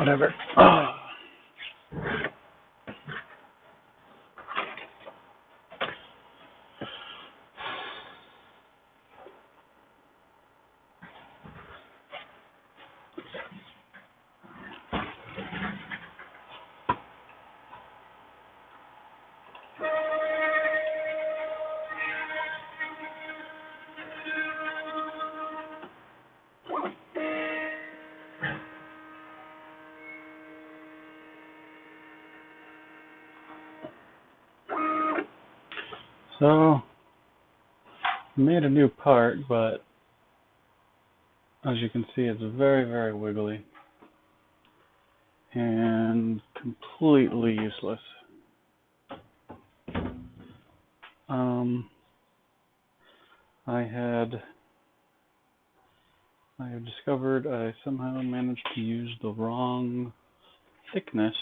whatever. So, I made a new part, but as you can see, it's very, very wiggly and completely useless. I have discovered I somehow managed to use the wrong thickness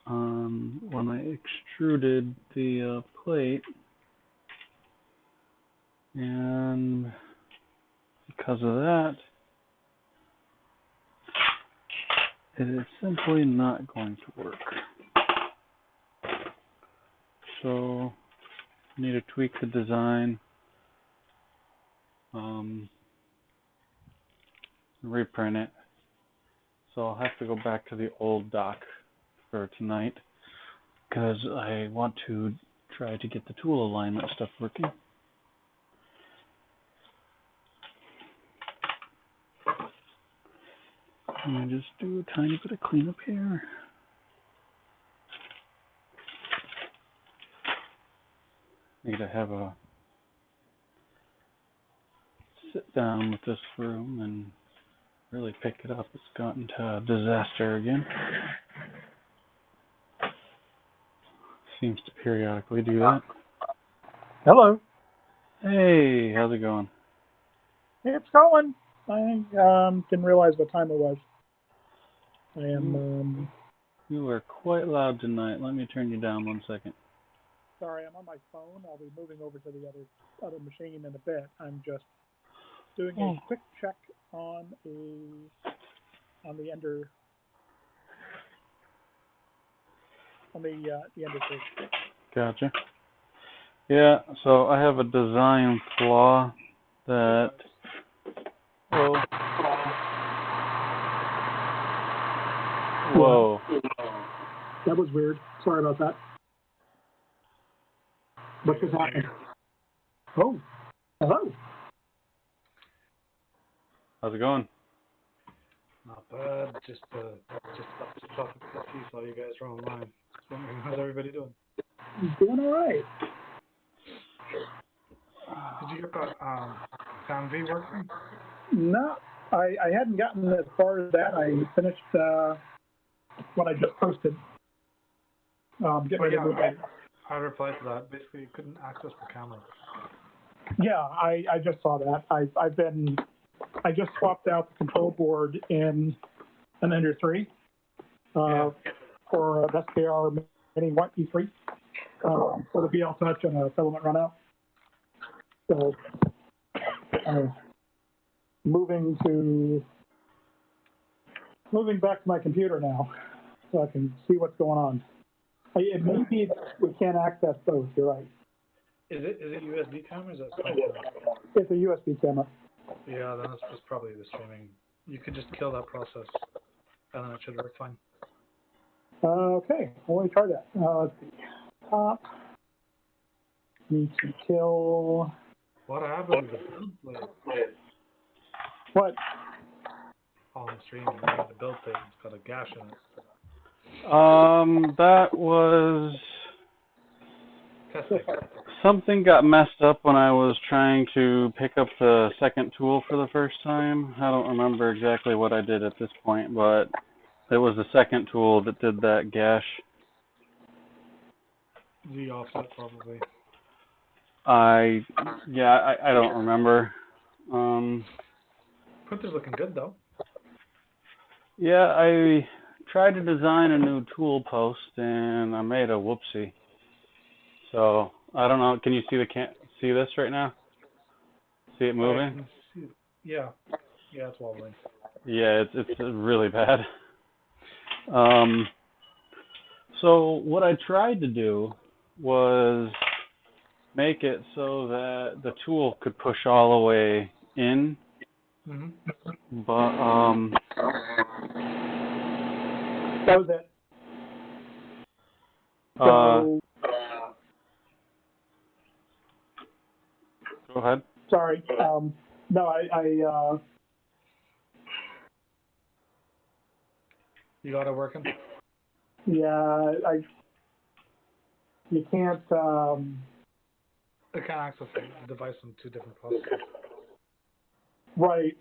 when I extruded the plate, and because of that, it is simply not going to work. So I need to tweak the design, reprint it. So I'll have to go back to the old dock for tonight, because I want to try to get the tool alignment stuff working. Let me just do a tiny bit of cleanup here. Need to have a sit down with this room and really pick it up. It's gotten to a disaster again. Seems to periodically do that. Hello. Hey, how's it going? It's going. I didn't realize what time it was. I am. You are quite loud tonight. Let me turn you down 1 second. Sorry, I'm on my phone. I'll be moving over to the other machine in a bit. I'm just doing a quick check on the Ender Ender page. Gotcha. Yeah, so I have a design flaw that. Whoa. That was weird. Sorry about that. What just happened? Oh, hello. How's it going? Not bad. Just up to talk a few, saw you guys are online. How's everybody doing? Doing all right. Did you get that SAMV working? No, I hadn't gotten as far as that. I finished what I just posted. Getting ready to move on. I replied to that. Basically, you couldn't access the camera. Yeah, I just saw that. I just swapped out the control board in an Ender 3 for an SKR Mini 1E3 for the BL Touch and a filament runout. So moving back to my computer now, so I can see what's going on. It may be that we can't access both. You're right. Is it USB camera? Or is it It's a USB camera. Yeah, then it's probably the streaming. You could just kill that process, and then it should work fine. Okay, well, let me try that. Let's see. Top. Need to kill. What happened to the build plate? What? On the stream, the build plate has got a gash in it. That was Testing. something got messed up when I was trying to pick up the second tool for the first time. I don't remember exactly what I did at this point, but it was the second tool that did that gash. The offset probably. I don't remember. Printer's looking good though. Yeah, I tried to design a new tool post and I made a whoopsie. So I don't know. Can you see this right now? See it moving? Yeah, it's wobbling. Yeah, it's really bad. So what I tried to do was make it so that the tool could push all the way in, but That was it. go ahead. Sorry. No, You got it working? yeah, you can't, I can't access the device on 2 different processors. right.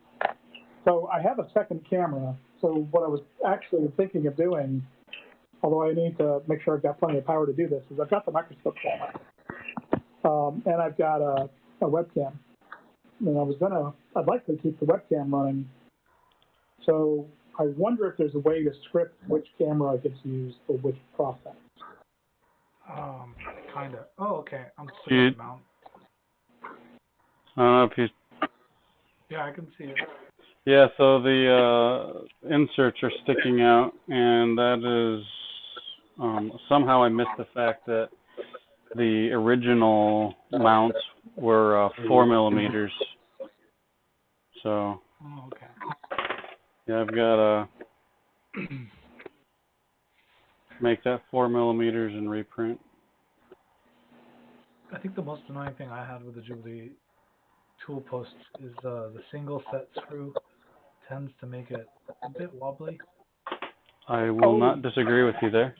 So I have a second camera. So what I was actually thinking of doing, although I need to make sure I've got plenty of power to do this, is I've got the microscope camera, and I've got a webcam. And I'd like to keep the webcam running. So I wonder if there's a way to script which camera gets used for which process. Kind of. Oh, okay. I'm seeing the mount. I don't know if you. Yeah, I can see it. Yeah, so the inserts are sticking out, and that is somehow I missed the fact that the original mounts were 4 millimeters. So. Oh, okay. Yeah, I've got to make that 4 millimeters and reprint. I think the most annoying thing I had with the Jubilee tool posts is the single set screw tends to make it a bit wobbly. I will not disagree with you there.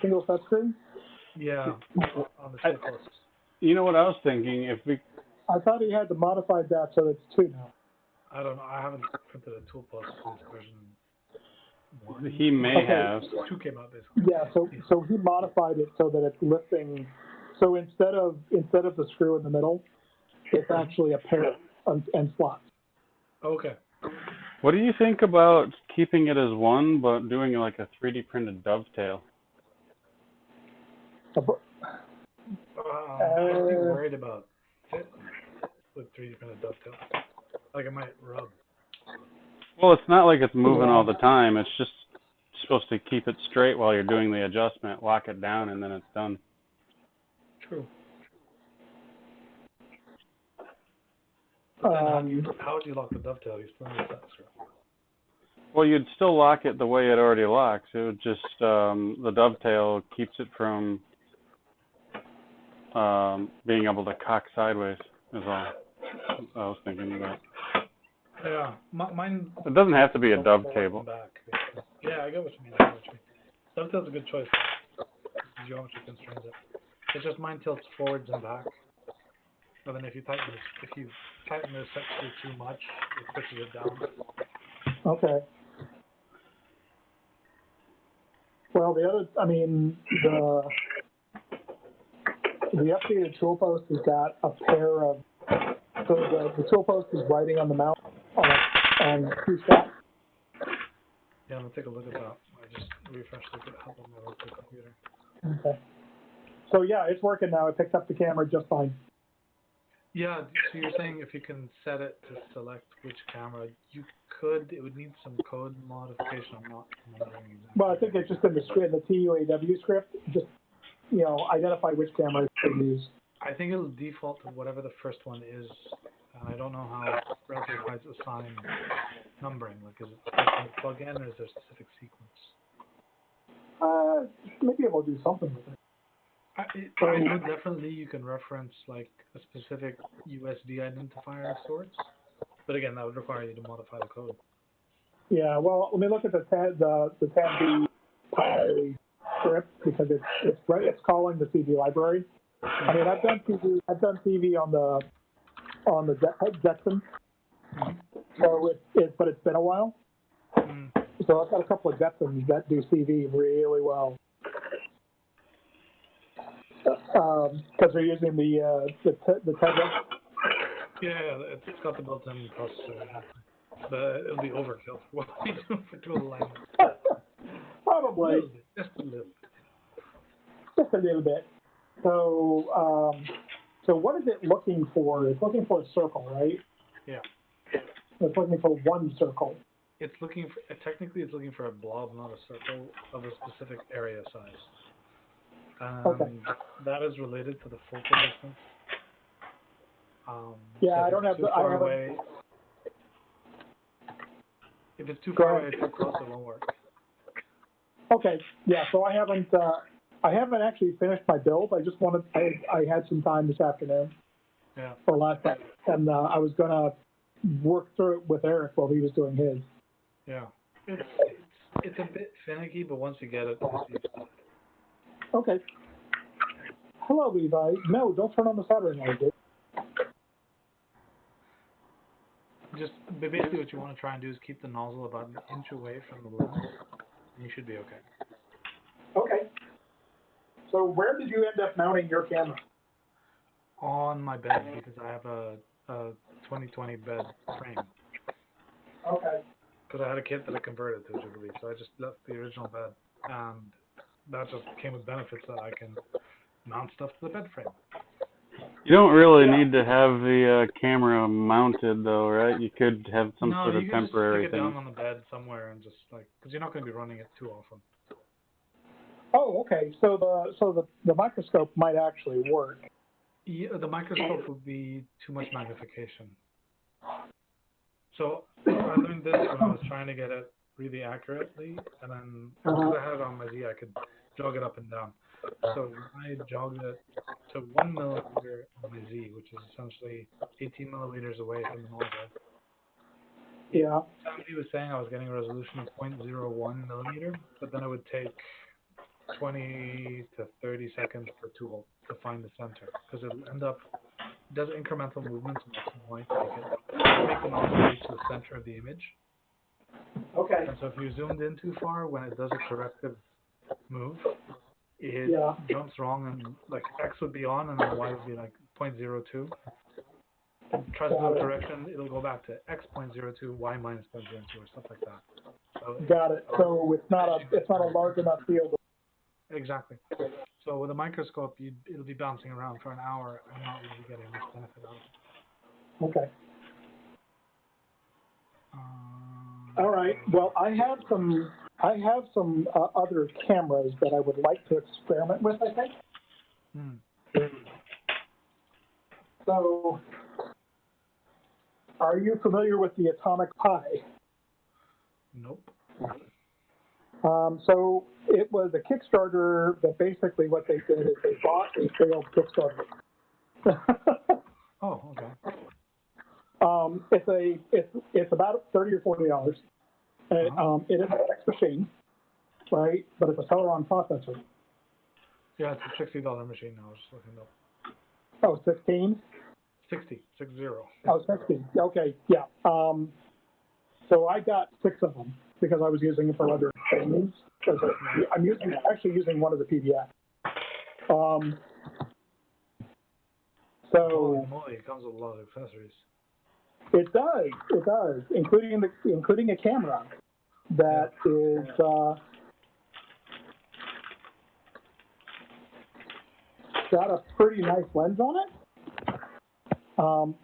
Single set screw? Yeah, on the tool posts. You know what I was thinking? If we, I thought he had to modify that so it's 2 now. I don't know. I haven't printed a tool post since version 1. he may have. 2 came out basically. Yeah, so he modified it so that it's lifting. So instead of the screw in the middle, it's actually a pair and slots. Okay. What do you think about keeping it as one, but doing like a 3D printed dovetail? I'm pretty worried about fit with 3D printed dovetail. Like it might rub. Well, it's not like it's moving all the time. It's just supposed to keep it straight while you're doing the adjustment, lock it down, and then it's done. True. But then how would you lock the dovetail? You still need that screw. Well, you'd still lock it the way it already locks. It would just, the dovetail keeps it from being able to cock sideways, is all I was thinking about. Yeah, mine... It doesn't have to be a dovetail. Yeah, I get what you mean. Dovetail's a good choice. Geometry constrains it. It's just mine tilts forwards and back. And then if you tighten the set screw too much, it pushes it down. Okay. Well, the updated tool post has got a pair of, so the tool post is writing on the mount on 2 slots. Yeah, I'm gonna take a look at that. I just refreshed the GitHub on my local computer. Okay. So yeah, it's working now. It picked up the camera just fine. Yeah, so you're saying if you can set it to select which camera, you could, it would need some code modification. I'm not remembering exactly. Well, I think it's just in the TUAW script, just, identify which camera to use. I think it'll default to whatever the first one is. I don't know how Raspberry Pis assign numbering. Like, is it the first one to plug in, or is there a specific sequence? Maybe we'll do something with it. I know definitely you can reference like a specific USD identifier of sorts, but again, that would require you to modify the code. Yeah, well, let me look at the tab Pi script because it's calling the CV library. I mean, I've done CV on the Jetson, so but it's been a while. So I've got a couple of Jetsons that do CV really well. Because they're using the Tegra. Yeah, it's got the built-in processor, but it'll be overkill for what we do for tool alignment. Probably. Just a little bit. Just a little bit. So what is it looking for? It's looking for a circle, right? Yeah. It's looking for one circle. It's looking for, technically it's looking for a blob, not a circle, of a specific area size. Okay. That is related to the focal distance. Yeah, so I don't have too the. far I haven't. away. If it's too Go far ahead. away, too close, it won't work. Okay. Yeah. So I haven't actually finished my build. I just wanted. I had some time this afternoon. Yeah. Or last night, and I was gonna work through it with Eric while he was doing his. Yeah. It's a bit finicky, but once you get it, it's easy. Okay. Hello, Levi. No, don't turn on the soldering iron, dude. Just basically what you want to try and do is keep the nozzle about an inch away from the lens, and you should be okay. Okay. So where did you end up mounting your camera? On my bed, because I have a 2020 bed frame. Okay. Because I had a kit that I converted to Jubilee, so I just left the original bed, and that just came with benefits that I can mount stuff to the bed frame. You don't really need to have the camera mounted, though, right? You could have some sort of temporary just stick it thing. down on the bed somewhere and just like, because you're not going to be running it too often. Oh, okay. So the microscope might actually work. Yeah, the microscope would be too much magnification. So I learned this when I was trying to get it really accurately, and then because I had it on my Z, I could jog it up and down. So I jogged it to 1 millimeter on my Z, which is essentially 18 millimeters away from the nozzle. Yeah. Somebody was saying I was getting a resolution of 0.01 millimeter, but then it would take 20 to 30 seconds per tool to find the center, because it'll end up, it does incremental movements in the point to make the nozzle reach the center of the image. Okay. And so if you zoomed in too far, when it does a corrective move, it jumps wrong, and like X would be on and then Y would be like 0.02. Tries to do a correction, it'll go back to X 0.02, Y minus 0.02, or stuff like that. So Got it. So it's not a large enough field. exactly. So with a microscope, it'll be bouncing around for an hour and not really getting much benefit out of it. Okay. All right. Well, I have some other cameras that I would like to experiment with, I think. So, are you familiar with the atomic pie? Nope. So it was a Kickstarter that basically what they did is they bought a failed Kickstarter. Oh, okay. It's about $30 or $40. It is an X machine, right? But it's a Celeron processor. Yeah, it's a $60 machine now. I was just looking up. Oh, 16? 60. Oh, 60. Okay, yeah. So I got 6 of them because I was using it for other things. I'm actually using one of the PDF. Holy moly, it comes with a lot of accessories. It does, including a camera that is got a pretty nice lens on it.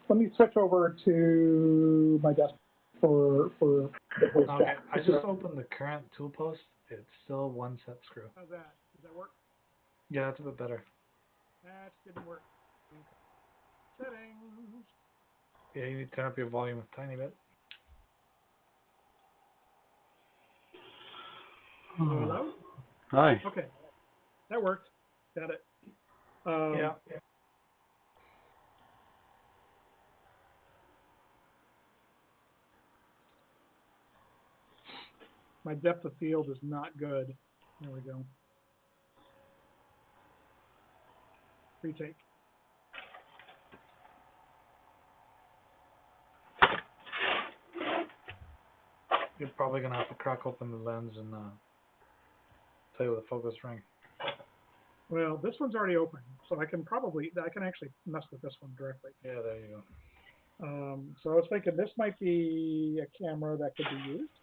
Let me switch over to my desktop for the voice chat. I just opened the current tool post. It's still one set screw. How's that? Does that work? Yeah, that's a bit better. That didn't work. Settings. Yeah, you need to turn up your volume a tiny bit. Hello? Hi. Okay. That worked. Got it. Yeah. My depth of field is not good. There we go. Retake. You're probably going to have to crack open the lens and play with the focus ring. Well, this one's already open, so I can actually mess with this one directly. Yeah, there you go. So I was thinking this might be a camera that could be used.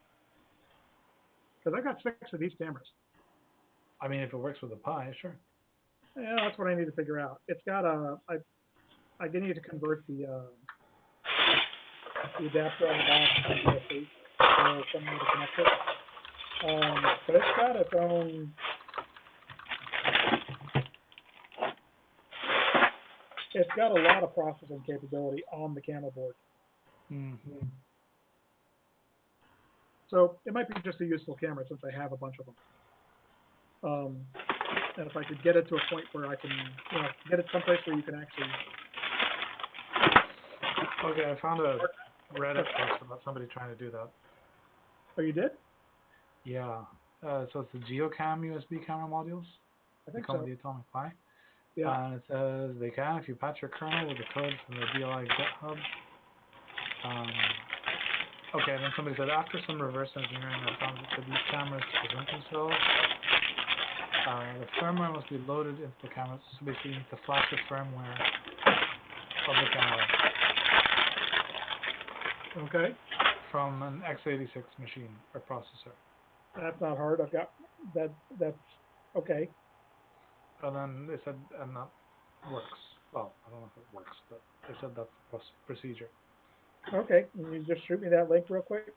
Because I got 6 of these cameras. I mean, if it works with the Pi, sure. Yeah, that's what I need to figure out. It's got I need to convert the the adapter on the back is USB, so somewhere to connect it. But it's got its own. It's got a lot of processing capability on the camera board. Mm-hmm. So it might be just a useful camera since I have a bunch of them. And if I could get it to a point where I can, get it someplace where you can actually. Okay, I found a Reddit post about somebody trying to do that. Oh, you did? Yeah. So it's the GeoCam USB camera modules. I think they call so. the Atomic Pi. Yeah. And it says they can if you patch your kernel with the code from the Jubilee Github. Okay, then somebody said after some reverse engineering, I found that for these cameras to present themselves, the firmware must be loaded into the camera. So basically, you need to flash the firmware of the camera Okay. from an x86 machine or processor. That's not hard. I've got that. That's okay. And then they said, and that works. Well, I don't know if it works, but they said that's the procedure. Okay. Can you just shoot me that link real quick?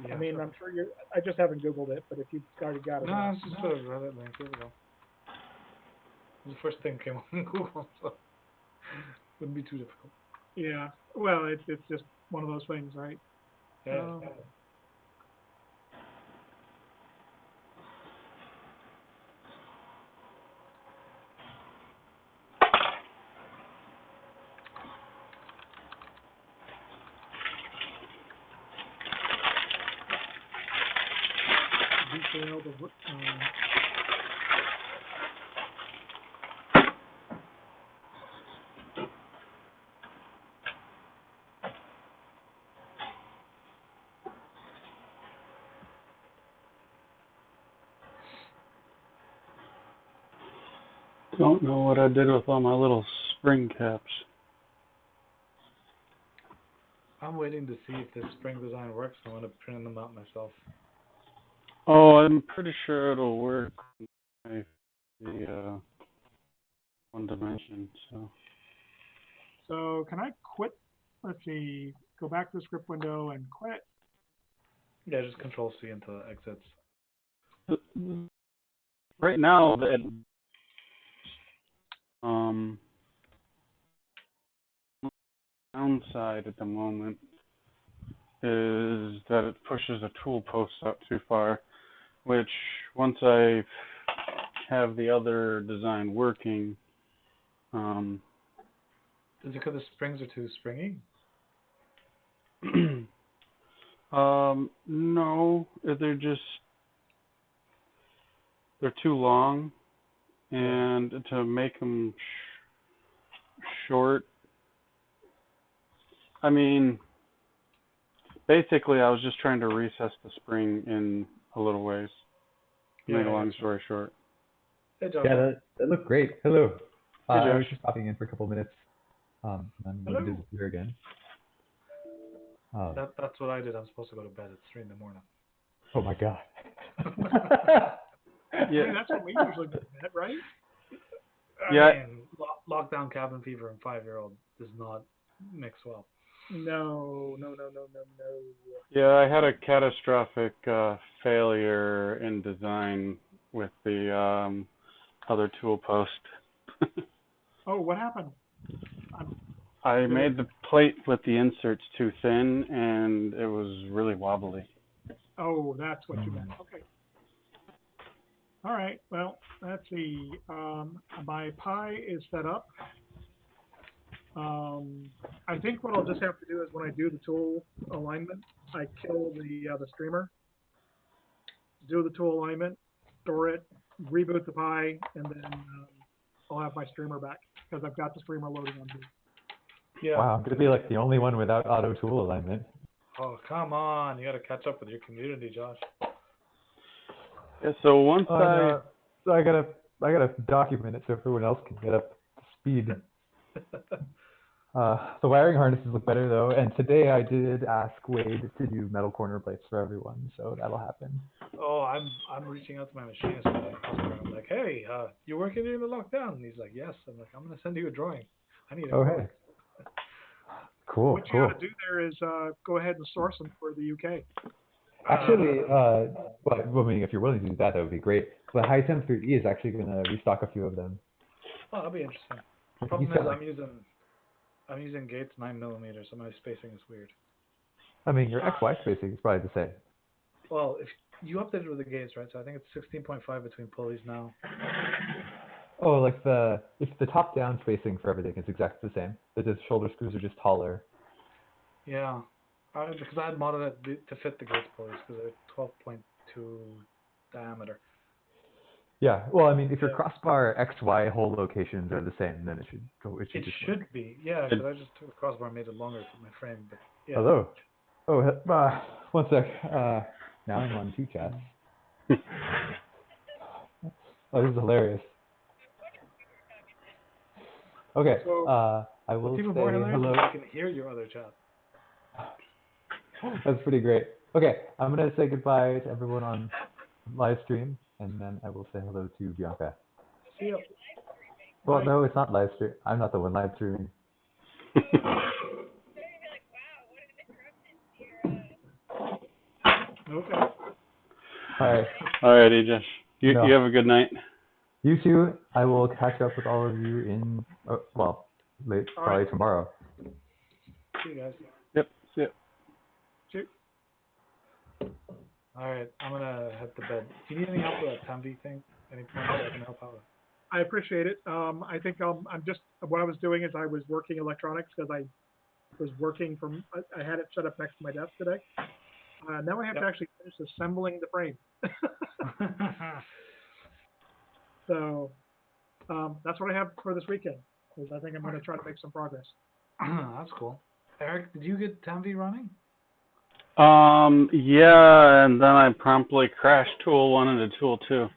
Yeah, I mean, sure. I'm sure you. I just haven't Googled it, but if you've already got it. No, it's just a Reddit link. Here we go. The first thing came up on Google, so wouldn't be too difficult. Yeah. Well, it's just one of those things, right? Yeah. Detailed of Don't know what I did with all my little spring caps. I'm waiting to see if this spring design works. I want to print them out myself. Oh, I'm pretty sure it'll work with the one dimension. So can I quit? Let's see. Go back to the script window and quit. Yeah, just Control C until it exits. Right now, the downside at the moment is that it pushes a tool post out too far, which once I have the other design working, Is it because the springs are too springy? no, they're too long, and to make them short, I mean, basically I was just trying to recess the spring in a little ways. Make a long story short. Hey, Josh. Yeah, that looked great. Hello. Hey, I was Josh. just popping in for a couple minutes. I'm going to disappear again. That's what I did. I'm supposed to go to bed at 3 in the morning. Oh my god. Yeah, I mean, that's what we usually do, right? Yeah. I mean, lockdown cabin fever and 5-year-old does not mix well. No. Yeah, I had a catastrophic failure in design with the other tool post. Oh, what happened? I made the plate with the inserts too thin, and it was really wobbly. Oh, that's what you meant. Okay. All right. Well, let's see. My Pi is set up. I think what I'll just have to do is when I do the tool alignment, I kill the streamer, do the tool alignment, store it, reboot the Pi, and then I'll have my streamer back because I've got the streamer loading on boot. Yeah. Wow, I'm going to be like the only one without auto tool alignment. Oh, come on. You got to catch up with your community, Josh. Yeah, so once So I gotta document it so everyone else can get up to speed. The wiring harnesses look better though, and today I did ask Wade to do metal corner plates for everyone, so that'll happen. Oh, I'm reaching out to my machinist today. I'm like, hey, you working during the lockdown? And he's like, yes. I'm like, I'm gonna send you a drawing. I need it. Oh hey. Cool. What you Cool. got to do there is go ahead and source them for the UK. Actually, well, I mean, if you're willing to do that, that would be great. But High Temp 3D is actually going to restock a few of them. Oh, that'll be interesting. You Problem is, said, I'm using Gates 9mm, so my spacing is weird. I mean, your XY spacing is probably the same. Well, if you updated with the Gates, right? So I think it's 16.5 between pulleys now. Oh, like if the top-down spacing for everything is exactly the same. The shoulder screws are just taller. Yeah, because I had modded it to fit the Gates pulleys because they're 12.2 diameter. Yeah. Well, I mean, if your crossbar XY hole locations are the same, then it should go. It It just should work. be, yeah. Because I just took the crossbar and made it longer for my frame, but yeah. Hello. Oh, one sec. Now I'm on two chats. Oh, this is hilarious. Okay. So, I will What's even say more hilarious hello. is I can hear your other chat. That's pretty great. Okay, I'm gonna say goodbye to everyone on live stream, and then I will say hello to Bianca. See ya. Well, Bye. no, it's not live stream. I'm not the one live streaming. Okay. All right. Alrighty, Josh. You No. you have a good night. You too. I will catch up with all of you in late, All probably right. tomorrow. See you guys. Yep. See ya. Shoot. All right, I'm gonna head to bed. Do you need any help with that Tanvi thing? Any points that I can help out with? I appreciate it. I think I'm just, what I was doing is I was working electronics because I was working from, I had it set up next to my desk today. Now I have to actually finish assembling the frame. So that's what I have for this weekend. Is I think I'm going to try to make some progress. That's cool. Eric, did you get Tanvi running? Yeah, and then I promptly crashed tool 1 into tool 2.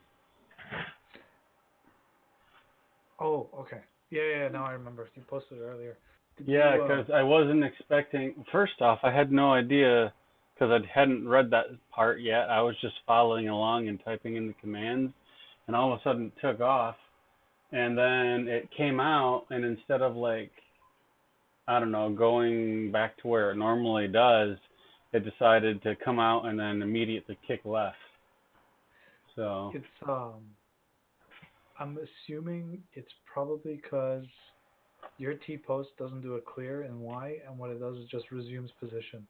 Oh, okay. Yeah, now I remember. You posted it earlier. Yeah, because I wasn't expecting. First off, I had no idea because I hadn't read that part yet. I was just following along and typing in the commands, and all of a sudden it took off, and then it came out, and instead of like, I don't know, going back to where it normally does, it decided to come out and then immediately kick left. So it's I'm assuming it's probably because your T-post doesn't do a clear in Y, and what it does is just resumes position.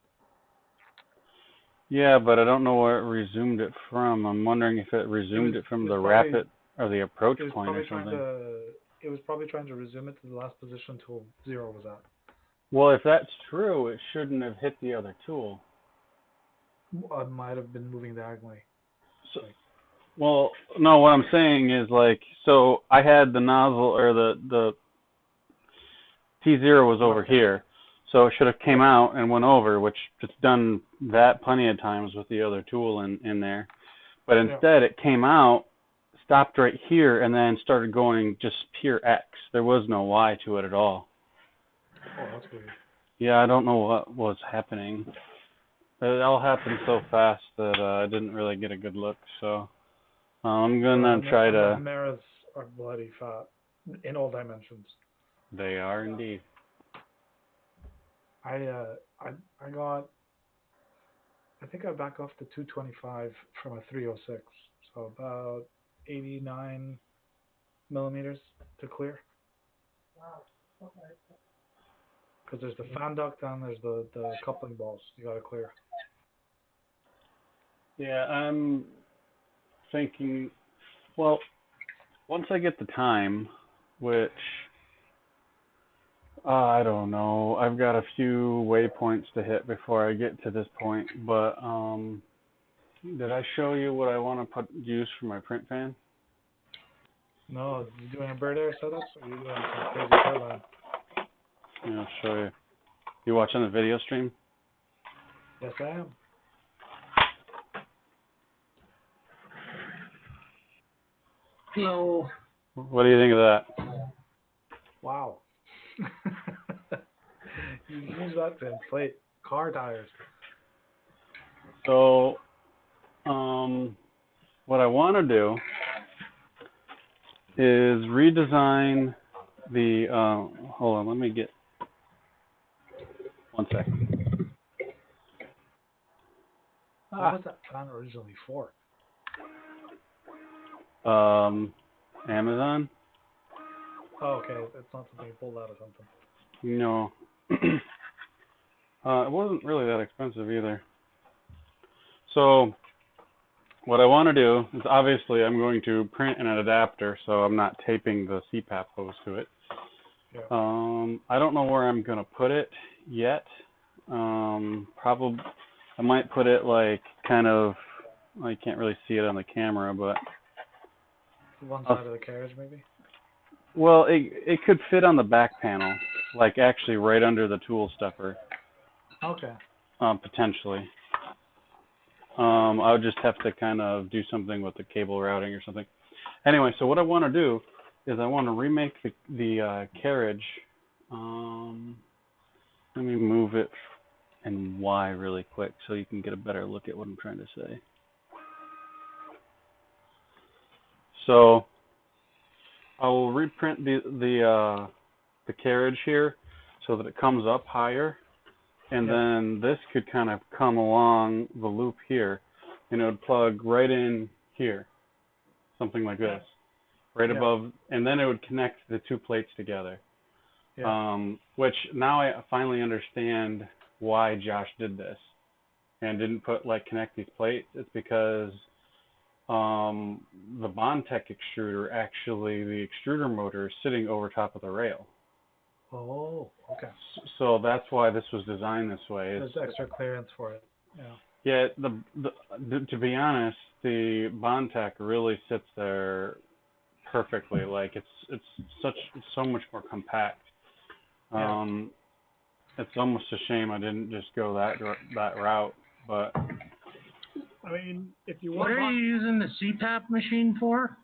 yeah, but I don't know where it resumed it from. I'm wondering if it resumed it from the rapid or the approach point or something. It was probably trying to resume it to the last position tool 0 was at. Well, if that's true, it shouldn't have hit the other tool. It might have been moving diagonally. So, well, no, what I'm saying is like, so I had the nozzle or the T0 was over here, so it should have came out and went over, which it's done that plenty of times with the other tool in there. But instead it came out, stopped right here, and then started going just pure X. There was no Y to it at all. Oh, that's weird. Yeah, I don't know what was happening. It all happened so fast that I didn't really get a good look, so I'm gonna try to. The Chimeras are bloody fat in all dimensions. They are indeed. I think I back off to 225 from a 306, so about 89 millimeters to clear. Wow. Okay. Because there's the fan duct and there's the coupling balls you gotta clear. Yeah, I'm thinking, well, once I get the time, which, I don't know, I've got a few waypoints to hit before I get to this point, but, did I show you what I want to use for my print fan? No, you doing a bird air setup, or are you doing some crazy turbine? Yeah, I'll show you. You watching the video stream? Yes, I am. Hello. What do you think of that? Wow. You use that to inflate car tires. So, what I want to do is redesign the, hold on, let me get, 1 second. What was that fan originally for? Amazon? Oh, okay. It's not something you pulled out of something. No. It wasn't really that expensive either. So, what I want to do is obviously I'm going to print an adapter, so I'm not taping the CPAP hose to it. Yeah. I don't know where I'm going to put it yet. Probably, I might put it like kind of, well, you can't really see it on the camera, but One side of the carriage, maybe? well, it could fit on the back panel, like actually right under the tool stuffer, Okay. potentially. I would just have to kind of do something with the cable routing or something. Anyway, so what I want to do is I want to remake the carriage. Let me move it in Y really quick so you can get a better look at what I'm trying to say. So I will reprint the carriage here so that it comes up higher, and then this could kind of come along the loop here, and it would plug right in here, something like this, right above, and then it would connect the two plates together. Which now I finally understand why Josh did this and didn't connect these plates. It's because the Bondtech extruder, actually the extruder motor is sitting over top of the rail. Oh, okay. So that's why this was designed this way. There's extra clearance for it. Yeah. Yeah. To be honest, the Bondtech really sits there perfectly. Like it's so much more compact. It's almost a shame I didn't just go that route, but I mean, if you want. What are you using the CPAP machine for?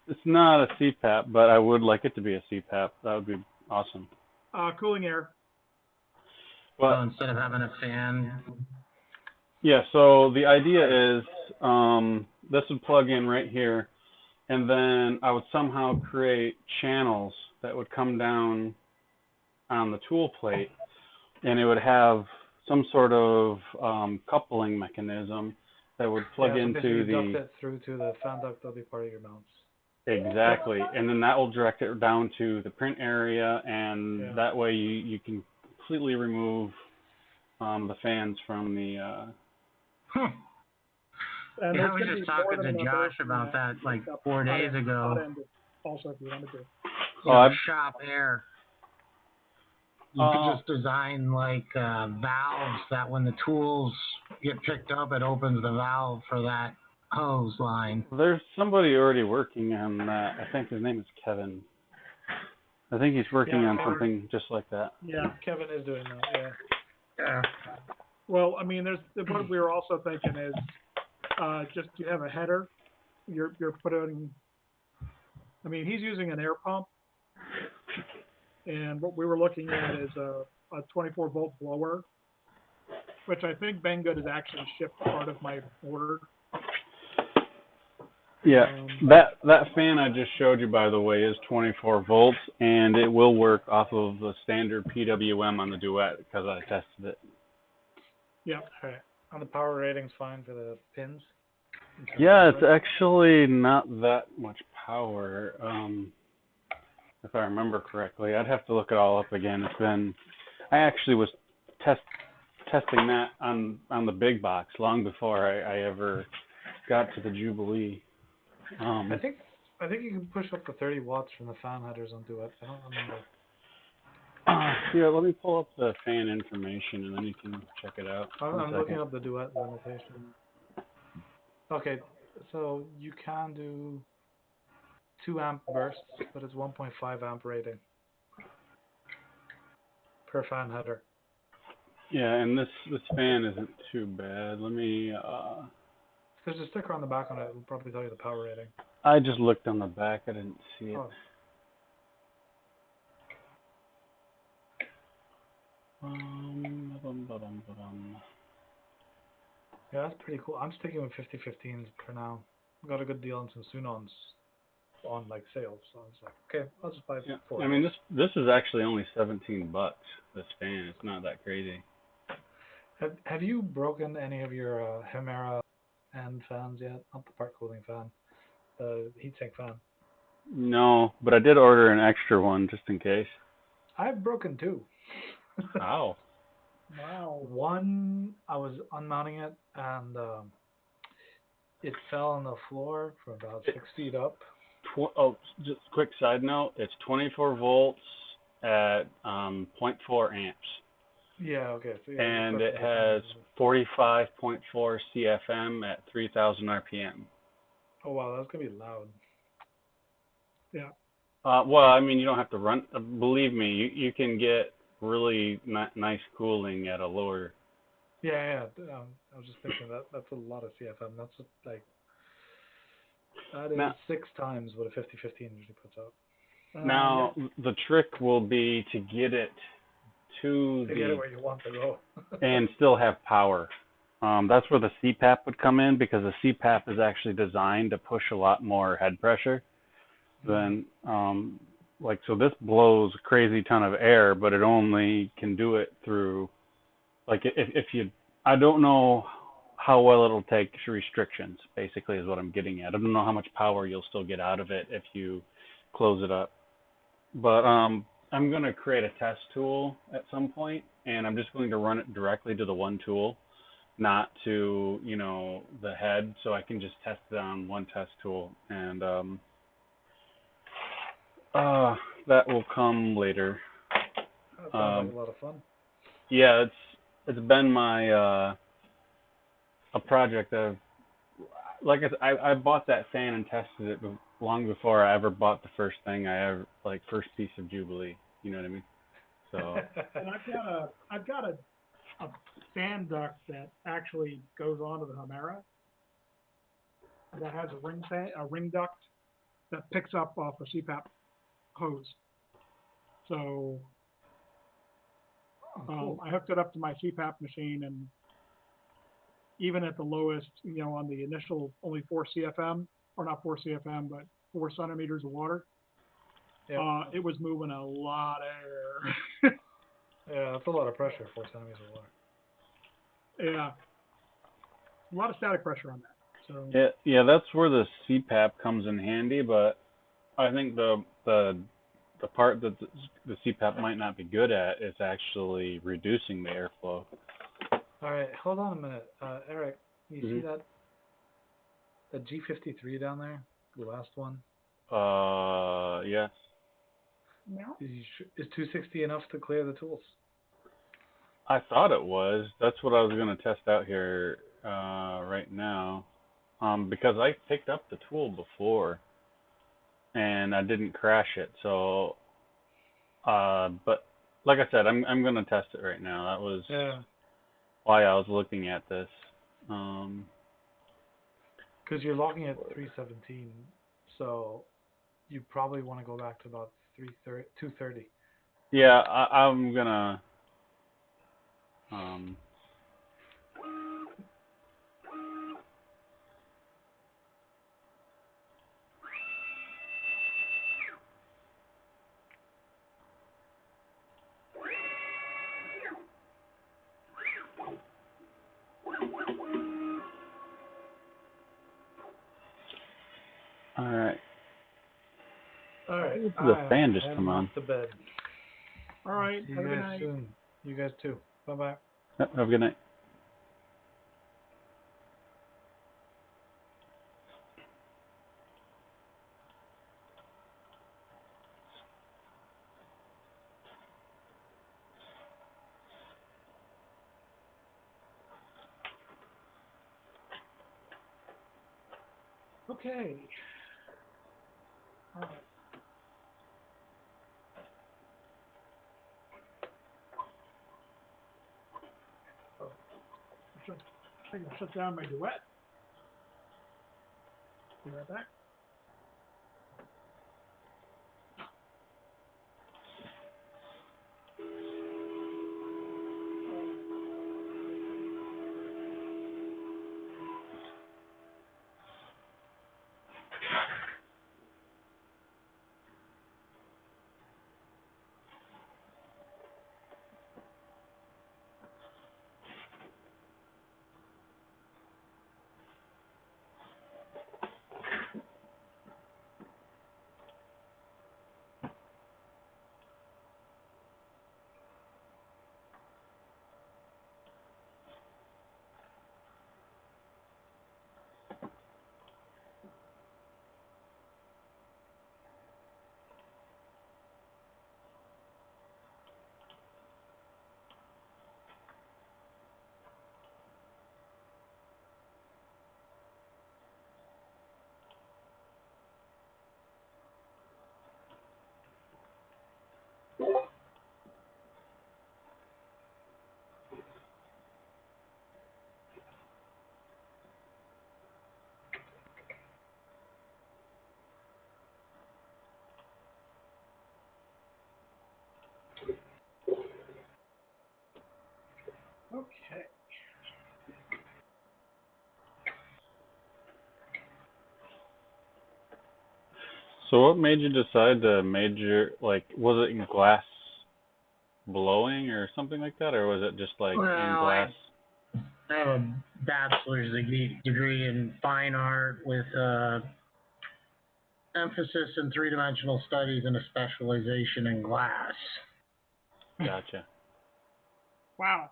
it's not a CPAP, but I would like it to be a CPAP. That would be awesome. Cooling air. But So instead of having a fan. yeah, so the idea is this would plug in right here, and then I would somehow create channels that would come down on the tool plate, and it would have some sort of coupling mechanism that would plug into the... duct it through to the fan duct, that'll be part of your mounts. Exactly, and then that will direct it down to the print area, and that way you can completely remove the fans from the... And I was just talking to Josh about that like 4 days ago. Also, if you wanted to. Shop air. You could just design like valves that when the tools get picked up, it opens the valve for that hose line. There's somebody already working on that. I think his name is Kevin. I think he's working on something just like that. Yeah, Kevin is doing that, Yeah. Well, I mean, what we were also thinking is just you have a header. You're putting. I mean, he's using an air pump, and what we were looking at is a 24-volt blower, which I think Banggood has actually shipped part of my order. Yeah, that fan I just showed you, by the way, is 24 volts, and it will work off of the standard PWM on the Duet because I tested it. Yeah. All right. And the power rating's fine for the pins? Yeah, it's actually not that much power, if I remember correctly. I'd have to look it all up again. I actually was testing that on the big box long before I ever got to the Jubilee. I think you can push up to 30 watts from the fan headers on Duet. I don't remember. Yeah, let me pull up the fan information and then you can check it out. I'm looking up the Duet limitation. Okay, so you can do 2 amp bursts, but it's 1.5 amp rating per fan header. Yeah, and this fan isn't too bad. Let me... There's a sticker on the back on it. It'll probably tell you the power rating. I just looked on the back. I didn't see it. Oh. Yeah, that's pretty cool. I'm sticking with 5015s for now. Got a good deal on some Sunons. on like sale. So I was like, okay, I'll just buy Yeah. 4. I mean, this is actually only $17. This fan, it's not that crazy. Have you broken any of your Hemera and fans yet? Not the part cooling fan, the heatsink fan. No, but I did order an extra one just in case. I've broken 2. Wow. Wow. One, I was unmounting it and it fell on the floor from about 6 feet up. Just a quick side note, it's 24 volts at 0.4 amps. Yeah, okay. So yeah, And it has 45.4 CFM at 3,000 RPM. Oh wow, that's gonna be loud. Yeah. Well, I mean, you don't have to run. Believe me, you can get really nice cooling at a lower. Yeah. I was just thinking that's a lot of CFM. That's like that is Now, 6 times what a 5015 usually puts out. Now, the trick will be to get it to get it where you want to go. and still have power. That's where the CPAP would come in, because the CPAP is actually designed to push a lot more head pressure than, so this blows a crazy ton of air, but it only can do it through, like, I don't know how well it'll take restrictions, basically, is what I'm getting at. I don't know how much power you'll still get out of it if you close it up. But I'm going to create a test tool at some point, and I'm just going to run it directly to the one tool, not to, the head, so I can just test it on one test tool. And that will come later. That sounds like a lot of fun. Yeah, it's been my a project of, like I bought that fan and tested it long before I ever bought the first thing first piece of Jubilee. You know what I mean? So. And I've got a fan duct that actually goes onto the Hemera. That has a ring duct that picks up off a CPAP hose. So cool. I hooked it up to my CPAP machine, and even at the lowest, on the initial only 4 CFM, or not 4 CFM, but 4 centimeters of water, it was moving a lot of air. Yeah, that's a lot of pressure, 4 centimeters of water. Yeah. A lot of static pressure on that. So Yeah, that's where the CPAP comes in handy, but I think the part that the CPAP might not be good at is actually reducing the airflow. All right, hold on a minute. Eric, you see that G53 down there? The last one? Yes. no. Is 260 enough to clear the tools? I thought it was. That's what I was going to test out here right now. Because I picked up the tool before and I didn't crash it. So, but like I said, I'm going to test it right now. That was why I was looking at this. Because you're logging at 317, so you probably want to go back to about 230. Yeah, I'm going to... All right. The fan just come on. To bed. All right. See Have a you good guys night. soon. You guys too. Bye-bye. Have a good night. Okay. All right. I can shut down my Duet. Be right back. So what made you decide to major, like, was it in glass blowing or something like that, or was it just like in glass? I have a bachelor's degree in fine art with emphasis in three-dimensional studies and a specialization in glass. Gotcha. Wow.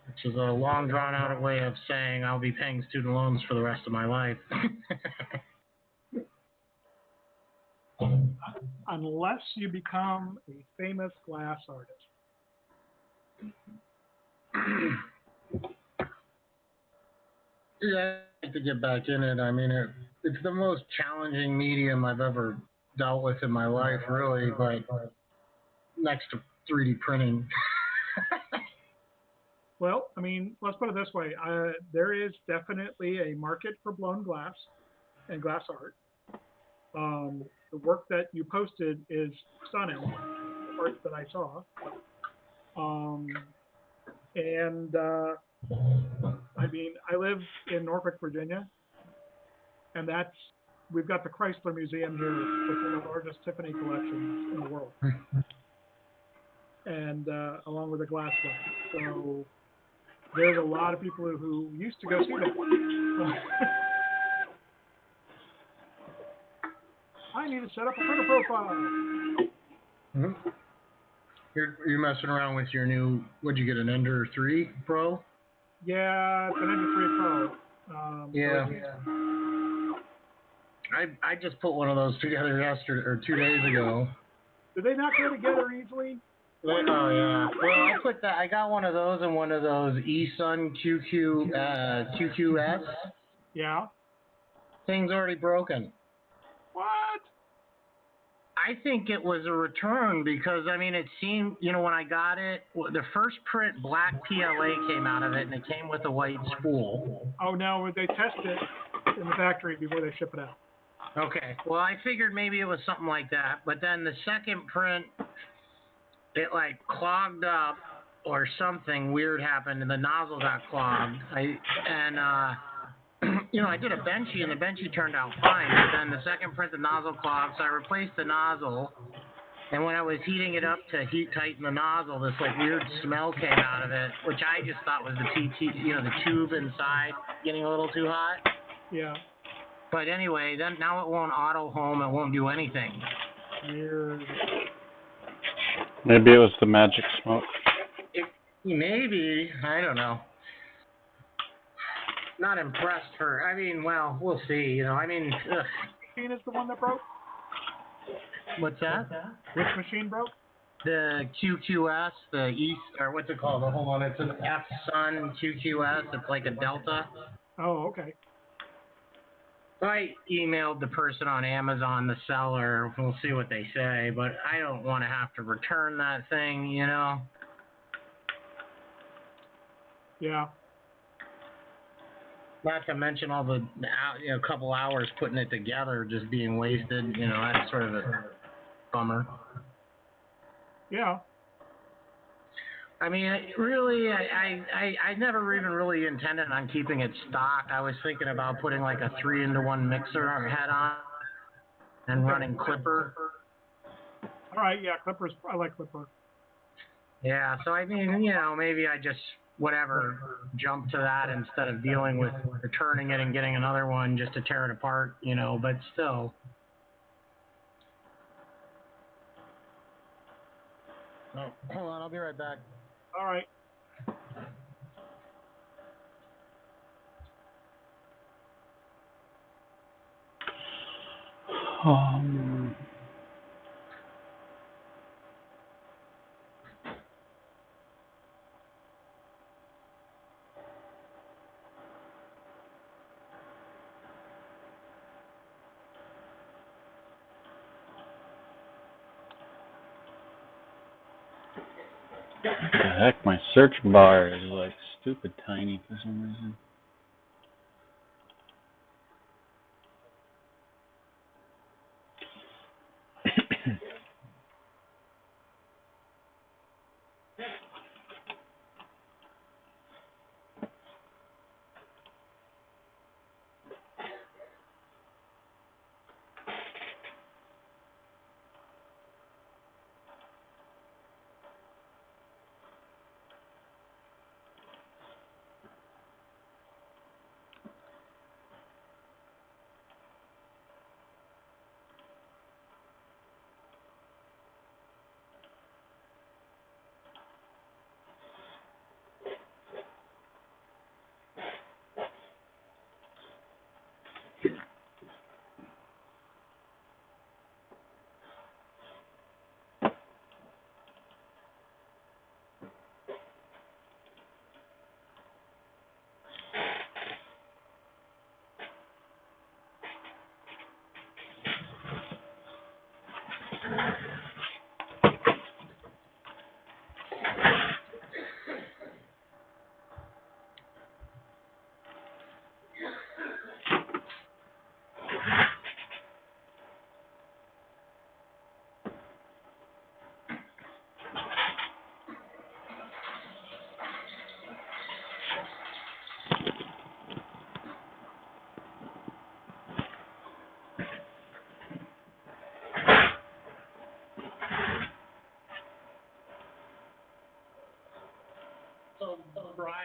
Which is a long, drawn-out way of saying I'll be paying student loans for the rest of my life. Unless you become a famous glass artist. Yeah, I'd like to get back in it. I mean, it's the most challenging medium I've ever dealt with in my life, really, but next to 3D printing. Well, I mean, let's put it this way. There is definitely a market for blown glass and glass art. The work that you posted is stunning, the art that I saw. I mean, I live in Norfolk, Virginia, and we've got the Chrysler Museum here, which is one of the largest Tiffany collections in the world, and along with the glass one. So there's a lot of people who used to go see that. I need to set up a printer profile. Mm-hmm. You're messing around with your new, what'd you get, an Ender 3 Pro? Yeah, it's an Ender 3 Pro. Yeah. I just put one of those together yesterday, or 2 days ago. Did they not go together easily? Oh, yeah. Well, I got one of those and one of those eSun QQS. Yeah. Thing's already broken. What? I think it was a return because, I mean, it seemed, when I got it, the first print, black PLA came out of it, and it came with a white spool. Oh, no, they test it in the factory before they ship it out. Okay. Well, I figured maybe it was something like that, but then the second print, it, clogged up or something weird happened, and the nozzle got clogged. I did a benchy, and the benchy turned out fine, but then the second print, the nozzle clogged, so I replaced the nozzle, and when I was heating it up to heat tighten the nozzle, this, weird smell came out of it, which I just thought was the the tube inside getting a little too hot. Yeah. But anyway, then now it won't auto home, it won't do anything. Weird. Maybe it was the magic smoke. Maybe, I don't know. Not impressed we'll see, ugh. Machine is the one that broke? What's that? Which machine broke? The QQS, the East, or what's it called? Hold on, it's an F-Sun QQS, it's like a Delta. Oh, okay. I emailed the person on Amazon, the seller, we'll see what they say, but I don't want to have to return that thing, Yeah. Not to mention all the, couple hours putting it together just being wasted, that's sort of a bummer. Yeah. I mean, really, I never even really intended on keeping it stock. I was thinking about putting a 3-in-1 mixer head on and running Clipper. All right, yeah, Clippers. I like Clipper. Yeah, so I mean, maybe I just, jump to that instead of dealing with returning it and getting another one just to tear it apart, but still. Oh, hold on, I'll be right back. All right. What the heck, my search bar is stupid tiny for some reason.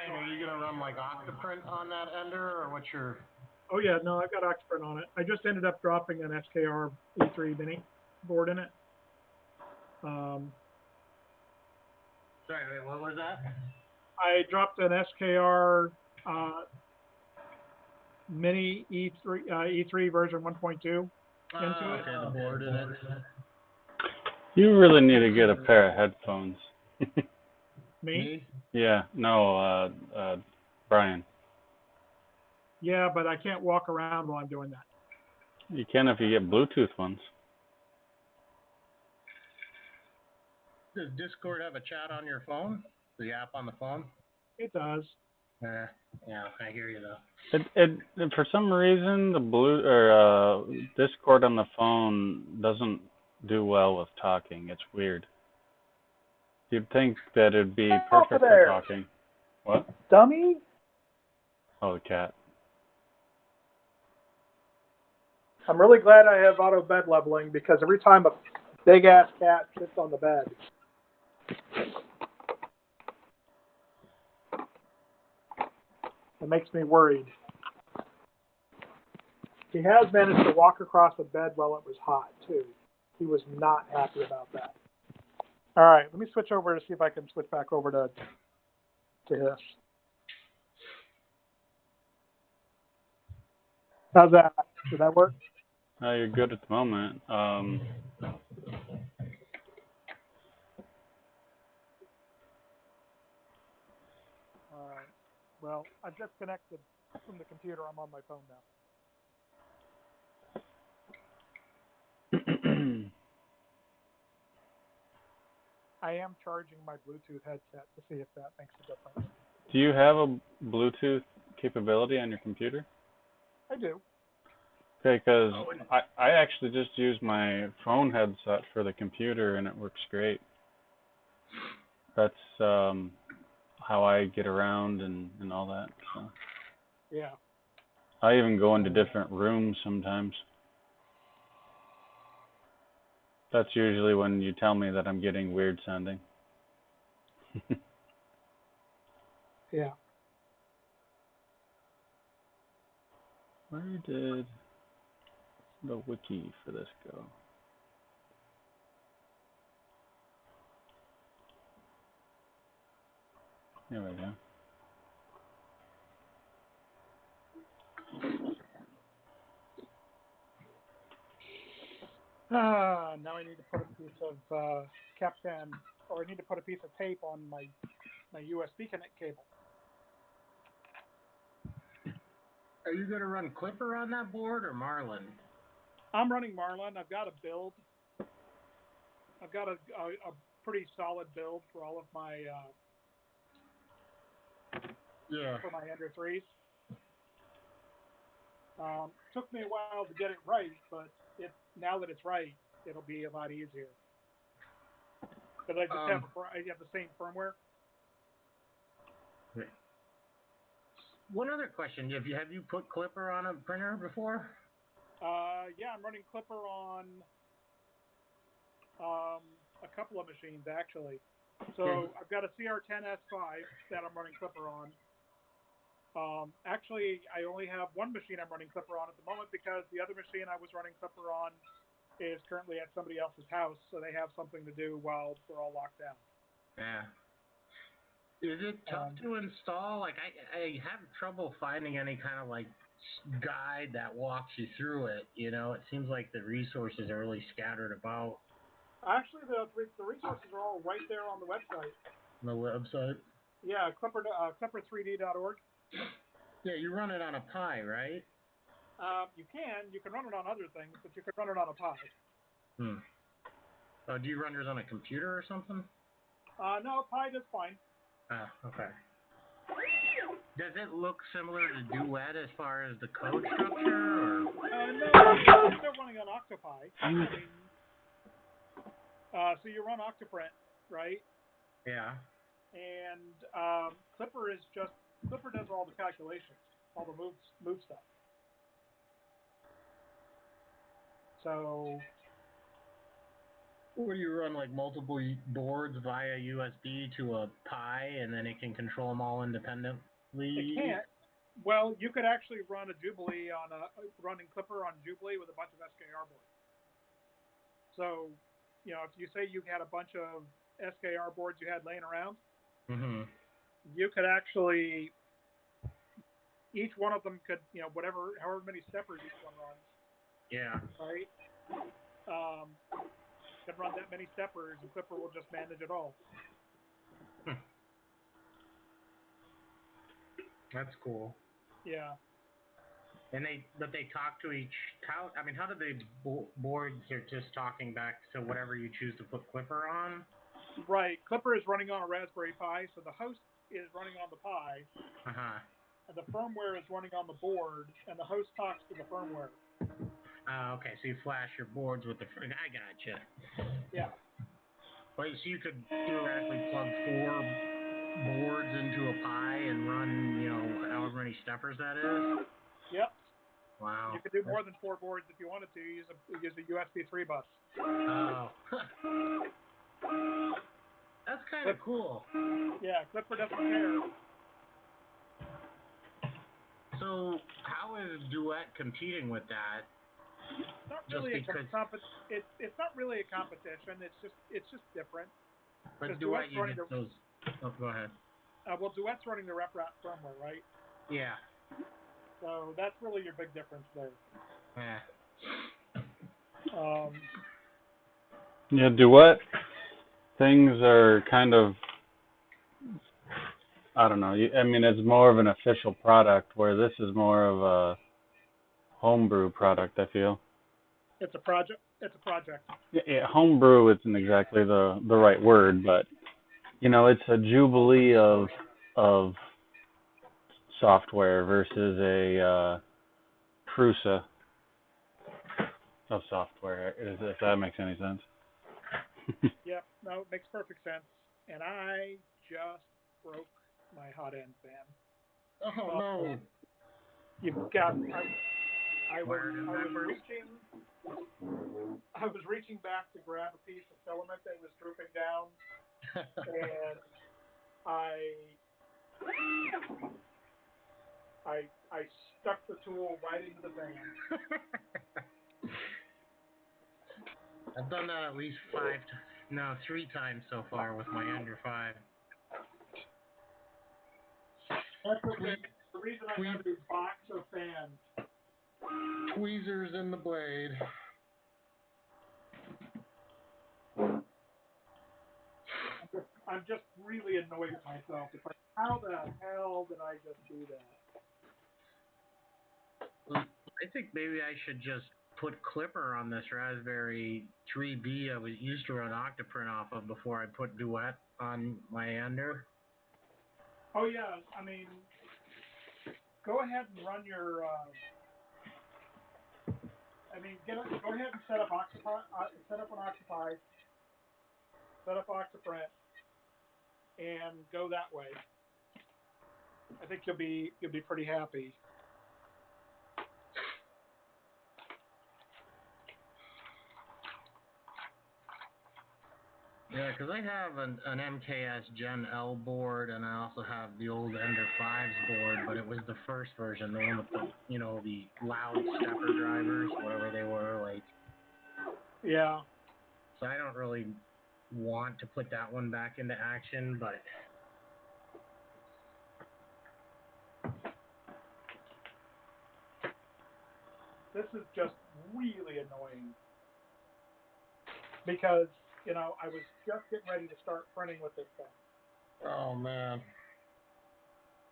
Brian, are you gonna run like Octoprint on that ender, or what's your? Oh yeah, no, I've got Octoprint on it. I just ended up dropping an SKR E3 mini board in it. Sorry, wait, what was that? I dropped an SKR mini E3 version 1.2 into it. Okay, the board in it. You really need to get a pair of headphones. Me? Yeah, no, Brian. Yeah, but I can't walk around while I'm doing that. You can if you get Bluetooth ones. Does Discord have a chat on your phone? The app on the phone? It does. Yeah, I hear you though. It for some reason the Discord on the phone doesn't do well with talking. It's weird. You'd think that it'd be perfect for talking. What? Dummy? Oh, the cat. I'm really glad I have auto bed leveling because every time a big ass cat sits on the bed, it makes me worried. He has managed to walk across the bed while it was hot too. He was not happy about that. All right, let me switch over to see if I can switch back over to this. How's that? Did that work? You're good at the moment. All right. Well, I've just connected from the computer. I'm on my phone now. I am charging my Bluetooth headset to see if that makes a difference. Do you have a Bluetooth capability on your computer? I do. Okay, because I actually just use my phone headset for the computer and it works great. That's how I get around and all that. So. Yeah. I even go into different rooms sometimes. That's usually when you tell me that I'm getting weird sounding. Yeah. Where did the wiki for this go? Here we go. Now I need to put a piece of Capcan, or I need to put a piece of tape on my USB connect cable. Are you gonna run Clipper on that board or Marlin? I'm running Marlin. I've got a build. I've got a pretty solid build for all of my for my Ender 3s. Took me a while to get it right, but now that it's right, it'll be a lot easier. Because I just I have the same firmware. One other question: Have you put Clipper on a printer before? Yeah, I'm running Clipper on a couple of machines actually. So I've got a CR10S5 that I'm running Clipper on. Actually, I only have one machine I'm running Clipper on at the moment because the other machine I was running Clipper on is currently at somebody else's house, so they have something to do while we're all locked down. Yeah. Is it tough to install? Like, I have trouble finding any kind of like guide that walks you through it. You know, it seems like the resources are really scattered about. Actually, the resources are all right there on the website. On the website? Yeah, Clipper3D.org. Yeah, you run it on a Pi, right? You can run it on other things, but you can run it on a Pi. Do you run yours on a computer or something? No, Pi does fine. Okay. Does it look similar to Duet as far as the code structure? Or? No, I'm still running on Octopi. So you run Octoprint, right? Yeah. And Clipper does all the calculations, all the move stuff. So Where you run like multiple boards via USB to a Pi, and then it can control them all independently. It can't. Well, you could actually run a Jubilee on running Clipper on Jubilee with a bunch of SKR boards. So, you know, if you say you had a bunch of SKR boards you had laying around, you could actually, each one of them could, you know, however many steppers each one runs. Yeah. Right? Can run that many steppers, and Clipper will just manage it all. That's cool. Yeah. And they talk to each. How do they boards are just talking back to whatever you choose to put Clipper on? Right. Clipper is running on a Raspberry Pi, so the host is running on the Pi. And the firmware is running on the board, and the host talks to the firmware. Okay, so you flash your boards with the. I gotcha. Yeah. Wait, so you could theoretically plug 4 boards into a Pi and run, you know, however many steppers that is? Yep. Wow. You could do more than 4 boards if you wanted to. Use a USB 3 bus. Oh. That's kind of cool. Yeah, Clipper doesn't care. So, how is Duet competing with that? It's not really it's not really a competition. It's just different. But Duet, you get those. Oh, go ahead. Well, Duet's running the RepRap firmware, right? Yeah. So that's really your big difference there. Yeah. Yeah, Duet things are kind of, I don't know. I mean, it's more of an official product, where this is more of a homebrew product, I feel. It's a project. Yeah, homebrew isn't exactly the right word, but you know, it's a jubilee of software versus a Prusa of software, if that makes any sense. Yep, no, it makes perfect sense. And I just broke my hot end fan. Oh no! You've got. I was reaching back to grab a piece of filament that was drooping down, and I stuck the tool right into the fan. I've done that at least 3 times so far with my Under 5. That's the reason I have this box of fans. Tweezers in the blade. I'm just really annoyed at myself. It's like, how the hell did I just do that? I think maybe I should just put Clipper on this Raspberry 3B I used to run Octoprint off of before I put Duet on my Under. Oh yeah, I mean, go ahead and run your. Go ahead and set up an Octopi, set up Octoprint, and go that way. I think you'll be pretty happy. Yeah, because I have an MKS Gen L board, and I also have the old Ender 5's board, but it was the first version, the one with the, you know, the loud stepper drivers, whatever they were, like. Yeah. So I don't really want to put that one back into action, but. This is just really annoying. Because, you know, I was just getting ready to start printing with this thing. Oh, man.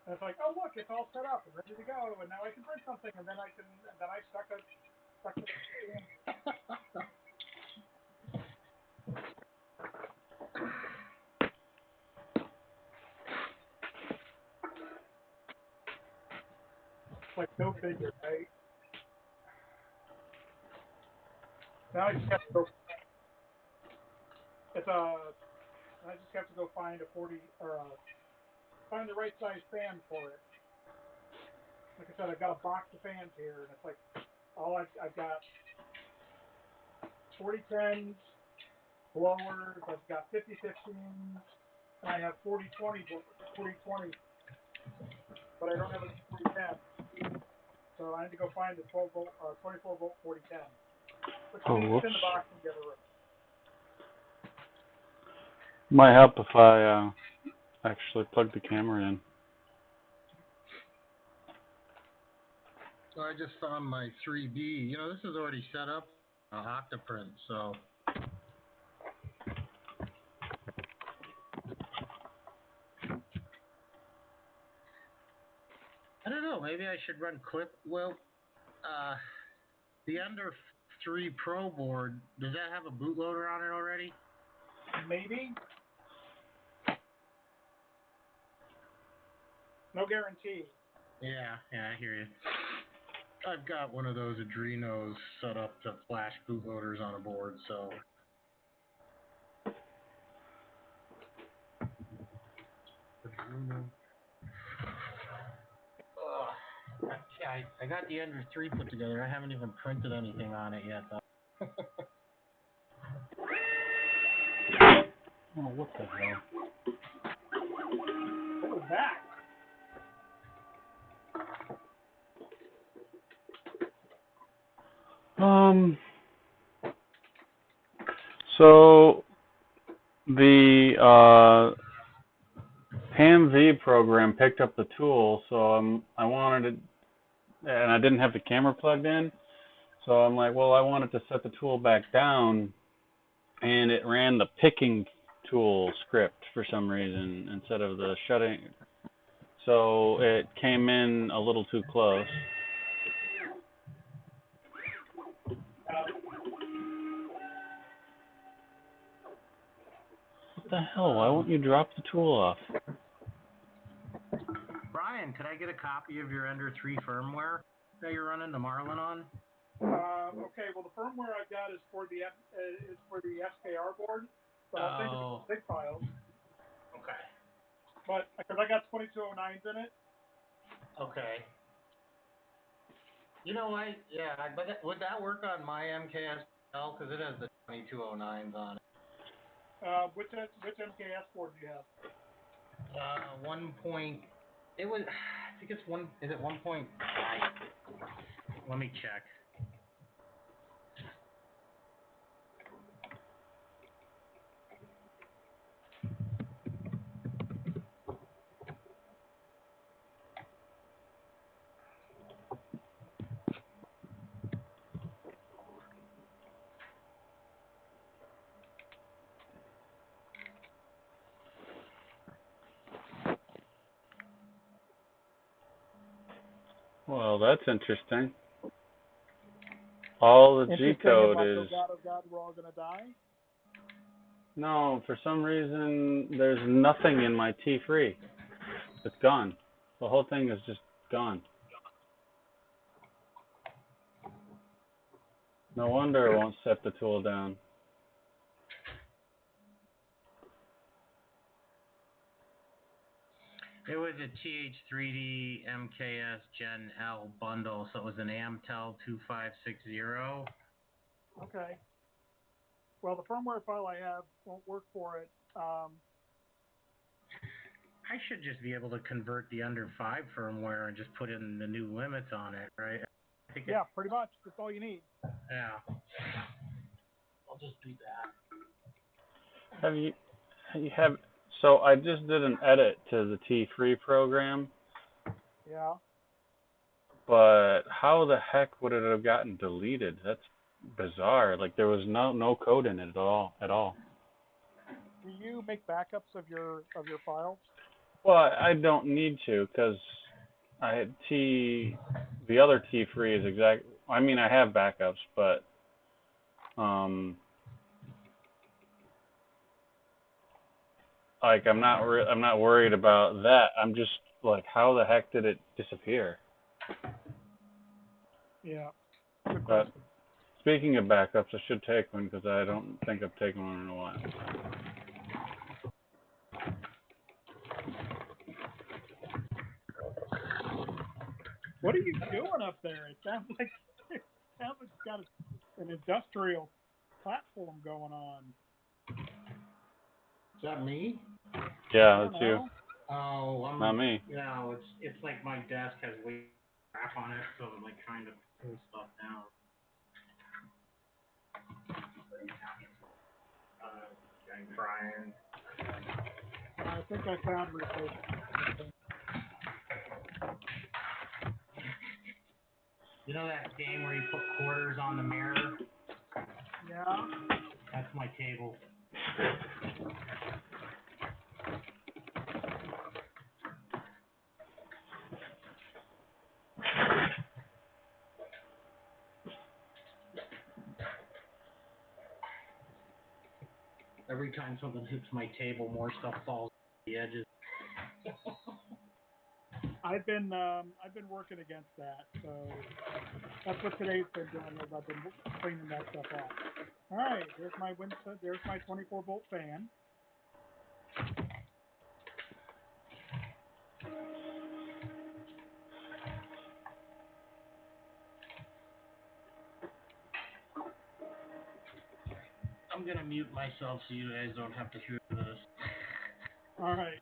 And it's like, oh, look, it's all set up and ready to go, and now I can print something, and then I stuck it in. Like, no figure, right? Now I just have to go. I just have to go find find the right size fan for it. Like I said, I've got a box of fans here, and it's like, I've got 4010s, blowers. I've got 50/15s, and I have 40/20, 40/20, but I don't have a 40/10. So I need to go find the 12 volt, 24 volt 40/10. But Oh, it's whoops. in the box in the other room. Might help if I actually plug the camera in. So I just found my 3D. You know, this is already set up Octoprint, so. I don't know. Maybe I should run clip. Well, the Under 3 Pro board, does that have a bootloader on it already? Maybe. No guarantee. Yeah, I hear you. I've got one of those Adrenos set up to flash bootloaders on a board, so. Adreno. Yeah, I got the Under 3 put together. I haven't even printed anything on it yet, though. Oh, what the hell? What was that? So the PAM-V program picked up the tool, so I wanted it, and I didn't have the camera plugged in, so I'm like, well, I wanted to set the tool back down, and it ran the picking tool script for some reason instead of the shutting, so it came in a little too close. What the hell? Why won't you drop the tool off? Brian, could I get a copy of your Under 3 firmware that you're running the Marlin on? Okay, well, the firmware I've got is for the SKR board, so I'll send you the big files. Okay. But because I got 2209s in it. Okay. You know what? Yeah, but would that work on my MKS? Because it has the 2209s on it. Which MKS board do you have? 1 point. It was. I think it's one. Is it 1.5? Let me check. Well, that's interesting. All the GCode is... Oh God, we're all gonna die? No, for some reason, there's nothing in my T3. It's gone. The whole thing is just gone. No wonder it won't set the tool down. It was a TH3D MKS Gen L bundle, so it was an Amtel 2560. Okay. Well, the firmware file I have won't work for it. I should just be able to convert the Under 5 firmware and just put in the new limits on it, right? I think yeah, pretty much. That's all you need. Yeah. I'll just do that. So I just did an edit to the T3 program. Yeah. But how the heck would it have gotten deleted? That's bizarre. Like there was no code in it at all. Do you make backups of your files? Well, I don't need to because I had the other T3 is exact. I mean, I have backups, but like I'm not worried about that. I'm just like, how the heck did it disappear? Yeah. But speaking of backups, I should take one because I don't think I've taken one in a while. What are you doing up there? It sounds like it's got an industrial platform going on. that me? Yeah, that's you. Oh, I'm Not me. No, it's like my desk has way crap on it, so I'm like trying to pull stuff down. I'm crying. I think I found a replacement. You know that game where you put quarters on the mirror? Yeah. That's my table. Every time something hits my table, more stuff falls off the edges. I've been working against that, so that's what today's been doing. Is I've been cleaning that stuff off. All right, there's my 24-volt fan. I'm gonna mute myself so you guys don't have to hear this. All right.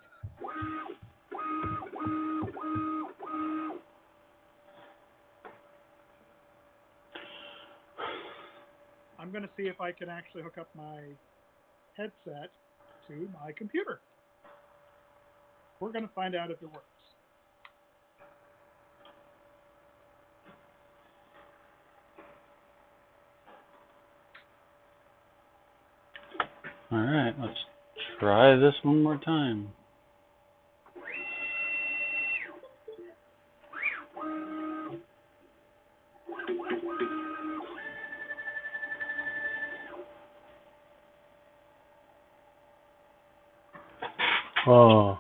I'm going to see if I can actually hook up my headset to my computer. We're going to find out if it works. All right, let's try this one more time. Oh.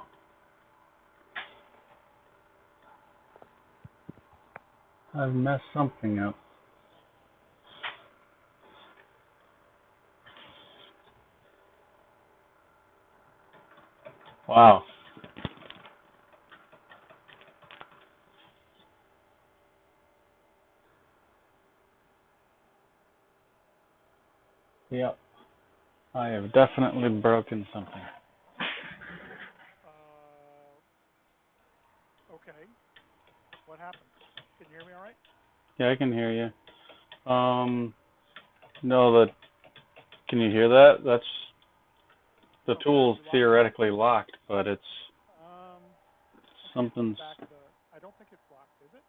I've messed something up. Wow. Yep. I have definitely broken something. Okay. What happened? Can you hear me all right? Yeah, I can hear you. No, can you hear that? That's the tool's theoretically locked, but it's something's. I don't think it's locked, is it?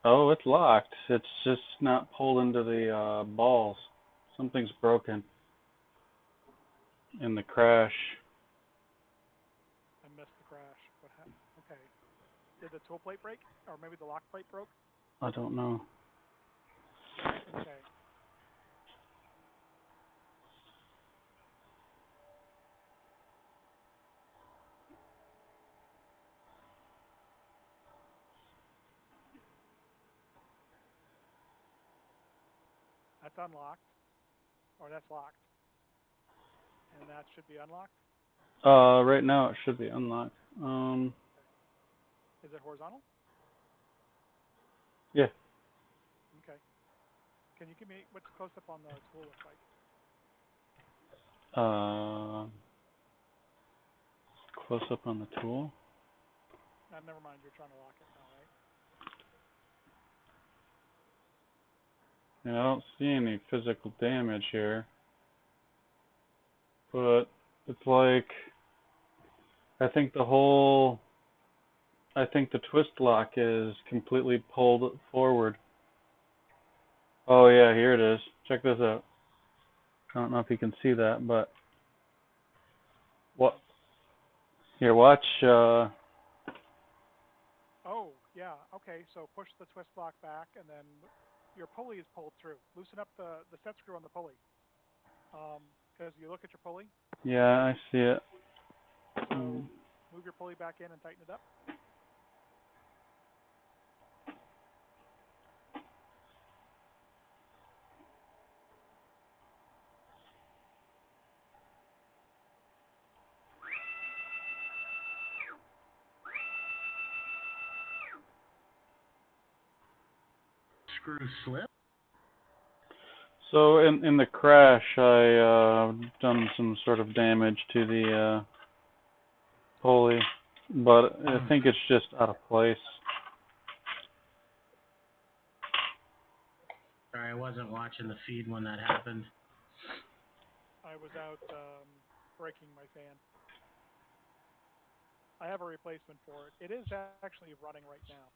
Oh, it's locked. It's just not pulled into the balls. Something's broken in the crash. I missed the crash. What happened? Okay. Did the tool plate break? Or maybe the lock plate broke? I don't know. Okay. That's unlocked. Or that's locked. And that should be unlocked? Right now it should be unlocked. Is it horizontal? Yeah. Okay. Can you give me what's close up on the tool look like? Close up on the tool. Never mind. You're trying to lock it now, right? Yeah, I don't see any physical damage here. But it's like, I think the twist lock is completely pulled forward. Oh yeah, here it is. Check this out. I don't know if you can see that, but what? Here, watch. Oh, yeah. Okay, so push the twist lock back, and then your pulley is pulled through. Loosen up the set screw on the pulley. Because you look at your pulley. Yeah, I see it. So move your pulley back in and tighten it up. Screw slip? So in the crash, I done some sort of damage to the pulley, but I think it's just out of place. Sorry, I wasn't watching the feed when that happened. I was out breaking my fan. I have a replacement for it. It is actually running right now.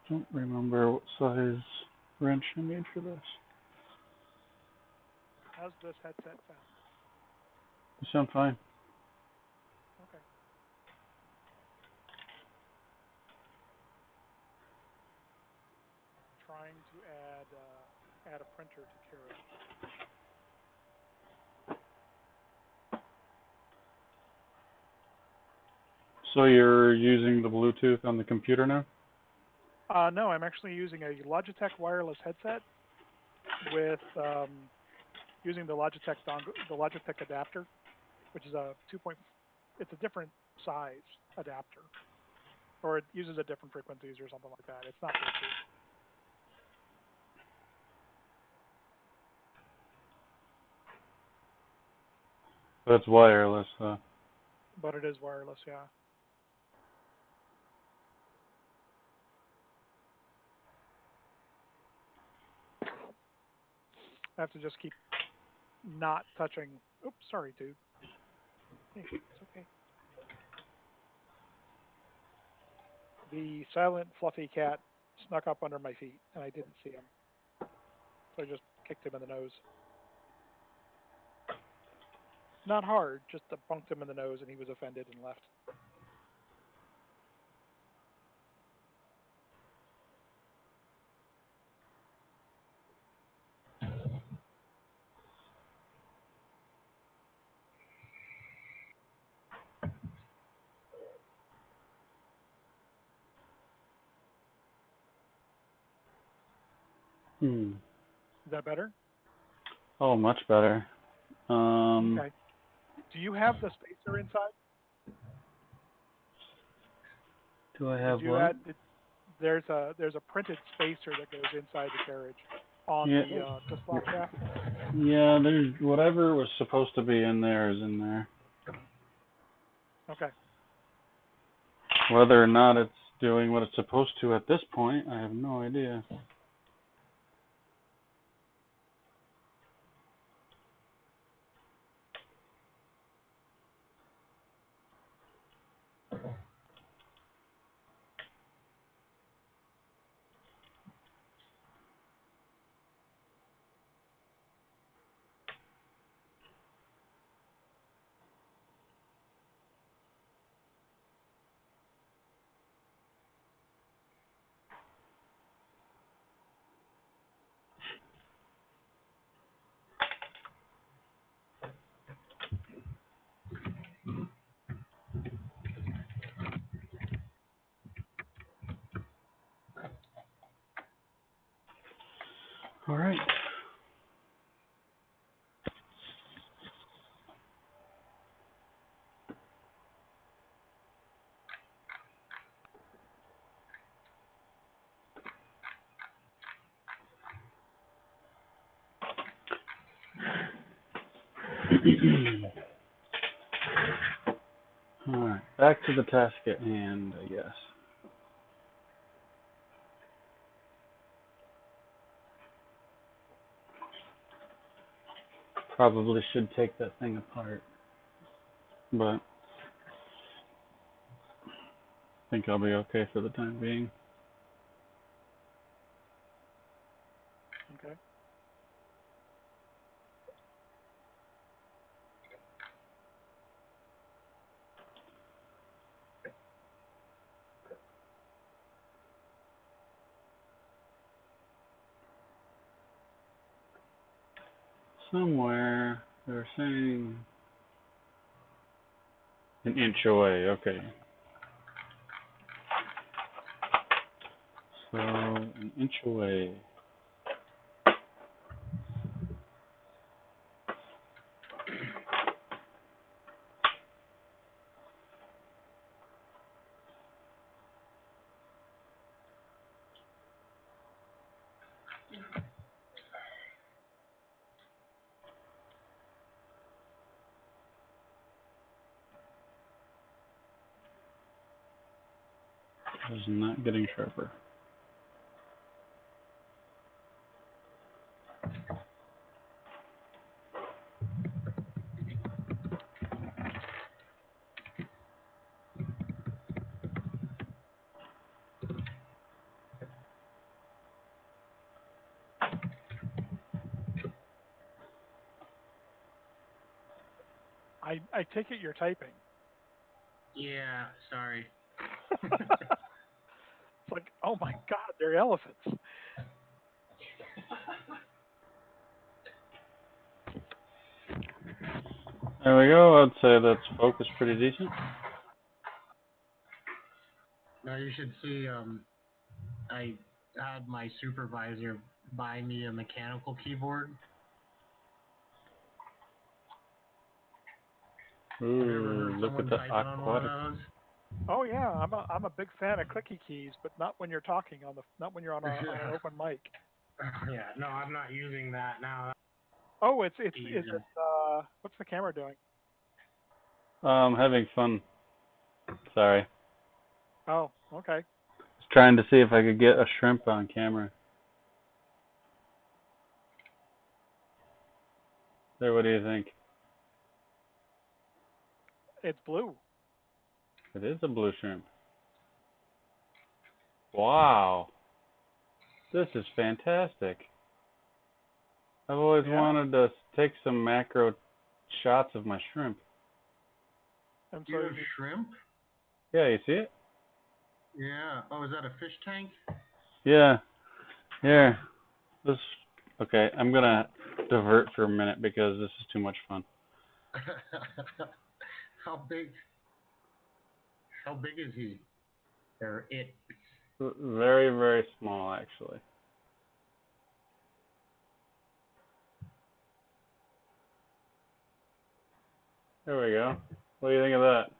Don't remember what size wrench I need for this. How's this headset sound? You sound fine. Okay. Trying to add a printer to carriage. So you're using the Bluetooth on the computer now? No, I'm actually using a Logitech wireless headset with using the Logitech dongle, the Logitech adapter, which is a it's a different size adapter, or it uses a different frequencies or something like that. It's not Bluetooth. That's wireless, though. But it is wireless, yeah. I have to just keep not touching. Oops, sorry, dude. Hey, it's okay. The silent, fluffy cat snuck up under my feet, and I didn't see him. So I just kicked him in the nose. Not hard, just bunked him in the nose, and he was offended and left. Is that better? Oh, much better. Okay. Do you have the spacer inside? Do I have what? There's a printed spacer that goes inside the carriage on the slot shaft. Yeah, there's whatever was supposed to be in there is in there. Okay. Whether or not it's doing what it's supposed to at this point, I have no idea. All right. All right, back to the task at hand, I guess. Probably should take that thing apart, but I think I'll be okay for the time being. Okay. Somewhere they're saying an inch away. Okay. So Inch away. It is not getting sharper. I take it you're typing. Yeah, sorry. It's like, oh my God, they're elephants. There we go. I'd say that's focus pretty decent. Now you should see, I had my supervisor buy me a mechanical keyboard. Have you ever Ooh, heard look someone at the typing on one of aquatic. those? Oh yeah, I'm a big fan of clicky keys, but not when you're talking not when you're on an open mic. Yeah, no, I'm not using that now. Oh, is it what's the camera doing? Having fun. Sorry. Oh, okay. Just trying to see if I could get a shrimp on camera. There, what do you think? It's blue. It is a blue shrimp. Wow. This is fantastic. I've always wanted to take some macro shots of my shrimp. And You have shrimp? Yeah, you see it? Yeah. Oh, is that a fish tank? Yeah. Here. Okay, I'm gonna divert for a minute because this is too much fun. How big is he? Or it? Very, very small, actually. There we go. What do you think of that?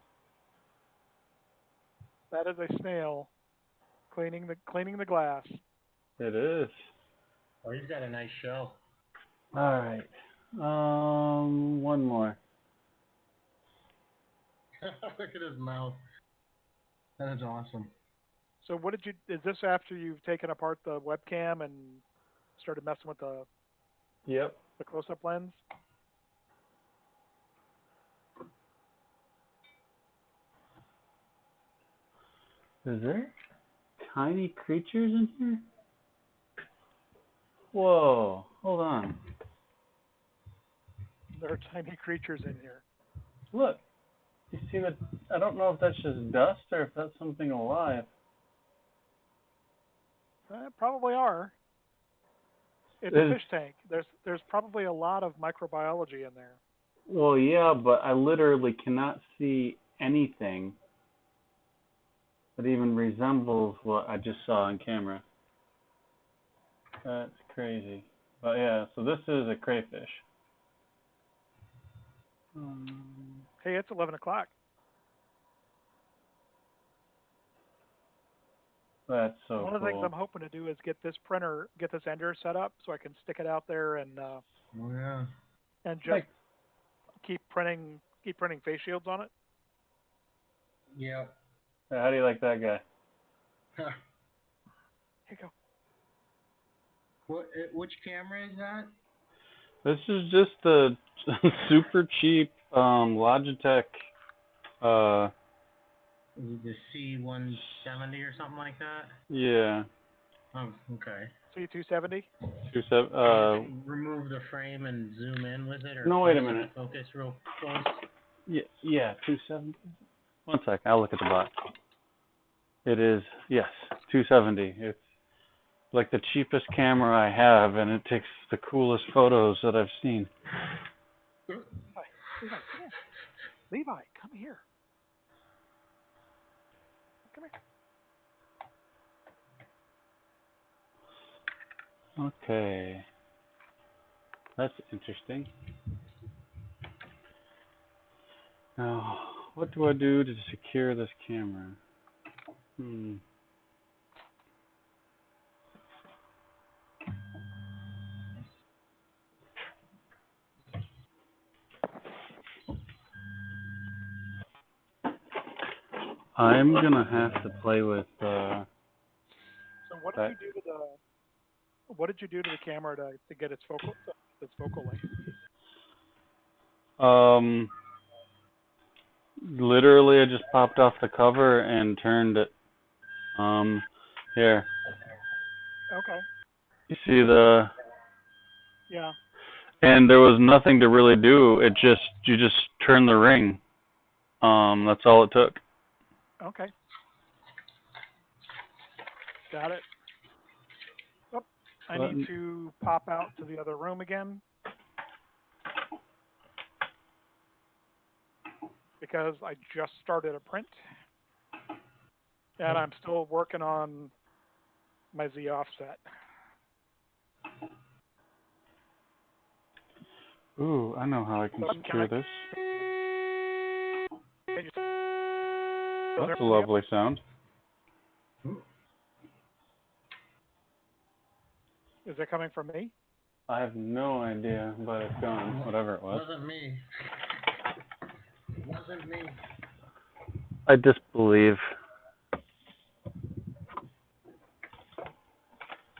that is a snail cleaning the glass. It is. Oh, he's got a nice shell. All right. One more. Look at his mouth. That is awesome. So is this after you've taken apart the webcam and started messing with the close-up lens? Is there tiny creatures in here? Whoa, hold on. There are tiny creatures in here. Look, you see that? I don't know if that's just dust or if that's something alive. Probably are. It's a fish tank. There's probably a lot of microbiology in there. Well, yeah, but I literally cannot see anything that even resembles what I just saw on camera. That's crazy. But yeah, so this is a crayfish. Hey, it's 11 o'clock. That's so cool. One of the things I'm hoping to do is get this ender set up so I can stick it out there and and just keep printing face shields on it. Yeah. How do you like that guy? Here you go. Which camera is that? This is just a super cheap Logitech. Is it the C170 or something like that? Yeah. Oh, okay. C270? Remove the frame and zoom in with it, or no, wait a minute. Focus real close. Yeah, 270. One sec, I'll look at the box. It is, yes, 270. It's like the cheapest camera I have, and it takes the coolest photos that I've seen. Levi, come here. Come here. Okay. That's interesting. Now, what do I do to secure this camera? I'm gonna have to play with So what did you do to the camera to get its focal length? Literally I just popped off the cover and turned it. Here. Okay. You see the... Yeah. And there was nothing to really do. You just turn the ring. That's all it took. Okay. Got it. Oh, I need to pop out to the other room again because I just started a print and I'm still working on my Z offset. Ooh, I know how I can secure this. That's a lovely sound. Is it coming from me? I have no idea, but it's gone, whatever it was. Wasn't me. Wasn't me. I disbelieve.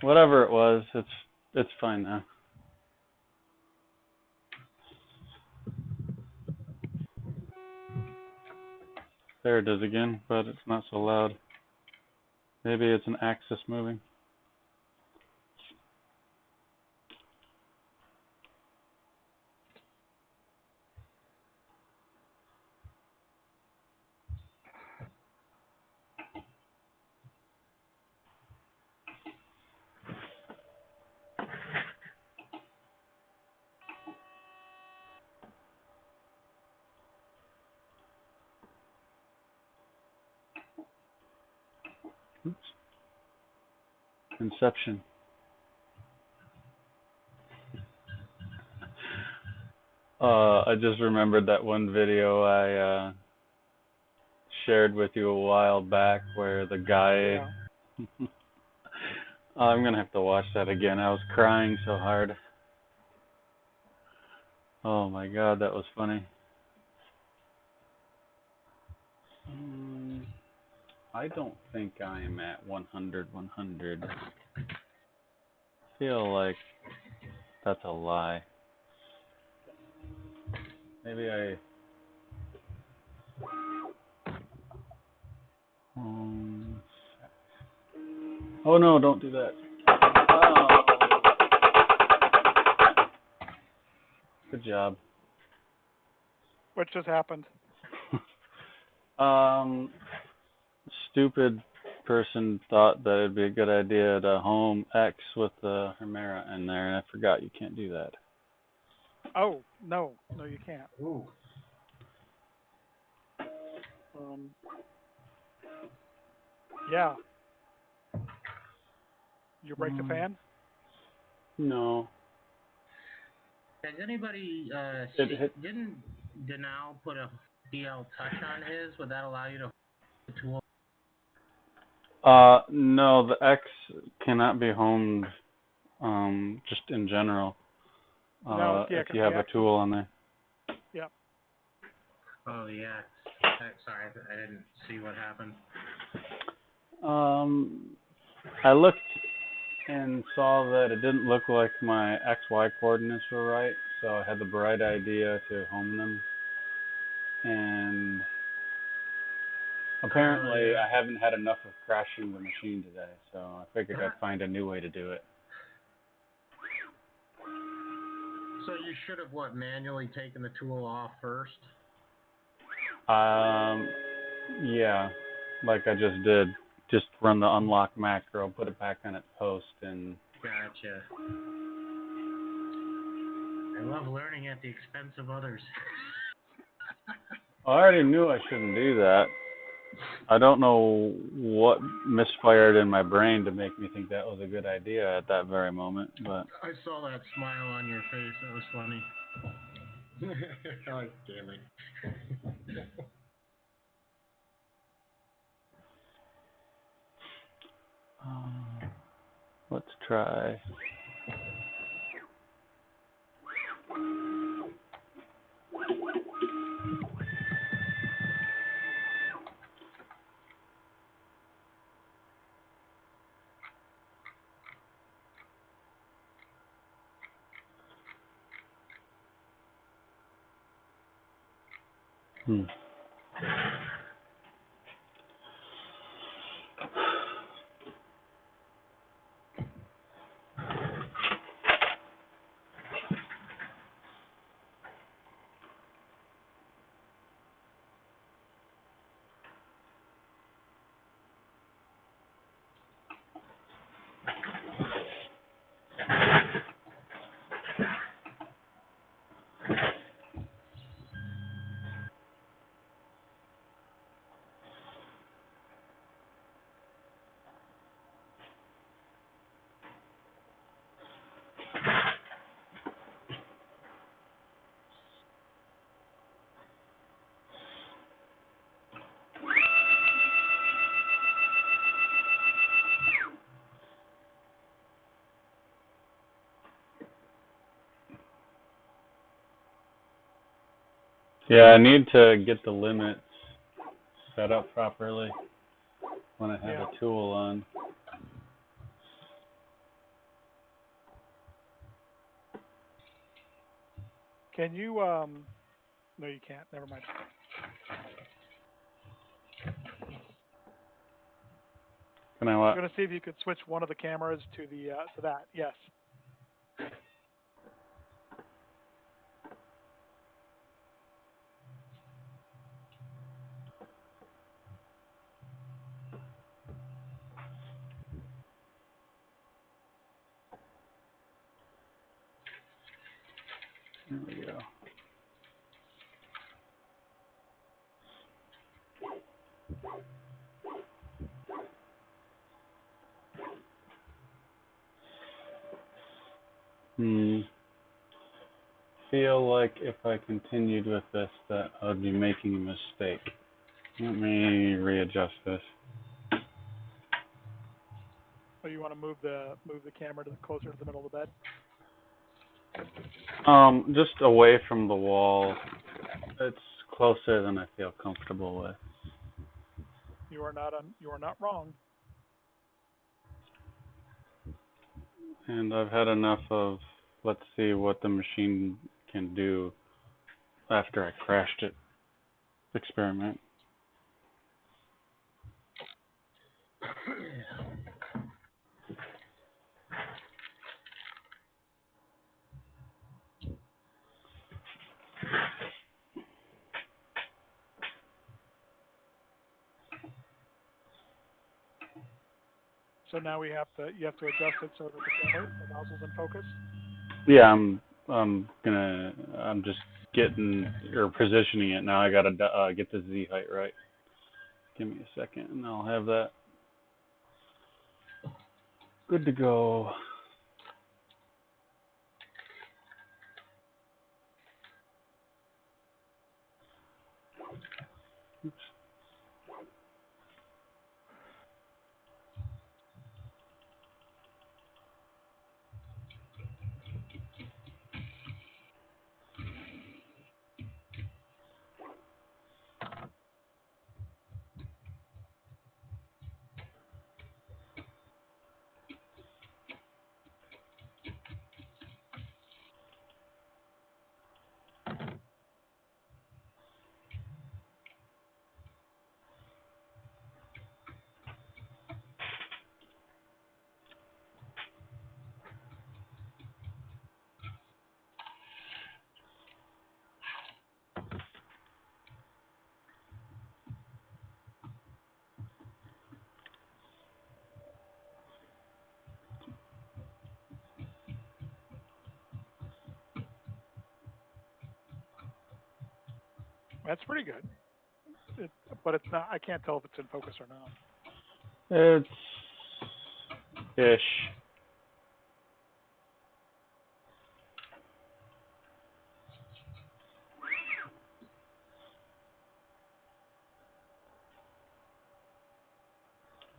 Whatever it was, it's fine now. There it is again, but it's not so loud. Maybe it's an axis moving. Oops. Inception. I just remembered that one video I shared with you a while back where the guy... Yeah. I'm going to have to watch that again. I was crying so hard. Oh my god, that was funny. I don't think I am at 100. I feel like that's a lie. Maybe I... Oh no, don't do that. Oh. Good job. What just happened? Stupid person thought that it'd be a good idea to home X with the Firmware in there, and I forgot you can't do that. Oh, no, you can't. Ooh. Yeah. You break the fan? No. Has anybody didn't Denal put a DL touch on his? Would that allow you to hold the tool? No, the X cannot be homed, just in general. No, yeah, if you have a tool on there. Yeah. Oh, yeah. Sorry, I didn't see what happened. I looked and saw that it didn't look like my XY coordinates were right, so I had the bright idea to home them. And apparently I haven't had enough of crashing the machine today, so I figured I'd find a new way to do it. So you should have, manually taken the tool off first? Yeah, like I just did. Just run the unlock macro, put it back on its post, and... Gotcha. I love learning at the expense of others. I already knew I shouldn't do that. I don't know what misfired in my brain to make me think that was a good idea at that very moment, but I saw that smile on your face. That was funny. God damn it. let's try. Yeah, I need to get the limits set up properly when I have a tool on. Can you, no you can't, never mind. Can I I'm what? going to see if you could switch one of the cameras to the, to that, yes. There we go. Feel like if I continued with this that I would be making a mistake. Let me readjust this. Oh, you want to move the camera to closer to the middle of the bed? Just away from the wall. It's closer than I feel comfortable with. You are not wrong. And I've had enough of, let's see what the machine can do after I crashed it experiment. So now you have to adjust it so that the nozzle's in focus. Yeah, I'm just getting or positioning it now. I gotta get the Z height right. Give me a second, and I'll have that good to go. Oops. That's pretty good. but it's not. I can't tell if it's in focus or not. It's ish.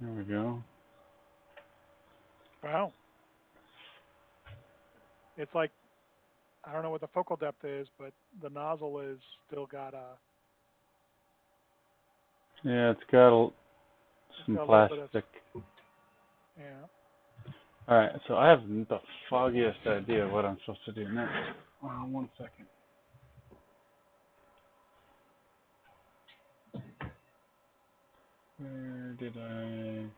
There we go. Wow. It's like, I don't know what the focal depth is, but the nozzle is still got a. Yeah, it's got some got a little bit of- plastic. Yeah. Alright, so I have the foggiest idea what I'm supposed to do next. 1 second. Where did I...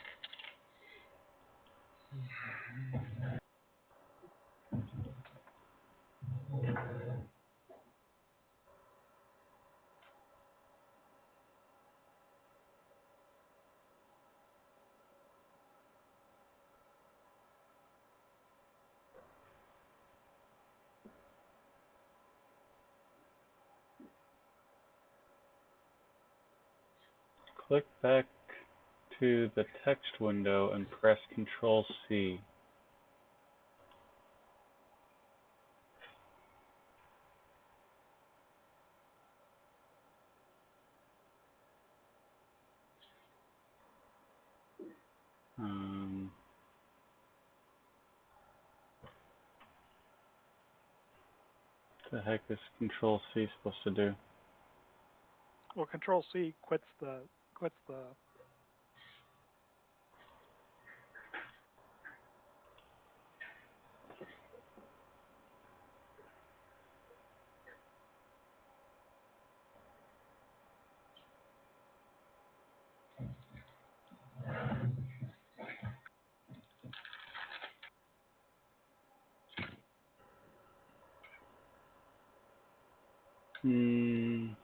Click back to the text window and press Control-C. What the heck is Control-C supposed to do? Well, Control C quits the. You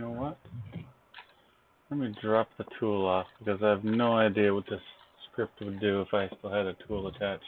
know what? Let me drop the tool off because I have no idea what this script would do if I still had a tool attached.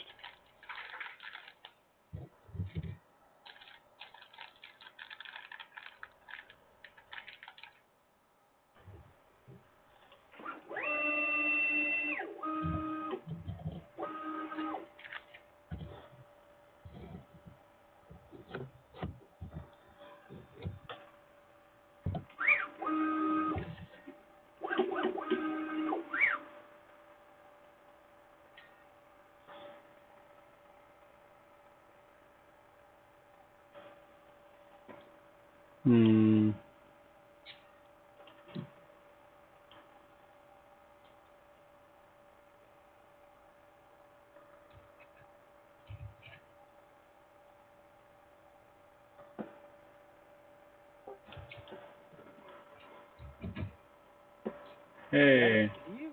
Hey. Steve?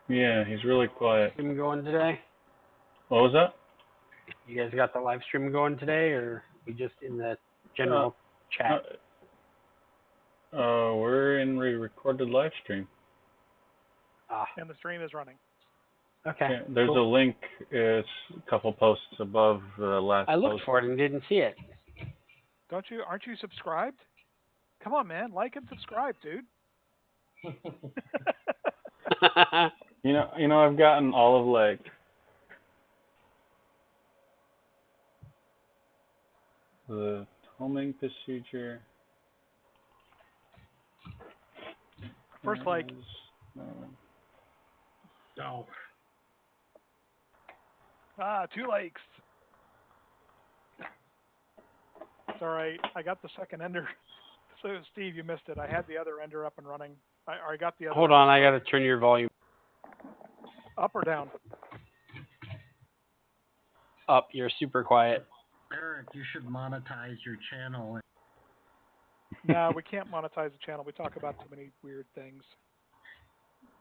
Yeah, he's really quiet. Stream going today? What was that? You guys got the live stream going today, or we just in the general chat? We're in recorded live stream. And the stream is running. Okay. Yeah, there's a link. It's a couple posts above the last I looked post. for it and didn't see it. Aren't you subscribed? Come on, man. Like and subscribe, dude. You know, I've gotten all of like the homing procedure. First like. No. 2 likes. It's all right. I got the second ender. So, Steve, you missed it. I had the other ender up and running. I got the other. Hold on, I got to turn your volume up or down. up. You're super quiet. Eric, you should monetize your channel. No, we can't monetize the channel. We talk about too many weird things.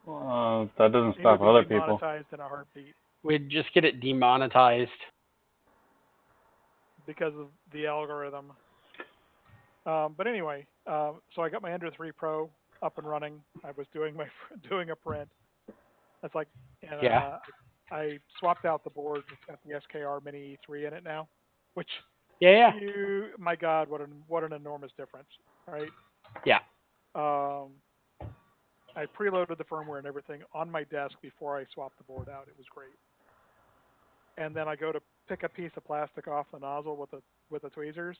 That doesn't stop other people. Monetized in a heartbeat. We'd just get it demonetized. Because of the algorithm. But anyway, so I got my Ender 3 Pro up and running. I was doing doing a print. That's like, and Yeah. I swapped out the board. It's got the SKR Mini E3 in it now, which Yeah. my God, what an enormous difference, right? Yeah. I preloaded the firmware and everything on my desk before I swapped the board out. It was great. And then I go to pick a piece of plastic off the nozzle with the tweezers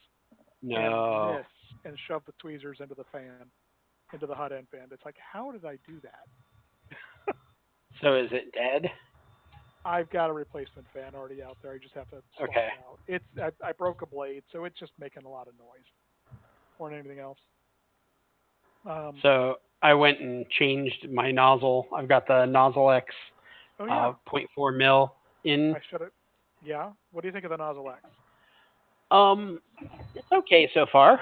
and No. miss and shove the tweezers into the fan, into the hot end fan. It's like, how did I do that? So is it dead? I've got a replacement fan already out there. I just have to swap Okay. it out. I broke a blade, so it's just making a lot of noise more than anything else. So I went and changed my nozzle. I've got the Nozzle X 0.4 mil in. I should have. Yeah. What do you think of the Nozzle X? It's okay so far.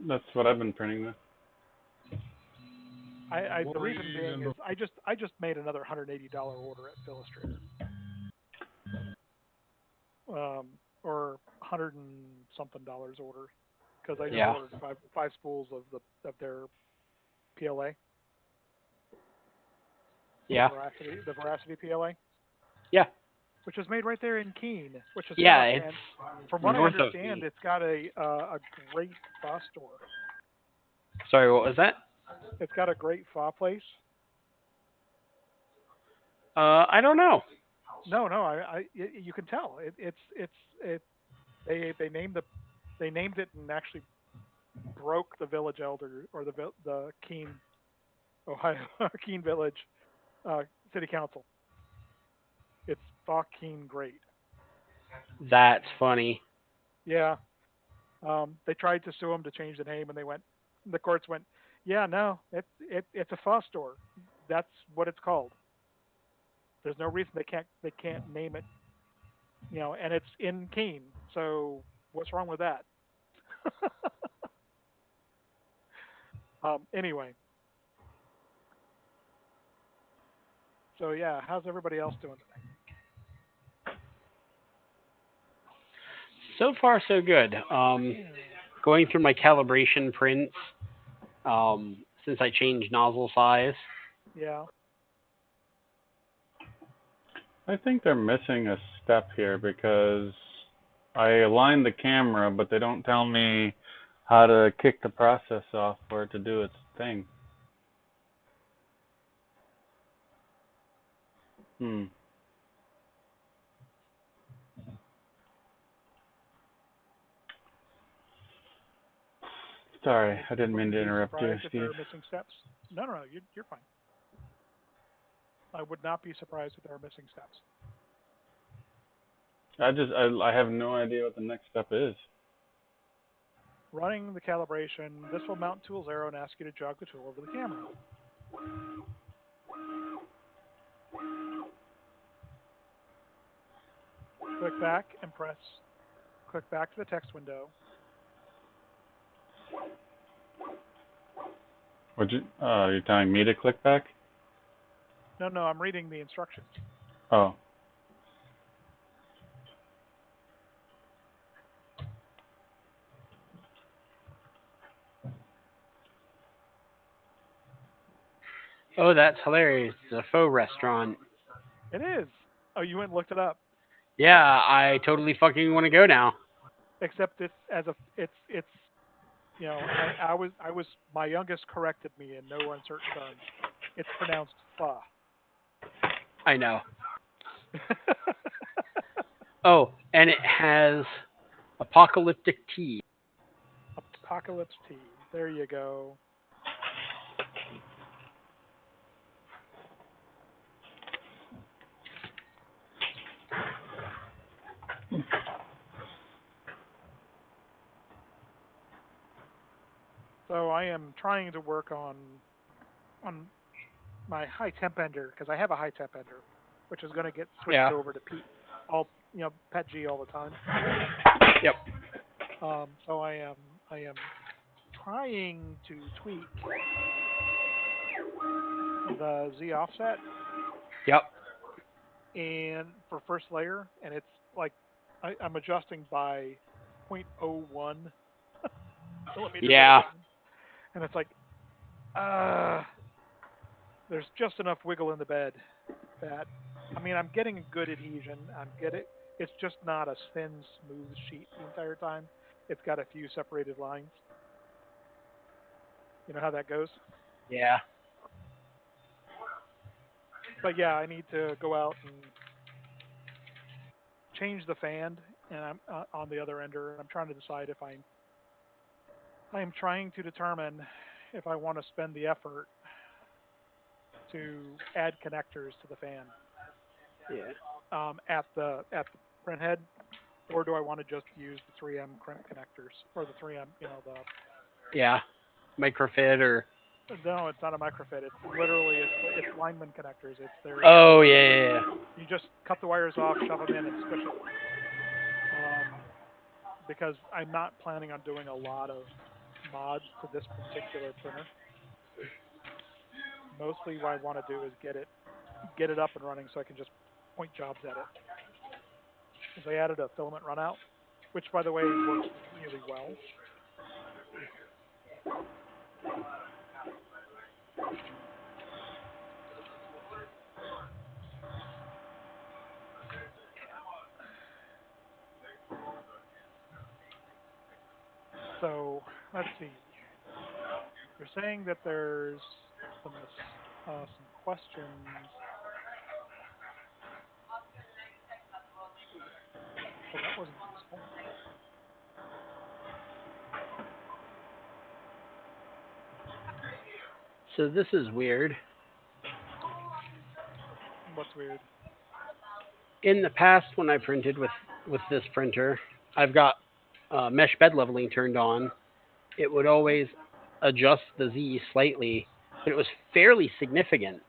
That's what I've been printing with. The reason being is I just made another $180 order at Illustrator. Or $100 and something order, because I just ordered five spools of their PLA. Yeah. The Veracity PLA. Yeah. Which is made right there in Keene, which is it's from what I understand, it's got a great FA store. Sorry, what was that? It's got a great FA place. I don't know. No, you can tell. They named it and actually broke the village elder or the Keene, Ohio Keene Village City Council. It's FA Keene Great. That's funny. Yeah. They tried to sue them to change the name, and the courts went, yeah, no, it's a FA store. That's what it's called. There's no reason they can't name it, and it's in Keene. So what's wrong with that? Anyway. So yeah, how's everybody else doing today? So far, so good. Going through my calibration prints, since I changed nozzle size. Yeah. I think they're missing a step here because I aligned the camera, but they don't tell me how to kick the process off for it to do its thing. Sorry, I didn't mean to interrupt you, Steve. There are missing steps? No, you're fine. I would not be surprised if there are missing steps. I have no idea what the next step is. Running the calibration, this will mount tool's arrow and ask you to jog the tool over the camera. Click back and click back to the text window. You're telling me to click back? No, I'm reading the instructions. Oh. Oh, that's hilarious. It's a faux restaurant. It is. Oh, you went and looked it up. Yeah, I totally fucking want to go now. Except it's I was my youngest corrected me in no uncertain terms. It's pronounced pho. I know. Oh, and it has apocalyptic tea. Apocalypse tea. There you go. So I am trying to work on my high temp ender, because I have a high temp ender, which is going to get switched over to PET G all the time. Yep. So I am trying to tweak the Z offset. Yep. And for first layer, and it's like I'm adjusting by 0.01. Yeah. And it's like, There's just enough wiggle in the bed that, I mean, I'm getting good adhesion. It's just not a thin, smooth sheet the entire time. It's got a few separated lines. You know how that goes? Yeah. But yeah, I need to go out and change the fan, and I'm on the other ender. And I'm trying to decide if I'm trying to determine if I want to spend the effort to add connectors to the fan at the print head, or do I want to just use the 3M connectors or the 3M, Yeah. Microfit or. No, it's not a microfit. It's literally it's lineman connectors. It's their. Oh yeah. You just cut the wires off, shove them in, and squish it. Because I'm not planning on doing a lot of mods to this particular printer. Mostly what I want to do is get it up and running so I can just point jobs at it. Because I added a filament runout, which by the way works really well. So let's see. You're saying that there's some questions. Well, that wasn't useful. So this is weird. What's weird? In the past, when I printed with this printer, I've got mesh bed leveling turned on. It would always adjust the Z slightly, but it was fairly significant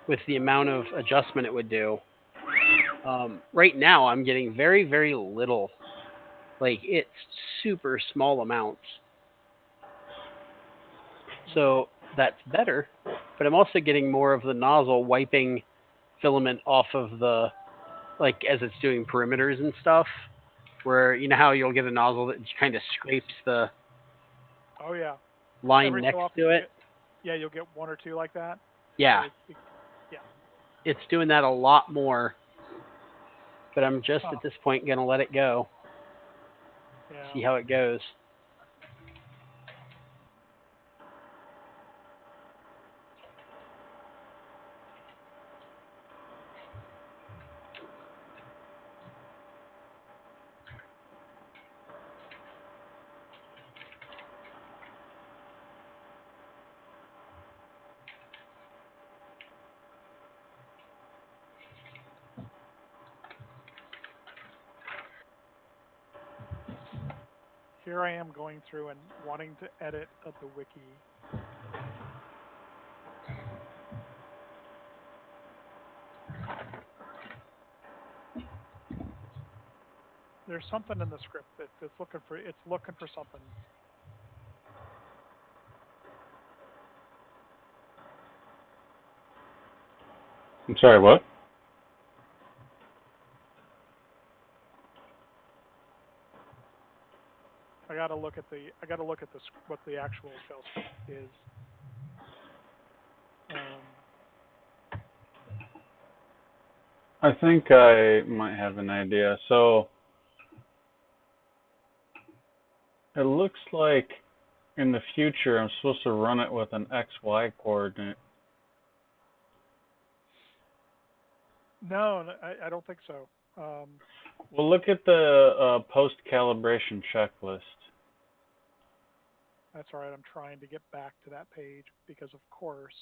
with the amount of adjustment it would do. Right now, I'm getting very, very little. Like, it's super small amounts. So that's better, but I'm also getting more of the nozzle wiping filament off of the, like, as it's doing perimeters and stuff, where, you know how you'll get a nozzle that kind of scrapes the line Every next so often to it? You'll get one or two like that. Yeah. Yeah. It's doing that a lot more, but I'm just at this point going to let it go. Yeah. See how it goes. Here I am going through and wanting to edit the wiki. There's something in the script that's looking for something. I'm sorry, what? I gotta look at what the actual shell script is. I think I might have an idea. So it looks like in the future I'm supposed to run it with an XY coordinate. No, I don't think so. Well, look at the post-calibration checklist. That's all right. I'm trying to get back to that page because, of course,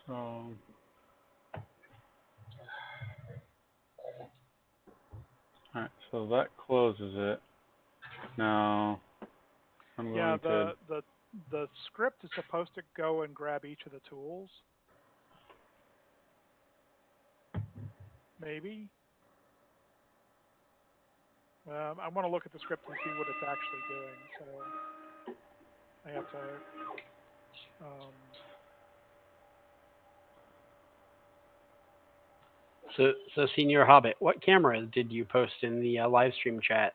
So, alright, so that closes it. Now, I'm going to... the script is supposed to go and grab each of the tools. Maybe. I want to look at the script and see what it's actually doing. So I have to. So, Senior Hobbit, what camera did you post in the live stream chat?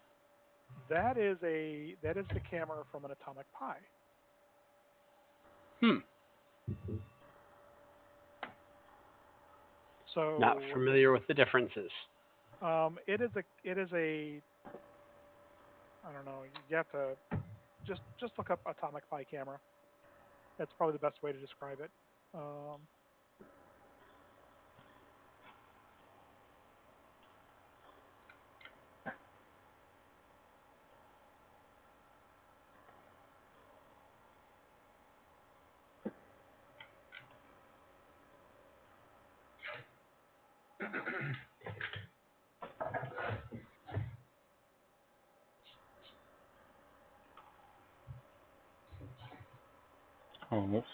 That is the camera from an Atomic Pi. So Not familiar with the differences. it is a I don't know. You have to just look up Atomic Pi camera. That's probably the best way to describe it. Oh, whoops.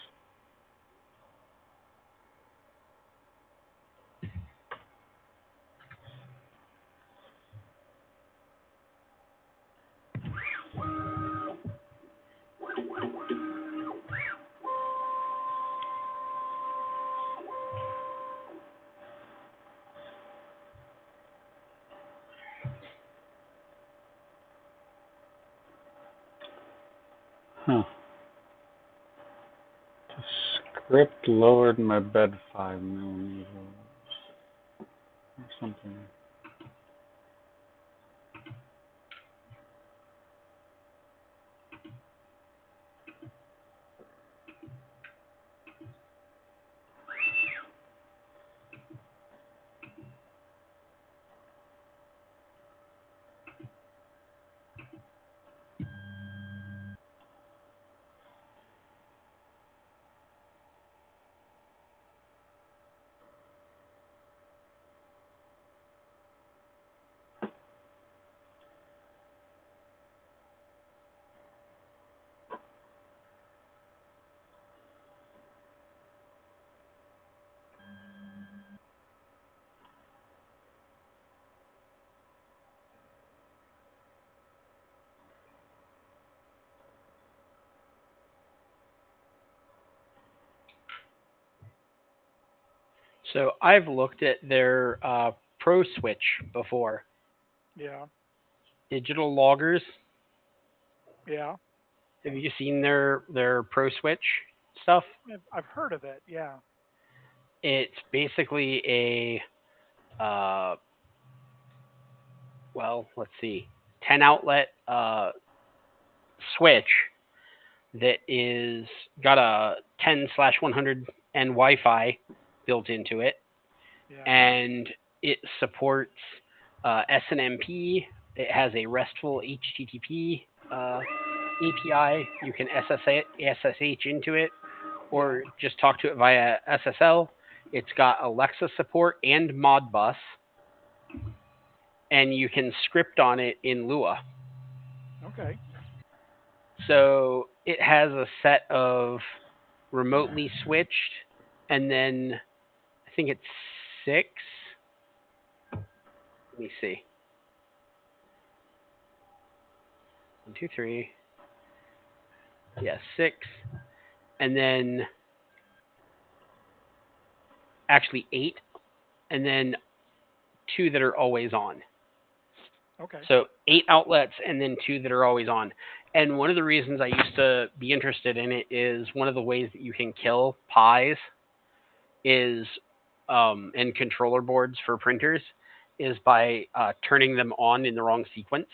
Huh. The script lowered my bed 5 millimeters or something. So I've looked at their Pro Switch before. Yeah. Digital loggers. Yeah. Have you seen their Pro Switch stuff? I've heard of it. Yeah. It's basically a well, let's see, 10 outlet switch that is got a 10/100 and Wi-Fi built into it, Yeah. and it supports SNMP. It has a RESTful HTTP API. You can SSH into it, or just talk to it via SSL. It's got Alexa support and Modbus, and you can script on it in Lua. Okay. So it has a set of remotely switched, and then I think it's 6. Let me see. 1, 2, 3. Yeah, 6. And then actually 8. And then 2 that are always on. Okay. So 8 outlets and then 2 that are always on. And one of the reasons I used to be interested in it is one of the ways that you can kill Pis is, and controller boards for printers, is by turning them on in the wrong sequence.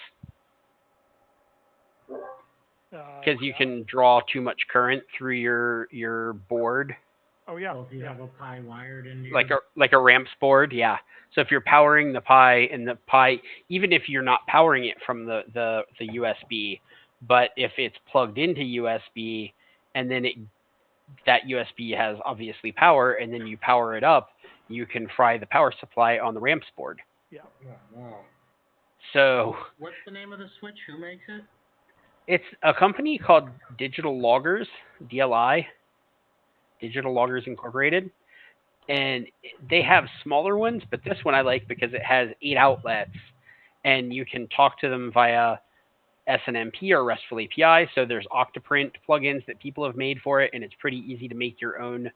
Because you can draw too much current through your board. Oh yeah. So if you have a Pi wired into Like a ramps board, yeah. So if you're powering the Pi, and the Pi, even if you're not powering it from the USB, but if it's plugged into USB, and then that USB has obviously power, and then you power it up, you can fry the power supply on the ramps board. Yeah. Wow. So What's the name of the switch? Who makes it? it's a company called Digital Loggers, DLI, Digital Loggers Incorporated. And they have smaller ones, but this one I like because it has 8 outlets, and you can talk to them via SNMP or RESTful API. So there's Octoprint plugins that people have made for it, and it's pretty easy to make your own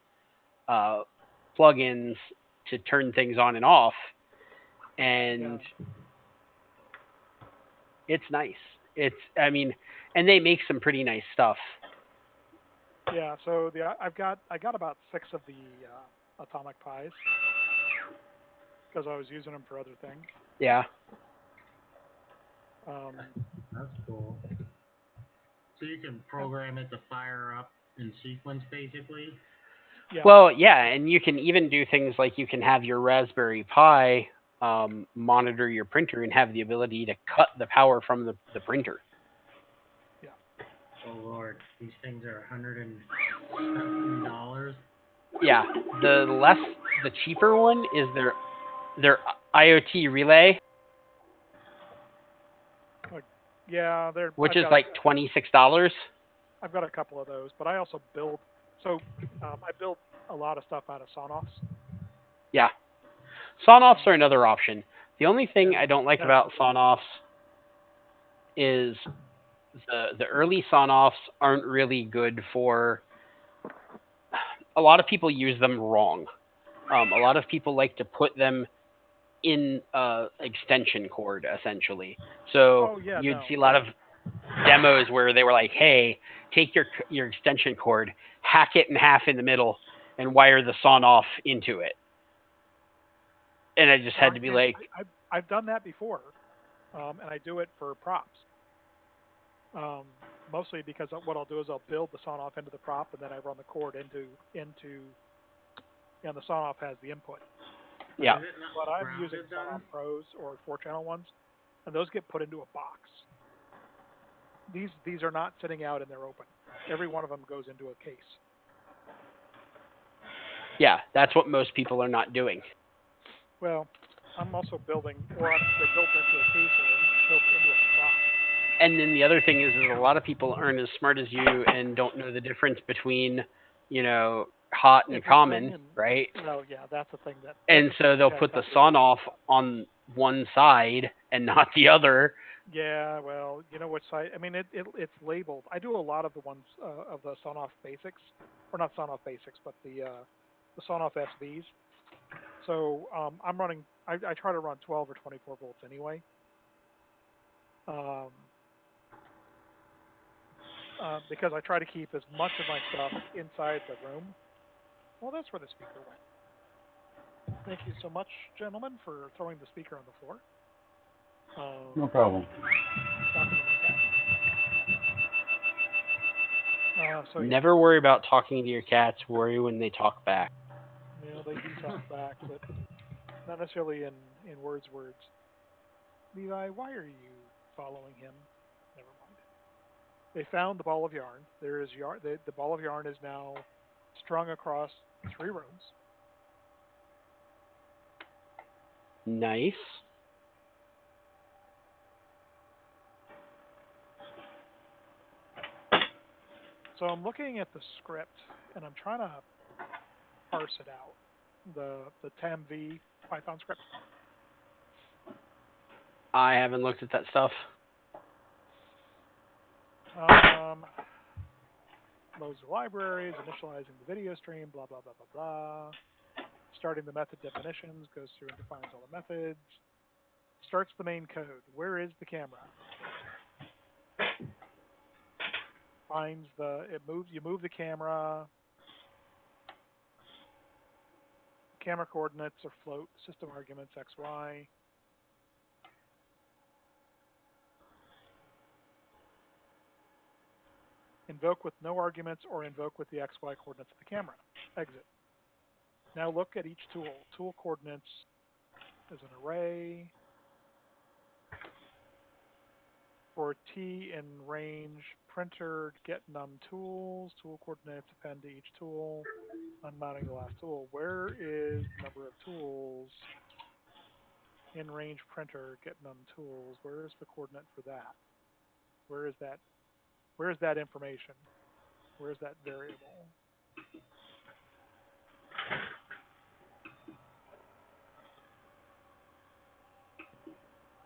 plugins to turn things on and off, and it's nice. I mean, and they make some pretty nice stuff. Yeah, so I got about 6 of the Atomic Pies because I was using them for other things. Yeah. That's cool. So you can program it to fire up in sequence, basically? Yeah. Well, yeah, and you can even do things like you can have your Raspberry Pi monitor your printer and have the ability to cut the power from the printer. Yeah. Oh Lord, these things are $170. Yeah, the cheaper one is their IoT relay, Yeah, which is like $26. I've got a couple of those, but I also build. So I build a lot of stuff out of Sonoffs. Yeah, Sonoffs are another option. The only thing I don't like about Sonoffs is the early Sonoffs aren't really good for. A lot of people use them wrong. A lot of people like to put them in extension cord, essentially. So you'd see a lot of demos where they were like, hey, take your extension cord, hack it in half in the middle, and wire the Sonoff into it. And I just had to be like... I've done that before, and I do it for props. Mostly because what I'll do is I'll build the Sonoff into the prop, and then I run the cord into and the Sonoff has the input. Yeah. But I'm using Sonoff Pros or 4-channel ones, and those get put into a box. These are not sitting out and they're open. Every one of them goes into a case. Yeah, that's what most people are not doing. Well, I'm also building, they're built into a case or built into a prop. And then the other thing is a lot of people aren't as smart as you and don't know the difference between, hot and common, right? Well, yeah, that's the thing that. And so they'll put the Sonoff on one side and not the other. Yeah, well, you know which side? I mean, it's labeled. I do a lot of the ones of the Sonoff Basics, or not Sonoff Basics, but the Sonoff SVs. So I'm running. I try to run 12 or 24 volts anyway. Because I try to keep as much of my stuff inside the room. Well, that's where the speaker went. Thank you so much, gentlemen, for throwing the speaker on the floor. No problem. Never worry about talking to your cats. Worry when they talk back. Yeah, they do talk back, but not necessarily in words. Levi, why are you following him? Never mind. They found the ball of yarn. There is yarn. The ball of yarn is now strung across 3 rooms. Nice. So I'm looking at the script, and I'm trying to parse it out. The TAMV Python script. I haven't looked at that stuff. Loads of libraries, initializing the video stream, blah, blah, blah, blah, blah. Starting the method definitions, goes through and defines all the methods. Starts the main code. Where is the camera? You move the camera. Camera coordinates are float, system arguments, X, Y. Invoke with no arguments or invoke with the X, Y coordinates of the camera. Exit. Now look at each tool. Tool coordinates is an array. For T in range, printer, get num tools, tool coordinates append to each tool, unmounting the last tool. Where is the number of tools? In range printer, get num tools. Where is the coordinate for that? Where is that? Where is that information? Where is that variable?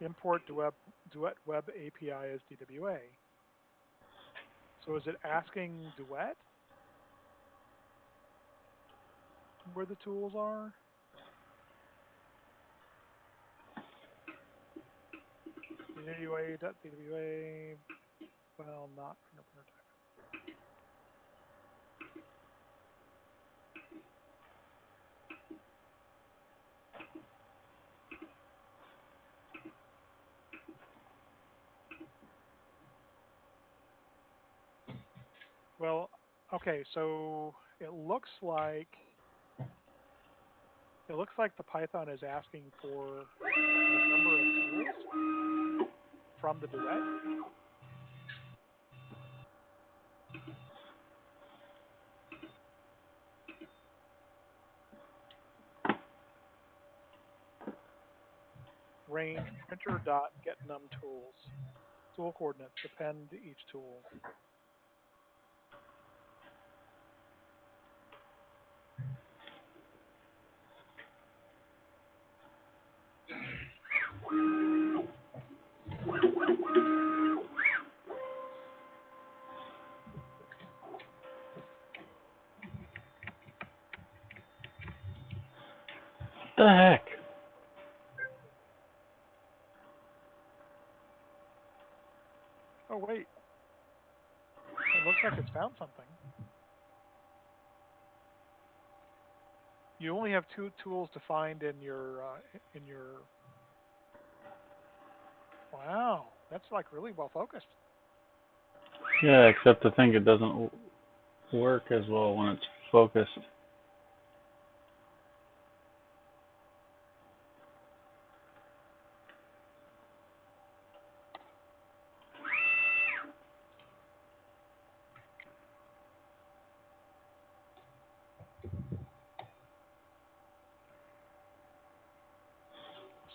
Import Duet Web API as DWA. So is it asking Duet where the tools are? DWA, well, not fingerprint type. Well, okay, so it looks like the Python is asking for the number of tools from the Duet. Range printer dot get num tools. Tool coordinates append to each tool. The heck? Oh wait, it looks like it's found something. You only have 2 tools to find in your Wow, that's like really well focused. Yeah, except I think it doesn't work as well when it's focused.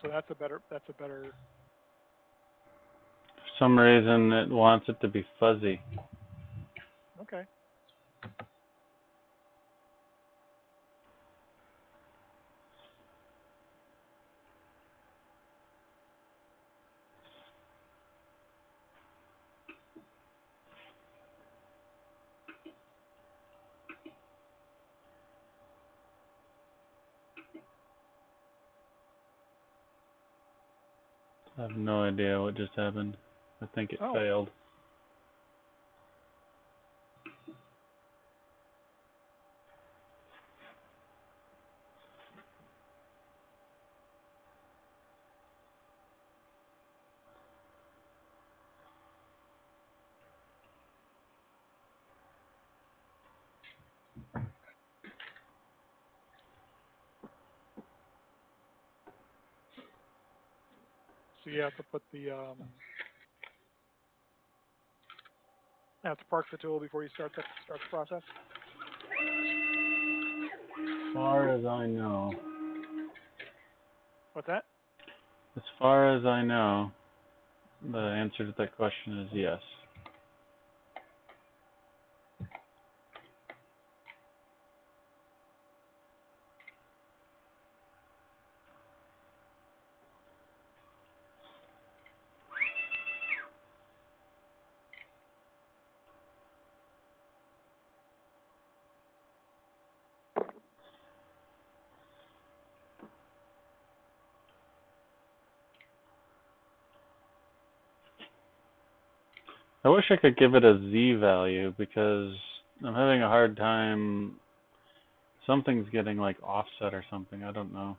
So that's a better. For some reason, it wants it to be fuzzy. Okay. I have no idea what just happened. I think it failed. So you have to put the have to park the tool before you start the process. As far as I know. What's that? As far as I know, the answer to that question is yes. I wish I could give it a Z value because I'm having a hard time. Something's getting like offset or something. I don't know.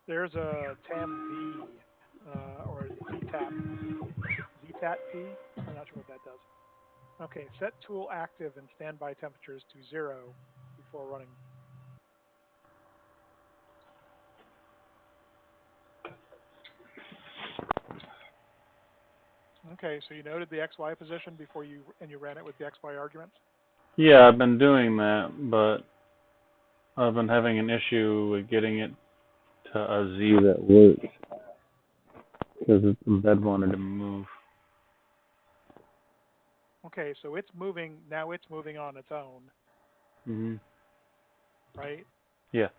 There's a TAM V or a ZTAT P. I'm not sure what that does. Okay, set tool active and standby temperatures to 0 before running. Okay, so you noted the XY position before you ran it with the XY arguments? Yeah, I've been doing that, but I've been having an issue with getting it to a Z that works because the embed wanted to move. Okay, so it's moving, now it's moving on its own, Mhm. right? Yeah.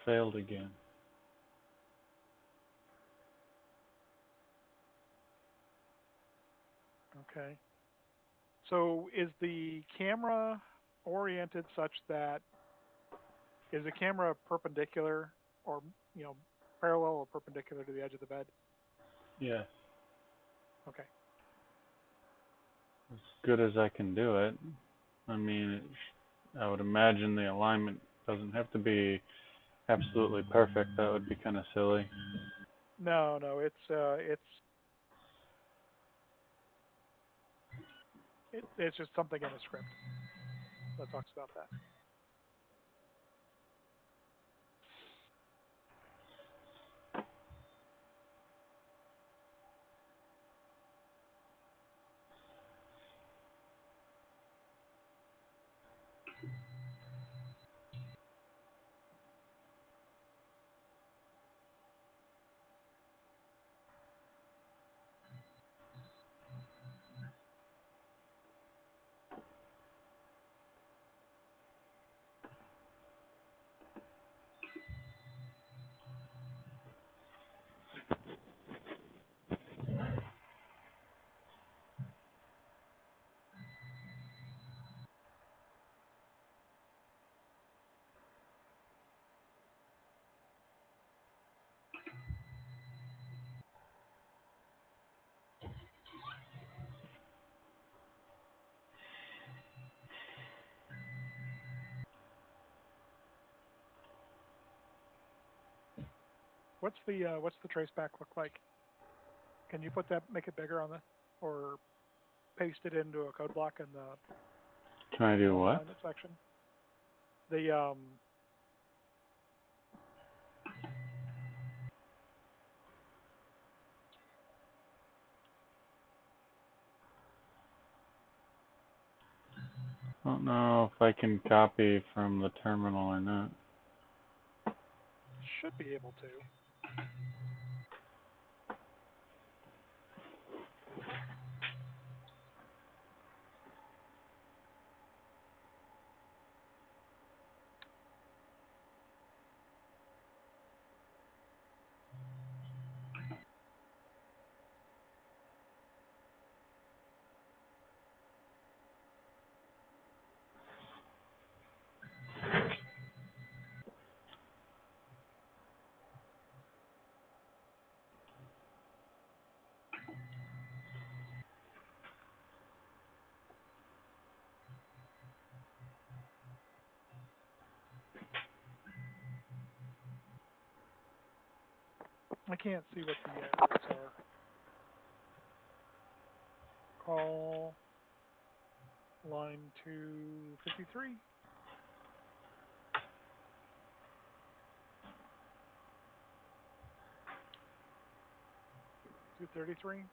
failed again. Okay. So is the camera oriented such that, is the camera perpendicular or, parallel or perpendicular to the edge of the bed? Yes. Okay. As good as I can do it. I mean, I would imagine the alignment doesn't have to be absolutely perfect. That would be kind of silly. No, it's just something in the script that talks about that. What's the traceback look like? Can you make it bigger or paste it into a code block in the Can I do what? alignment section? The I don't know if I can copy from the terminal or not. should be able to. I can't see what the errors are. Call line 253. 233.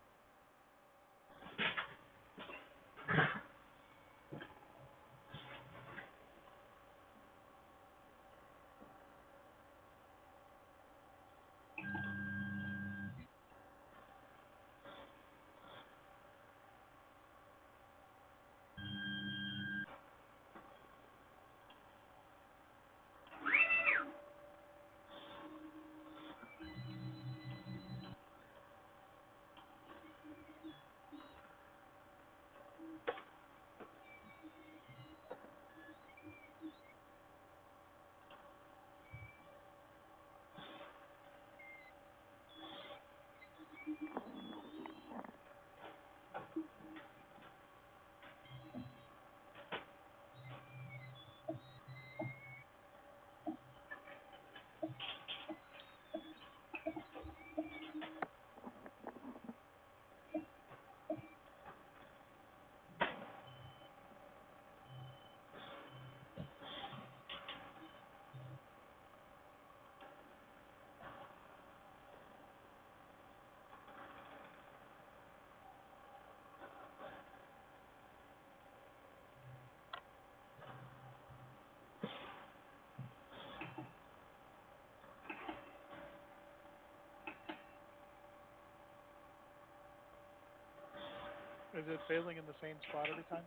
Is it failing in the same spot every time?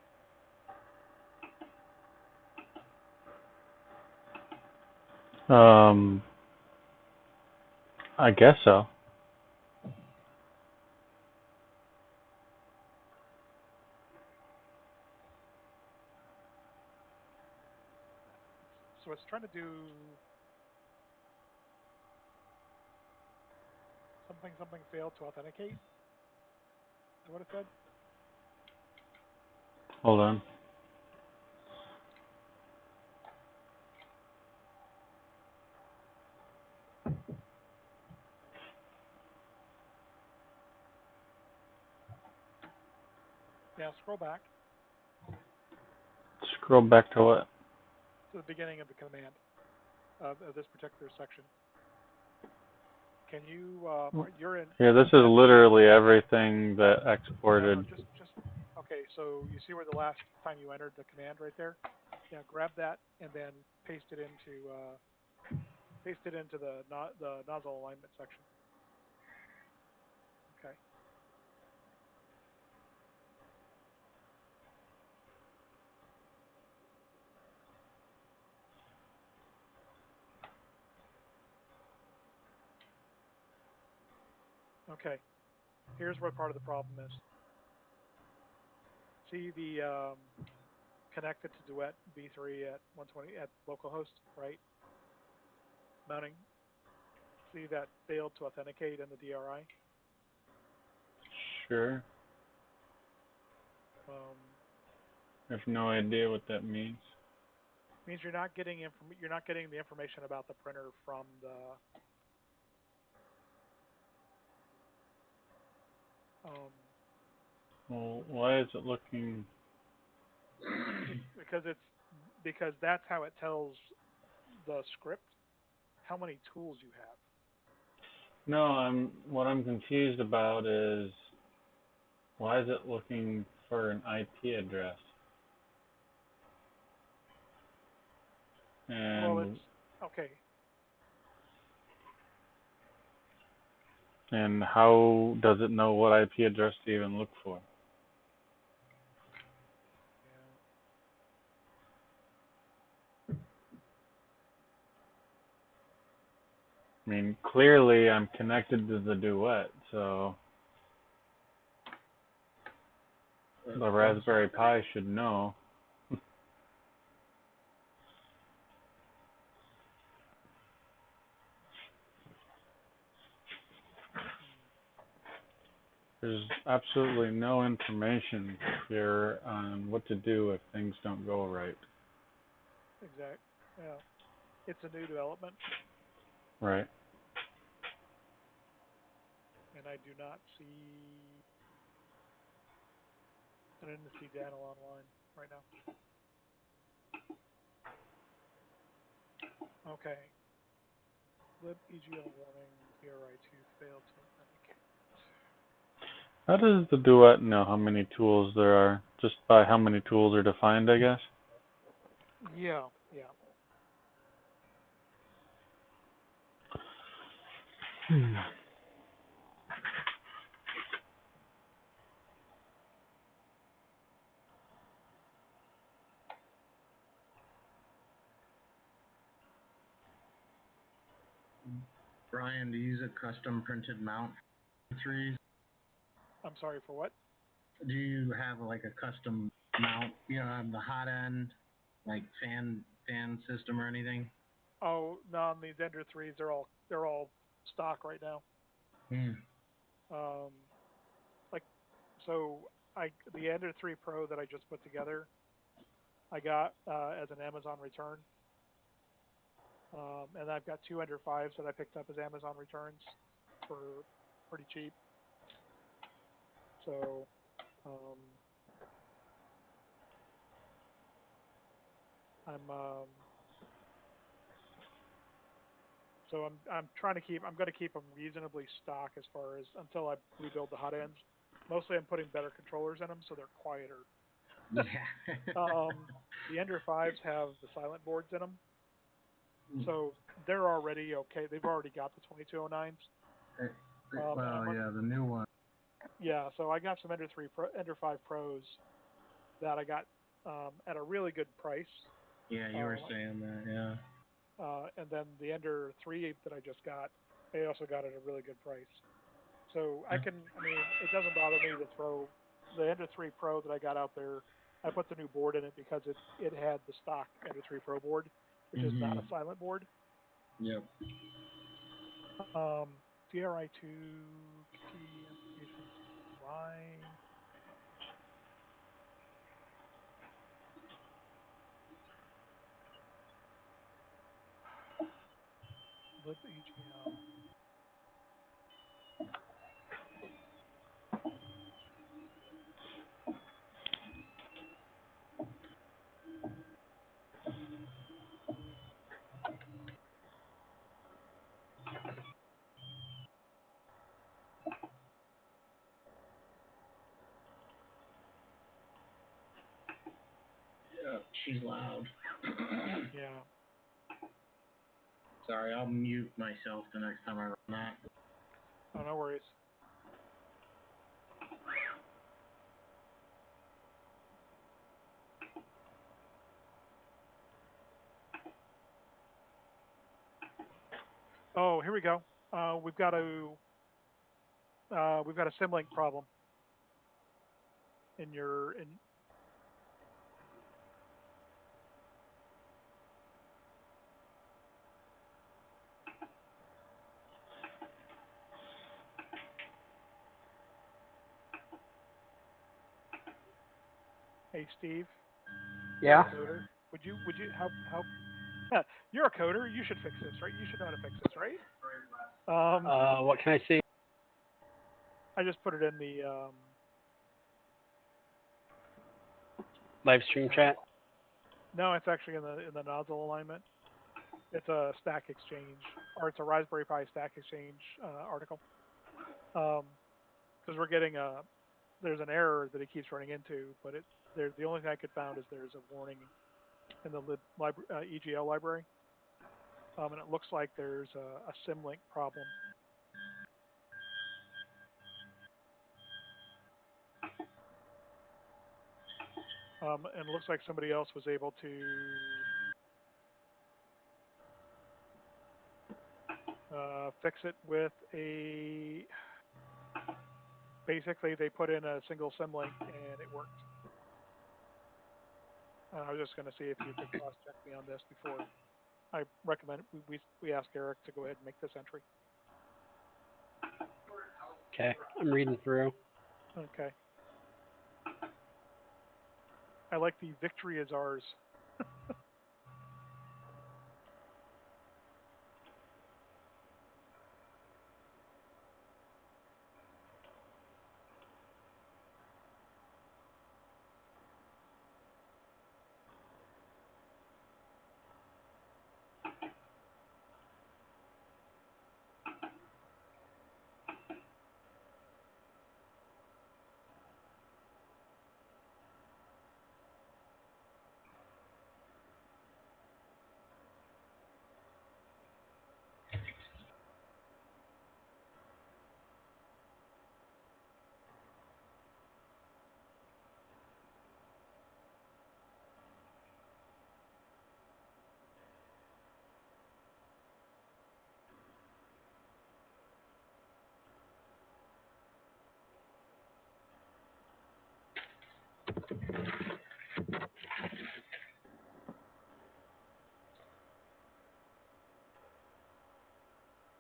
I guess so. So it's trying to do something failed to authenticate. Is that what it said? Hold on. Yeah, scroll back Scroll back to what? to the beginning of the command of this particular section. Can you, you're in... Here, this is literally everything that exported. No, just, okay, so you see where the last time you entered the command right there? Yeah, grab that and then paste it into the nozzle alignment section. Okay. Okay. Here's where part of the problem is. See the connected to Duet B3 at 120 at localhost, right? Mounting. See that failed to authenticate in the DRI? Sure. I have no idea what that means. Means you're not getting the information about the printer from the Well, why is it looking? because that's how it tells the script how many tools you have. No, what I'm confused about is why is it looking for an IP address? And Well, it's okay. And how does it know what IP address to even look for? I mean, clearly I'm connected to the Duet, so the Raspberry Pi should know. There's absolutely no information here on what to do if things don't go right. Exact. Yeah. It's a new development. Right. And I do not see. I didn't see Daniel online right now. Okay. Lib EGL warning DRI2 failed to authenticate. How does the Duet know how many tools there are? Just by how many tools are defined, I guess? Yeah, yeah. Brian, do you use a custom printed mount for trees? I'm sorry, for what? Do you have like a custom mount, on the hot end, like fan system or anything? Oh, no, on these Ender 3s, they're all stock right now. The Ender 3 Pro that I just put together, I got as an Amazon return. And I've got two Ender 5s that I picked up as Amazon returns for pretty cheap. So, I'm trying to I'm going to keep them reasonably stock as far as until I rebuild the hot ends. Mostly I'm putting better controllers in them so they're quieter. Yeah. The Ender 5s have the silent boards in them. So they're already okay. They've already got the 2209s. The new one. Yeah, so I got some Ender 5 Pros that I got at a really good price. Yeah, you were saying that, yeah. And then the Ender 3 that I just got I also got it at a really good price. So I mean, it doesn't bother me to throw the Ender 3 Pro that I got out there. I put the new board in it because it had the stock Ender 3 Pro board, which is not a silent board. Yep. DRI2 key applications. Why? Lib EGL. Yeah, she's loud. Yeah. Sorry, I'll mute myself the next time I run that. Oh, no worries. Oh, here we go. We've got a symlink problem in your Hey, Steve. Yeah. Coder. Would you how you're a coder. You should fix this, right? You should know how to fix this, right? What can I see? I just put it in the Live stream chat. No, it's actually in the nozzle alignment. It's a Stack Exchange, or it's a Raspberry Pi Stack Exchange article. Because we're getting there's an error that it keeps running into, but the only thing I could found is there's a warning in the EGL library, and it looks like there's a symlink problem. And it looks like somebody else was able to fix it with basically they put in a single symlink and it worked. I was just going to see if you could cross-check me on this before I recommend we ask Eric to go ahead and make this entry. Okay, I'm reading through. Okay. I like the victory is ours.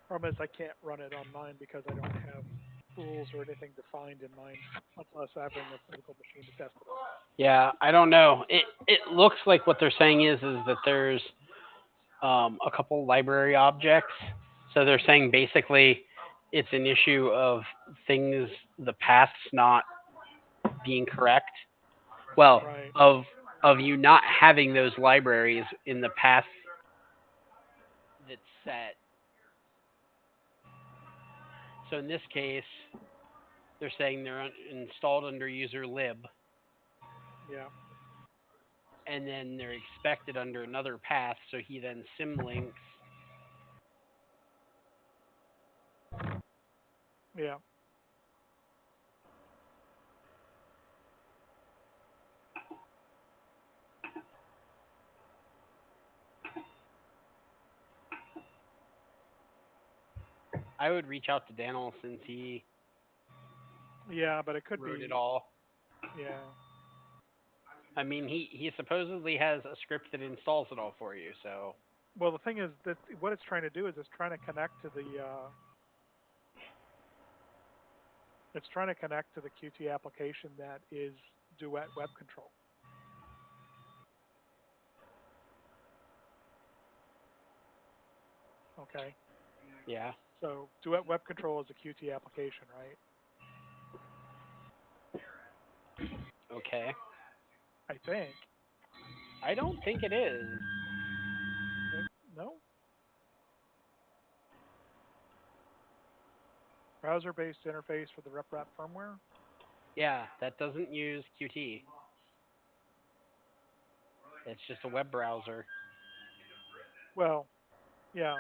Problem is I can't run it on mine because I don't have tools or anything defined in mine, much less having a physical machine to test it on. Yeah, I don't know. It looks like what they're saying is that there's a couple library objects. So they're saying basically it's an issue of things, the path's not being correct. Well, Right. of you not having those libraries in the path that's set. So in this case, they're saying they're installed under user lib. Yeah. And then they're expected under another path, so he then symlinks. Yeah. I would reach out to Daniel since he Yeah, but it could wrote be. it all. Yeah. I mean, he supposedly has a script that installs it all for you. So Well, the thing is that what it's trying to do is it's trying to connect to the Qt application that is Duet Web Control. Okay. yeah. So Duet Web Control is a Qt application, right? Okay. I think. I don't think it is. No. Browser-based interface for the RepRap firmware. Yeah, that doesn't use Qt. It's just a web browser. Well, yeah.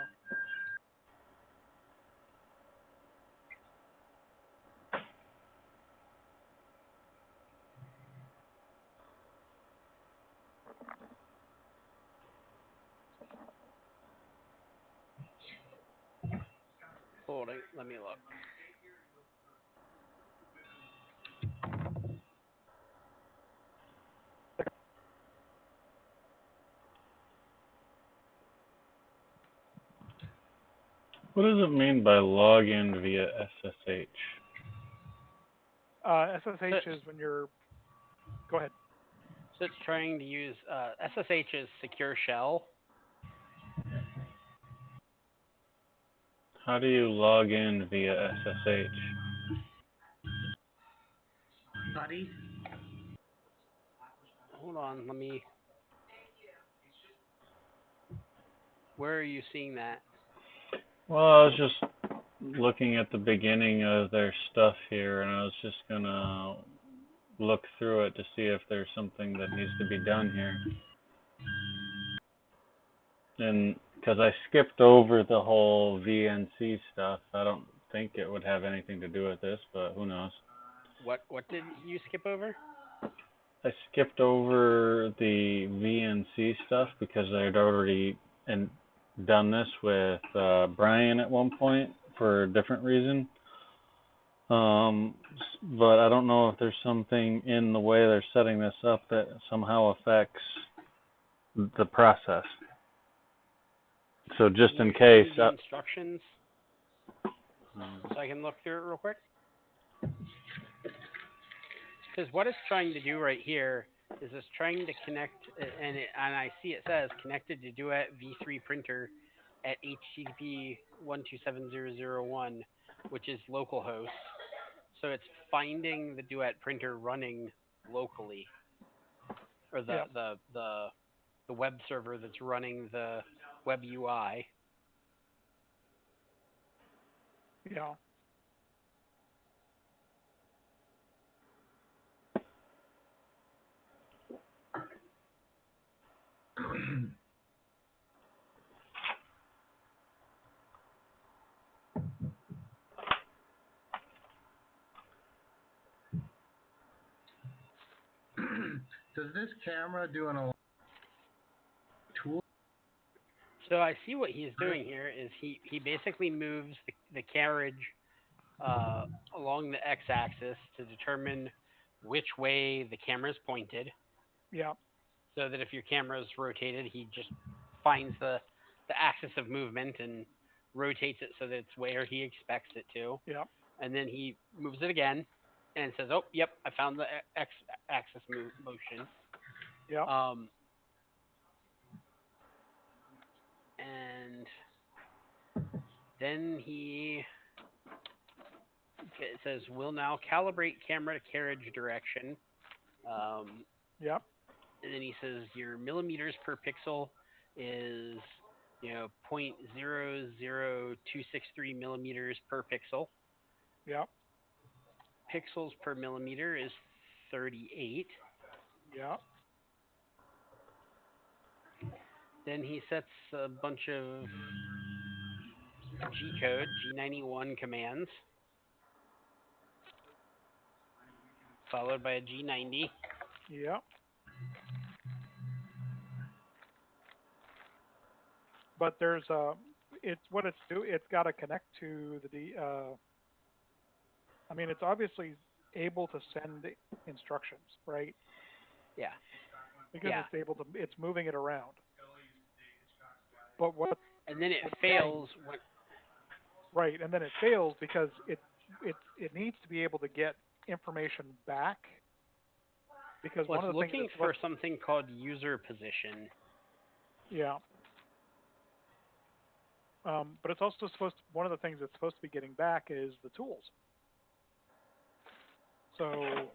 Hold on, let me look. What does it mean by login via SSH? SSH is when you're. Go ahead. So it's trying to use SSH is secure shell. How do you log in via SSH? Buddy? Hold on, let me. Where are you seeing that? Well, I was just looking at the beginning of their stuff here, and I was just gonna look through it to see if there's something that needs to be done here. And because I skipped over the whole VNC stuff, I don't think it would have anything to do with this, but who knows. What did you skip over? I skipped over the VNC stuff because I had already done this with Brian at one point for a different reason. But I don't know if there's something in the way they're setting this up that somehow affects the process. So just in case. The instructions, so I can look through it real quick. Because what it's trying to do right here is it's trying to connect, and I see it says connected to Duet V3 printer at HTTP 127.0.0.1, which is localhost. So it's finding the Duet printer running locally, or the web server that's running the web UI. Yeah. Does this camera do an tool? So I see what he's doing here is he basically moves the carriage along the x-axis to determine which way the camera is pointed. Yeah. So that if your camera is rotated, he just finds the axis of movement and rotates it so that it's where he expects it to. Yeah. And then he moves it again and says, "Oh, yep, I found the x-axis motion." Yeah. And then it says, "We'll now calibrate camera to carriage direction." Yeah. And then he says, "Your millimeters per pixel is, 0.00263 millimeters per pixel. Yeah. Pixels per millimeter is 38. Yeah. Then he sets a bunch of GCode, G91 commands, followed by a G90. Yeah. But there's it's what it's do. It's got to connect to I mean, it's obviously able to send instructions, right? Yeah. Because Yeah. it's moving it around. But what? And then it fails when. Right, and then it fails because it needs to be able to get information back. Because Well, one of it's the things looking for something called user position. Yeah. But it's also one of the things it's supposed to be getting back is the tools. So,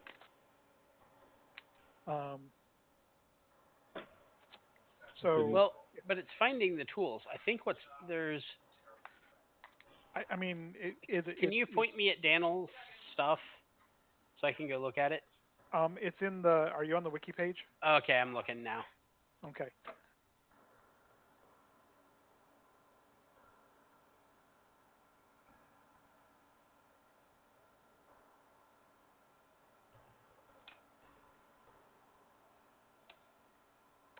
well, but it's finding the tools. I think there's. I mean, Can you point me at Daniel's stuff so I can go look at it? It's in the. Are you on the wiki page? Okay, I'm looking now. Okay.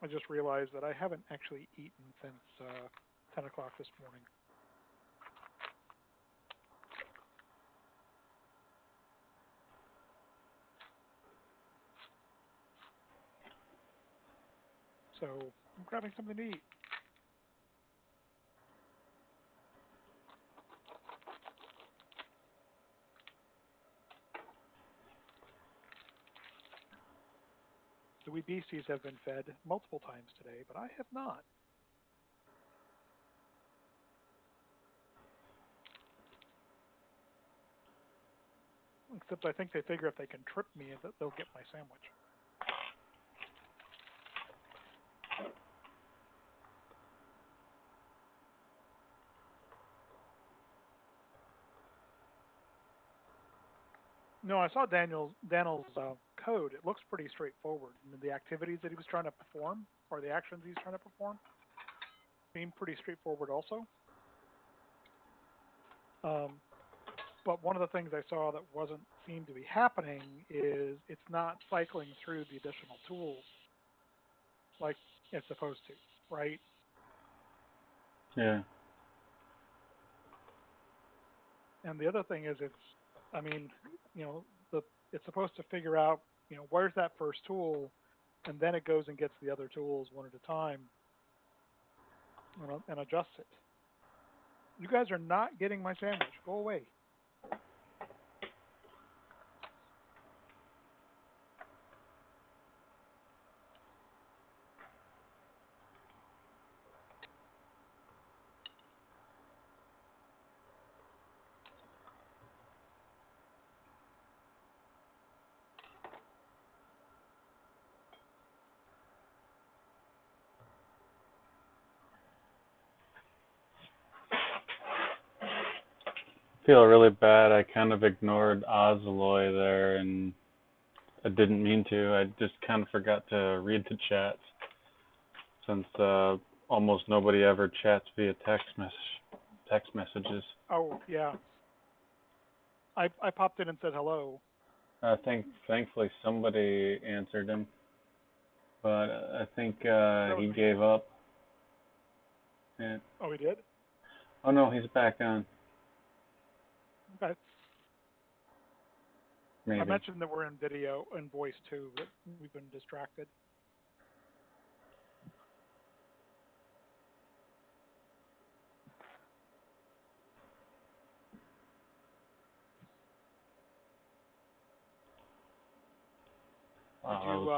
I just realized that I haven't actually eaten since 10 o'clock this morning. So I'm grabbing something to eat. The wee beasties have been fed multiple times today, but I have not. Except I think they figure if they can trip me, that they'll get my sandwich. No, I saw Daniel's code. It looks pretty straightforward. And the activities that he was trying to perform, or the actions he's trying to perform, seem pretty straightforward also. But one of the things I saw that seemed to be happening is it's not cycling through the additional tools like it's supposed to, right? Yeah. And the other thing is it's supposed to figure out, where's that first tool, and then it goes and gets the other tools one at a time and adjusts it. You guys are not getting my sandwich. Go away. Feel really bad. I kind of ignored Ozaloy there, and I didn't mean to. I just kind of forgot to read the chats since almost nobody ever chats via text messages. Oh, yeah. I popped in and said hello. I think thankfully somebody answered him, but I think he gave up. Yeah. Oh, he did? Oh no, he's back on. Okay. Maybe. I mentioned that we're in video and voice too, but we've been distracted.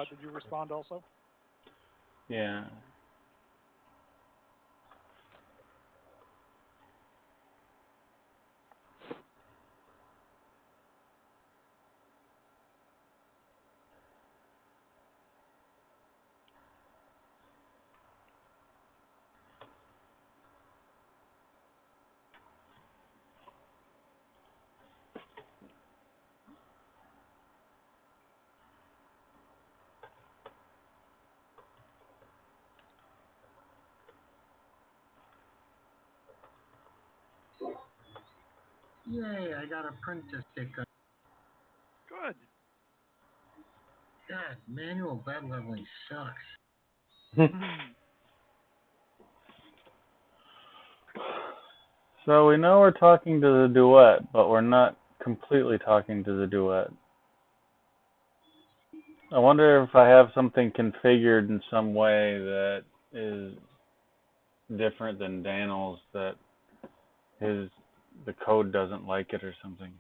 Did you respond also? Yeah. Yay, I got a printer sticker. Good. God, manual bed leveling sucks. So we know we're talking to the Duet, but we're not completely talking to the Duet. I wonder if I have something configured in some way that is different than Daniel's, that the code doesn't like it or something.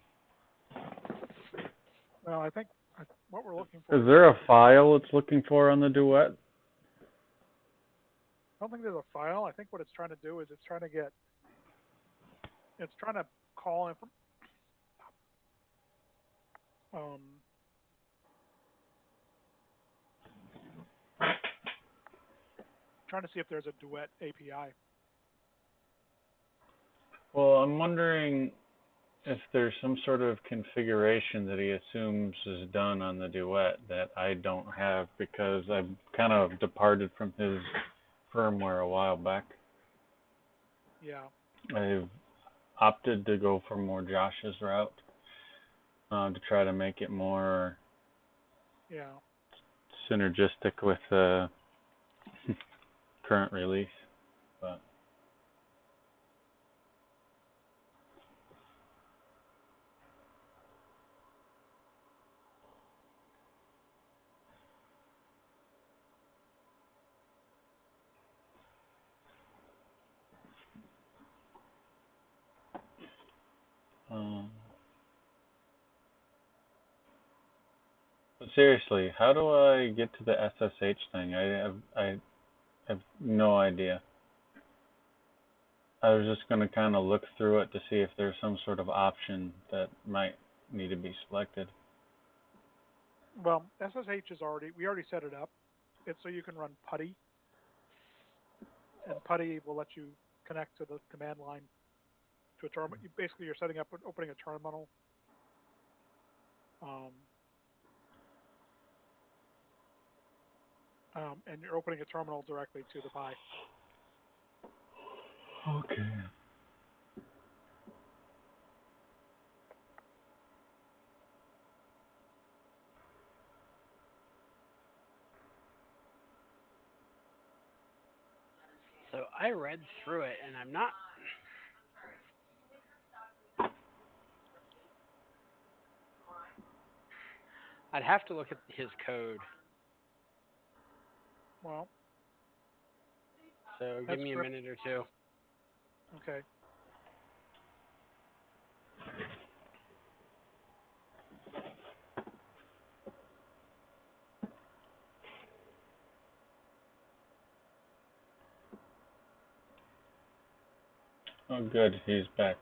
Well, I think what we're looking for. Is there a file it's looking for on the Duet? I don't think there's a file. I think what it's trying to do is it's trying to call in from trying to see if there's a Duet API. Well, I'm wondering if there's some sort of configuration that he assumes is done on the Duet that I don't have, because I've kind of departed from his firmware a while back. Yeah. I've opted to go for more Josh's route, to try to make it more synergistic with the current release. But but seriously, how do I get to the SSH thing? I have no idea. I was just going to kind of look through it to see if there's some sort of option that might need to be selected. Well, SSH is we already set it up. It's so you can run PuTTY, and PuTTY will let you connect to the command line to a terminal. Basically, you're setting up opening a terminal. And you're opening a terminal directly to the Pi. Okay. So I read through it, and I'm not. I'd have to look at his code. Well. So give me a minute or two. Okay. Oh, good. He's back.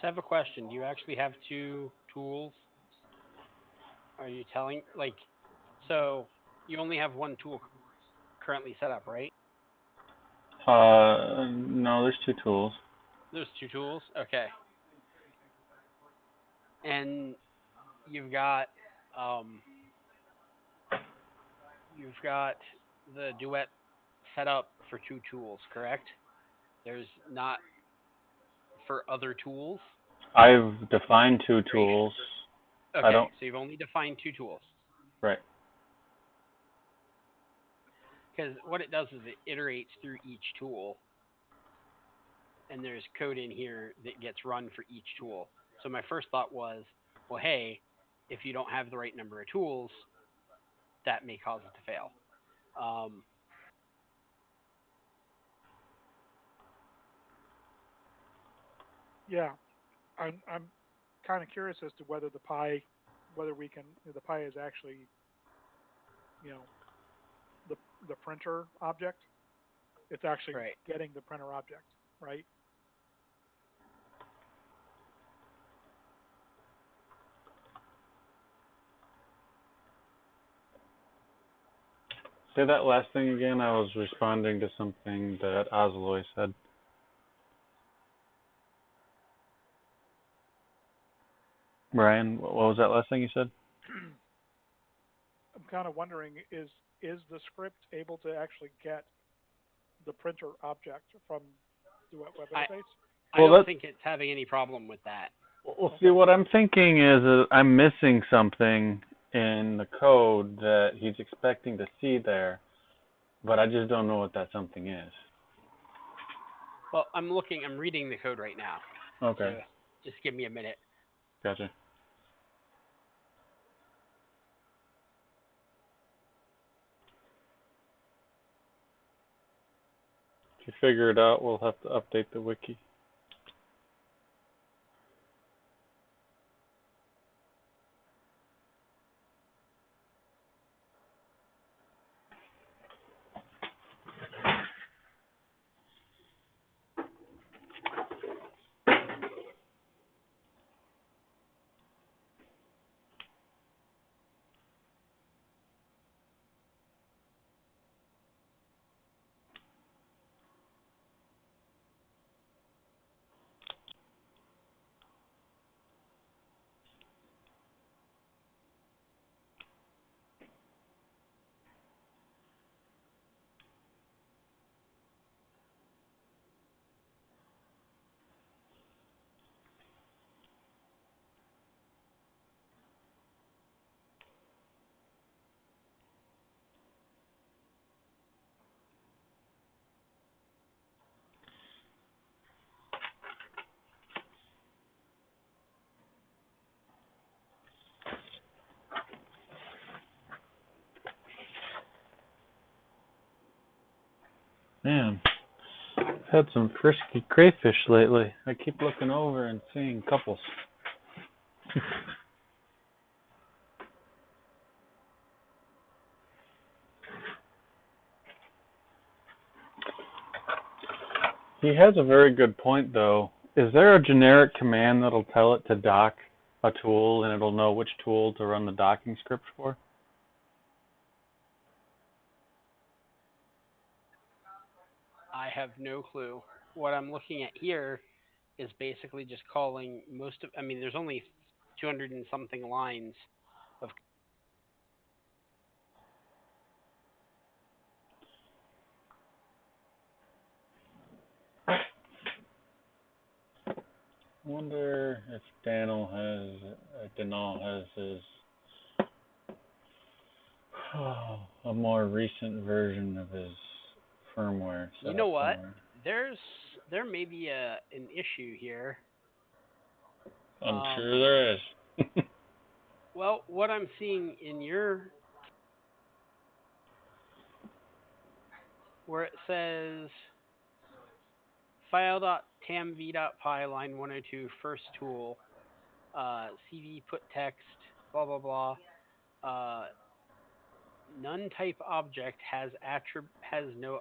So I have a question. Do you actually have two tools? Are you telling, so you only have one tool currently set up, right? No, there's two tools. There's two tools? Okay. And you've got the Duet set up for two tools, correct? There's not for other tools? I've defined two tools. Okay, so you've only defined two tools. Right. Because what it does is it iterates through each tool, and there's code in here that gets run for each tool. So my first thought was, well, hey, if you don't have the right number of tools, that may cause it to fail. Yeah, I'm kind of curious as to whether the Pi is actually, you know, the printer object. It's actually Right. getting the printer object, right? Say that last thing again. I was responding to something that Osloy said. Brian, what was that last thing you said? I'm kind of wondering, is the script able to actually get the printer object from Duet web interface? I don't think it's having any problem with that. Well, see, what I'm thinking is I'm missing something in the code that he's expecting to see there, but I just don't know what that something is. Well, I'm reading the code right now. Okay. So just give me a minute. Gotcha. If you figure it out, we'll have to update the wiki. Man, I've had some frisky crayfish lately. I keep looking over and seeing couples. He has a very good point, though. Is there a generic command that'll tell it to dock a tool and it'll know which tool to run the docking script for? I have no clue. What I'm looking at here is basically just calling there's only 200 and something lines of. I wonder if Danil has his a more recent version of his firmware. You know what? There may be an issue here. I'm sure there is. Well, what I'm seeing in where it says file.tamv.py line 102 first tool, cv put text, blah blah blah. None type object has no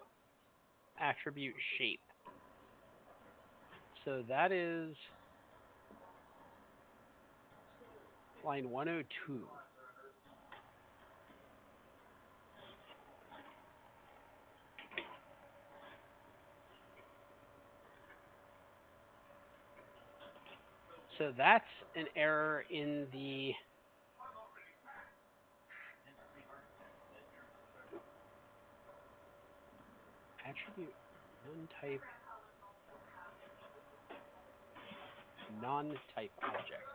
attribute shape. So that is line 102. So that's an error in the attribute non-type non-type object.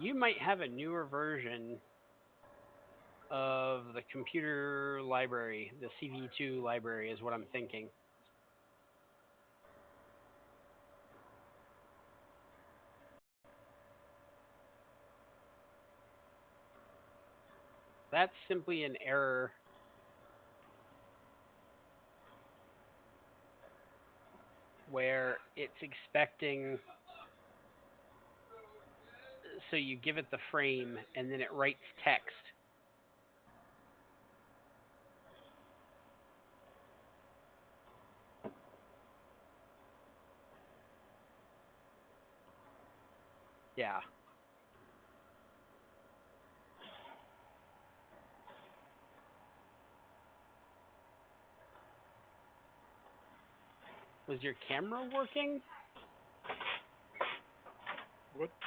You might have a newer version of the computer library, the CV2 library is what I'm thinking. That's simply an error where it's expecting, so you give it the frame and then it writes text. Yeah. Was your camera working?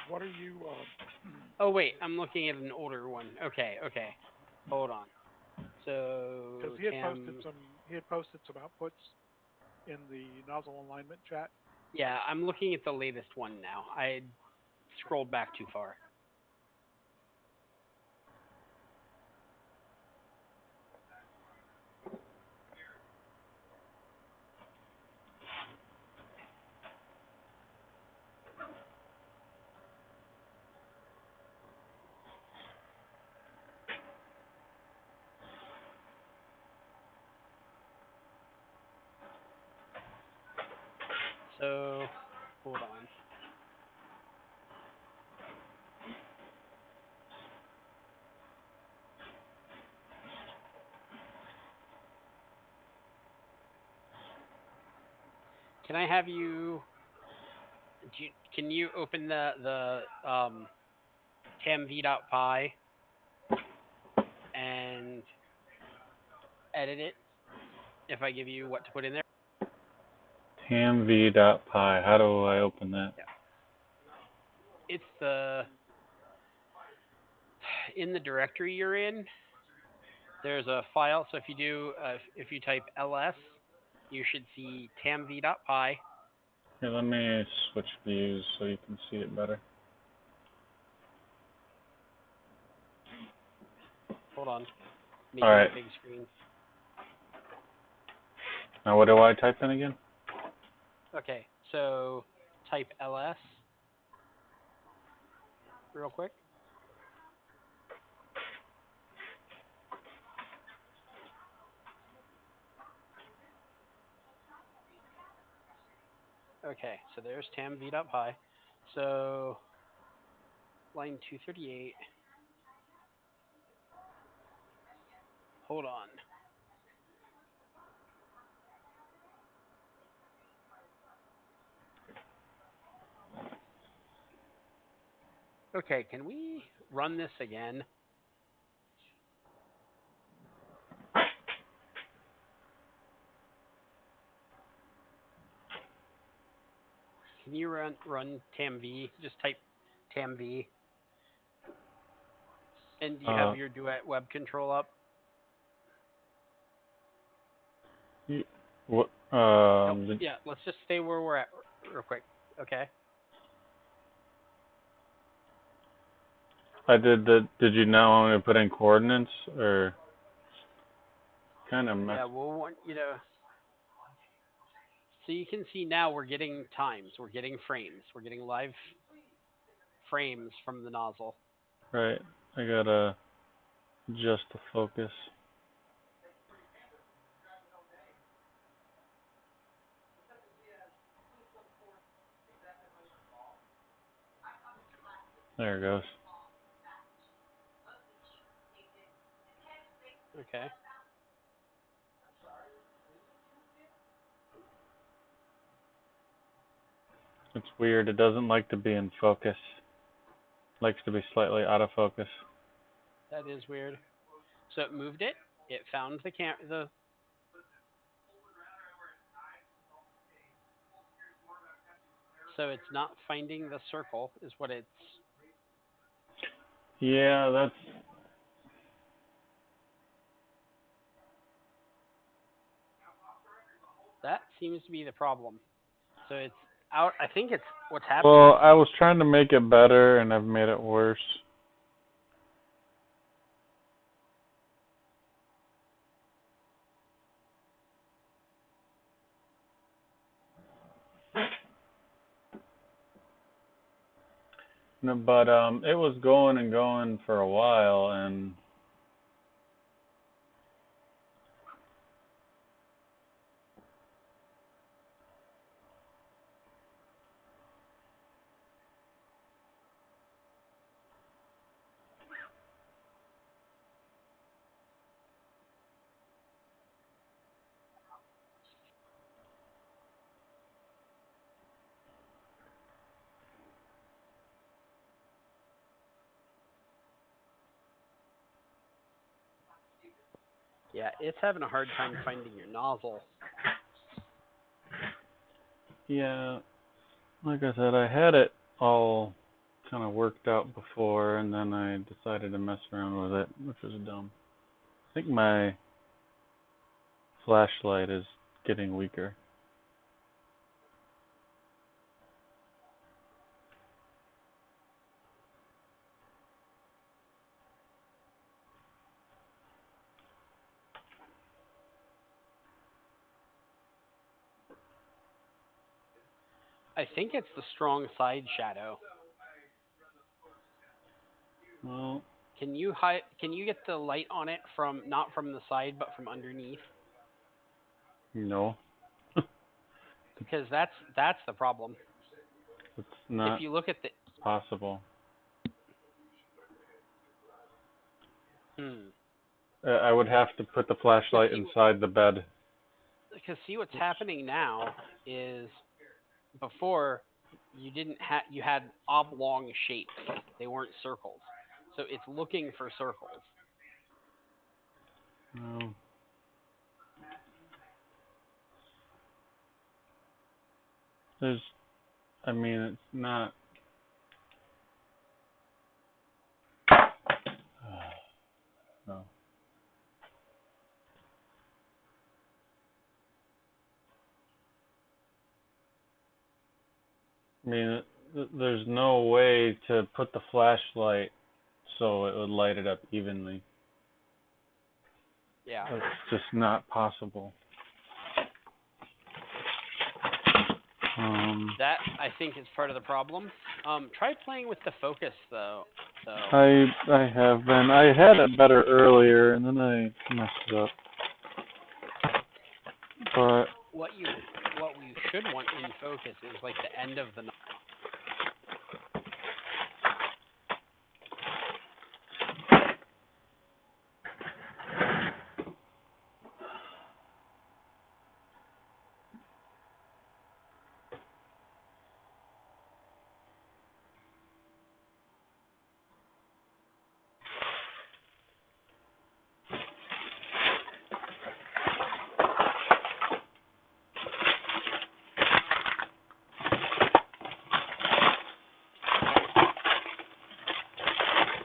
What are you? Oh wait, I'm looking at an older one. Okay. Hold on. So Because he had posted some outputs in the nozzle alignment chat. Yeah, I'm looking at the latest one now. I scrolled back too far. So, hold on. Can I have you? Can you open the tamv.py and edit it? If I give you what to put in there. tamv.py. How do I open that? Yeah. It's in the directory you're in. There's a file. So if you type ls, you should see tamv.py. Here, let me switch views so you can see it better. Hold on. All right. Big screen. Now what do I type in again? Okay, so type ls real quick. Okay, so there's tamv.py. So line 238. Hold on. Okay, can we run this again? Can you run tamv? Just type tamv. And do you have your Duet web control up? What? Nope. Yeah, let's just stay where we're at real quick. Okay. I did the. Did you now want me to put in coordinates or? Kind of messed. Yeah, we'll want you to. So you can see now we're getting times, we're getting frames, we're getting live frames from the nozzle. Right. I gotta adjust the focus. There it goes. Okay. It's weird. It doesn't like to be in focus. It likes to be slightly out of focus. That is weird. So it moved it. It found the So it's not finding the circle is what it's. Yeah, that's. That seems to be the problem. So out. I think it's what's happening. Well, I was trying to make it better, and I've made it worse. No, but it was going and going for a while, and Yeah, it's having a hard time finding your nozzle. yeah, like I said, I had it all kind of worked out before, and then I decided to mess around with it, which was dumb. I think my flashlight is getting weaker. I think it's the strong side shadow. Well, Can you get the light on it from not from the side but from underneath? no, Because that's the problem. it's not If you look at the possible. I would have to put the flashlight inside the bed. Because see what's happening now is before you had oblong shapes. They weren't circles. So it's looking for circles. No. I mean, it's not. No. I mean, there's no way to put the flashlight so it would light it up evenly. Yeah. It's just not possible. That I think is part of the problem. Try playing with the focus though. I have been. I had it better earlier, and then I messed it up. But what you should want in focus is like the end of the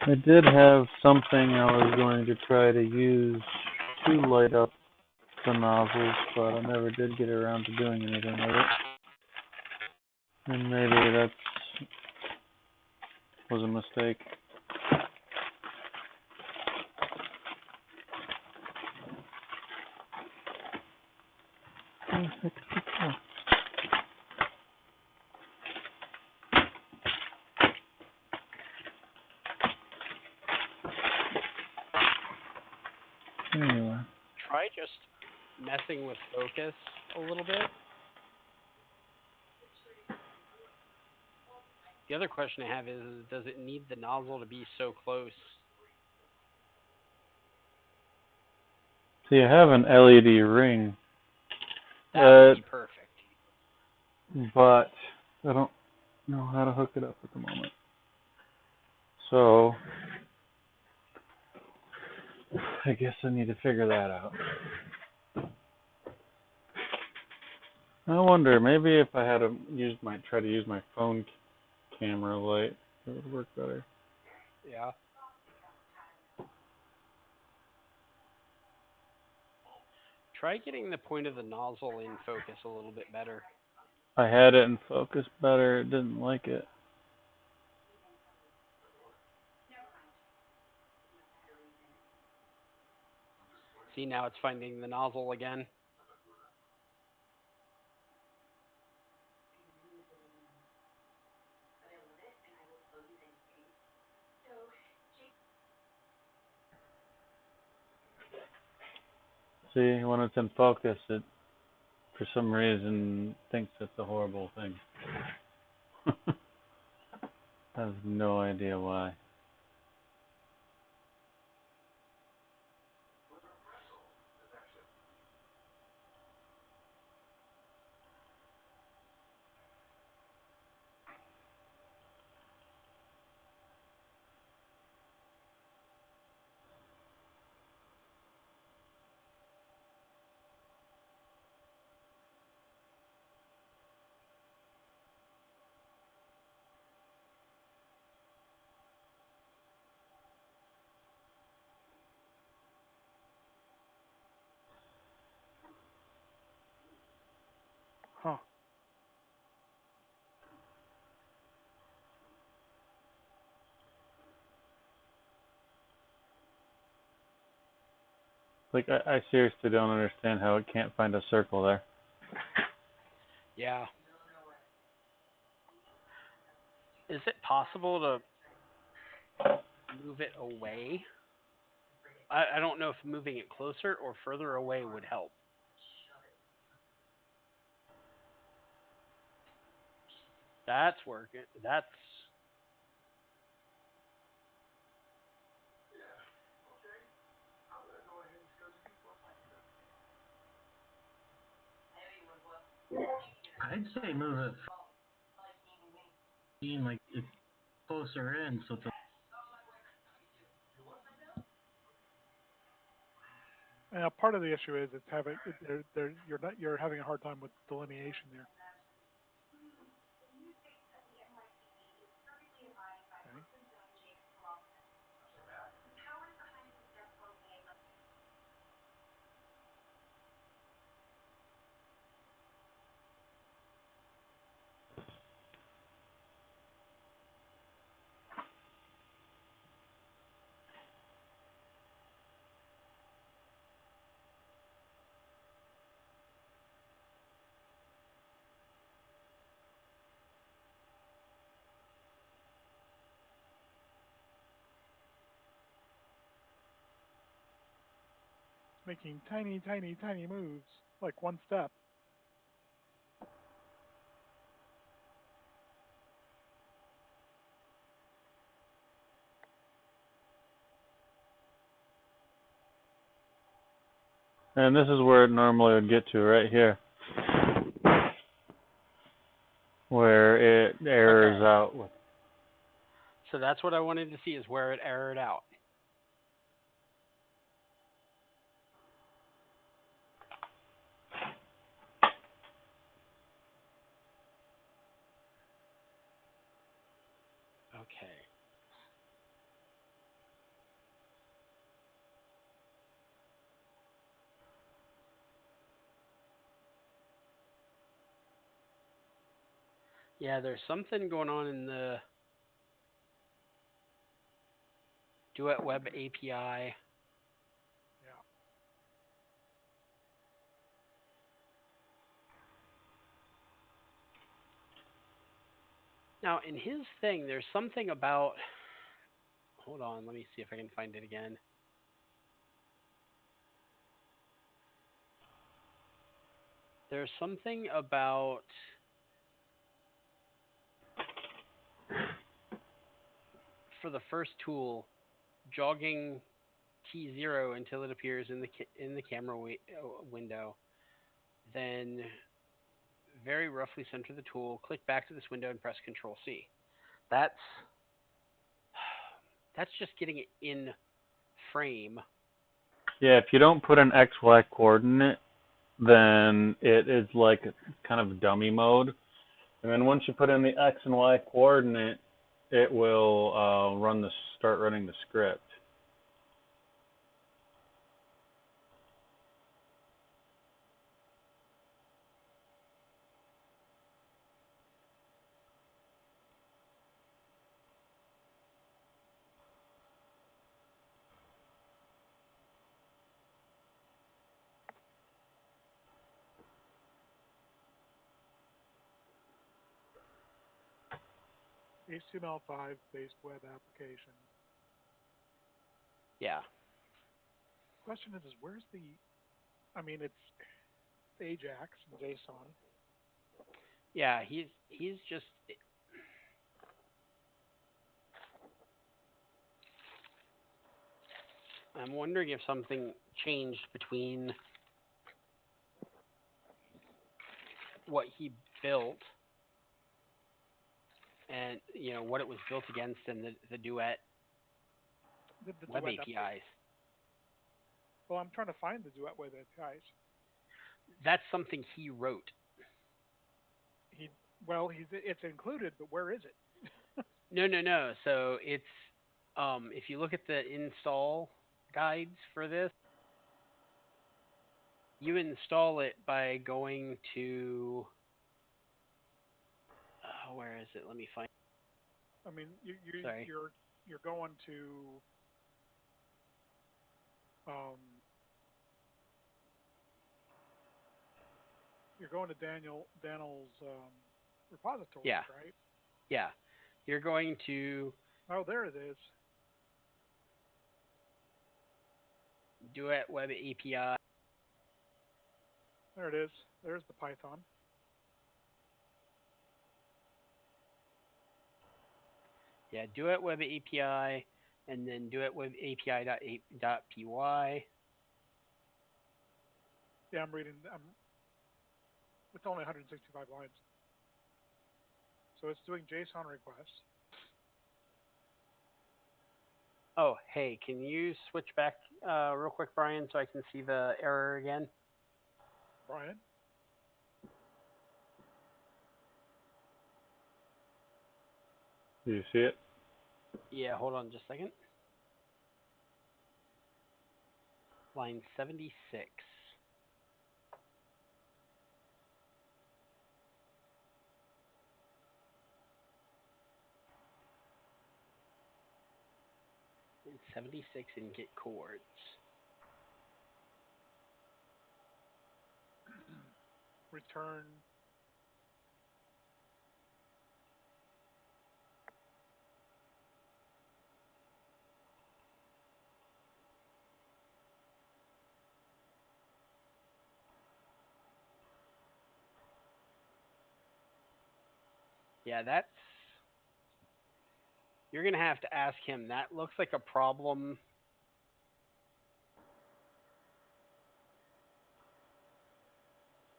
I did have something I was going to try to use to light up the nozzles, but I never did get around to doing anything with it. And maybe that was a mistake. Anyway. Try just messing with focus a little bit. The other question I have is does it need the nozzle to be so close? So you have an LED ring. That would be perfect. But I don't know how to hook it up at the moment. So I guess I need to figure that out. I wonder, maybe if I had to try to use my phone camera light, it would work better. Yeah. Try getting the point of the nozzle in focus a little bit better. I had it in focus better. It didn't like it. See, now it's finding the nozzle again. See, when it's in focus, it for some reason thinks it's a horrible thing. I have no idea why. Huh. Like, I seriously don't understand how it can't find a circle there. Yeah. Is it possible to move it away? I don't know if moving it closer or further away would help. That's working. That's... I'd say move it like it's closer in, so it's Part of the issue is it's having you're having a hard time with delineation there. Okay. Making tiny, tiny, tiny moves, like one step. And this is where it normally would get to, right here. Where it errors out. So that's what I wanted to see, is where it errored out. Okay. Yeah, there's something going on in the Duet Web API. Yeah. Now, in his thing, there's something about... Hold on, let me see if I can find it again. There's something about... For the first tool, jogging T0 until it appears in the camera window. Then very roughly center the tool, click back to this window and press Control C. That's just getting it in frame. Yeah, if you don't put an XY coordinate, then it is like kind of dummy mode. And then once you put in the X and Y coordinate, it will start running the script. HTML5 based web application. Yeah. Question is where's the? I mean, it's Ajax and JSON. Yeah, he's just. I'm wondering if something changed between what he built and what it was built against in the Duet The web Duet APIs. Well, I'm trying to find the Duet web APIs. That's something he wrote. It's included, but where is it? No. So it's if you look at the install guides for this, you install it by going to where is it? Let me find. I mean, Sorry. you're going to you're going to Daniel's repository, Yeah. right? Yeah. You're going to Oh, there it is. Duet web API. There it is. There's the Python. Yeah, Duet web API, and then Duet web API.py. Yeah, I'm reading. It's only 165 lines. So it's doing JSON requests. Oh, hey, can you switch back real quick, Brian, so I can see the error again? Brian? Do you see it? Yeah, hold on just a second. Line 76. And 76 in get chords. Return. Yeah, that's... You're going to have to ask him. That looks like a problem.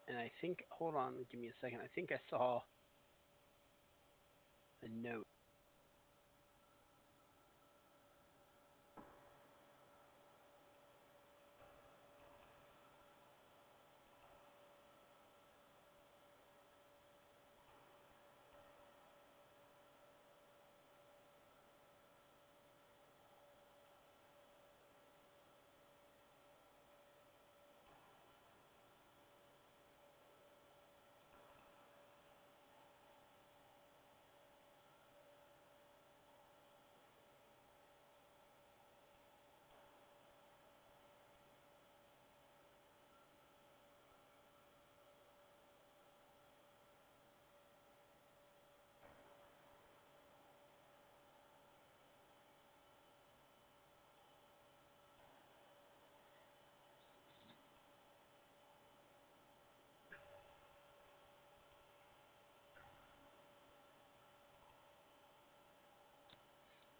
And I think... Hold on, give me a second. I think I saw a note.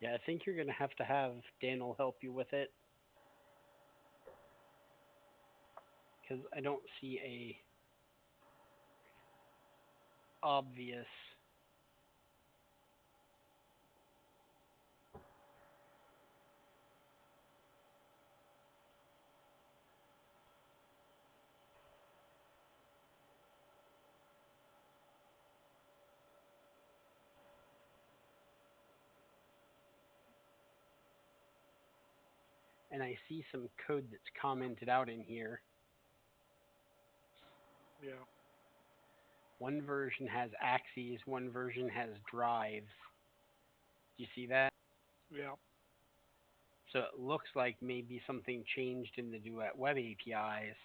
Yeah, I think you're going to have Daniel help you with it. Because I don't see a obvious... And I see some code that's commented out in here. Yeah. One version has axes, one version has drives. Do you see that? Yeah. So it looks like maybe something changed in the Duet web APIs.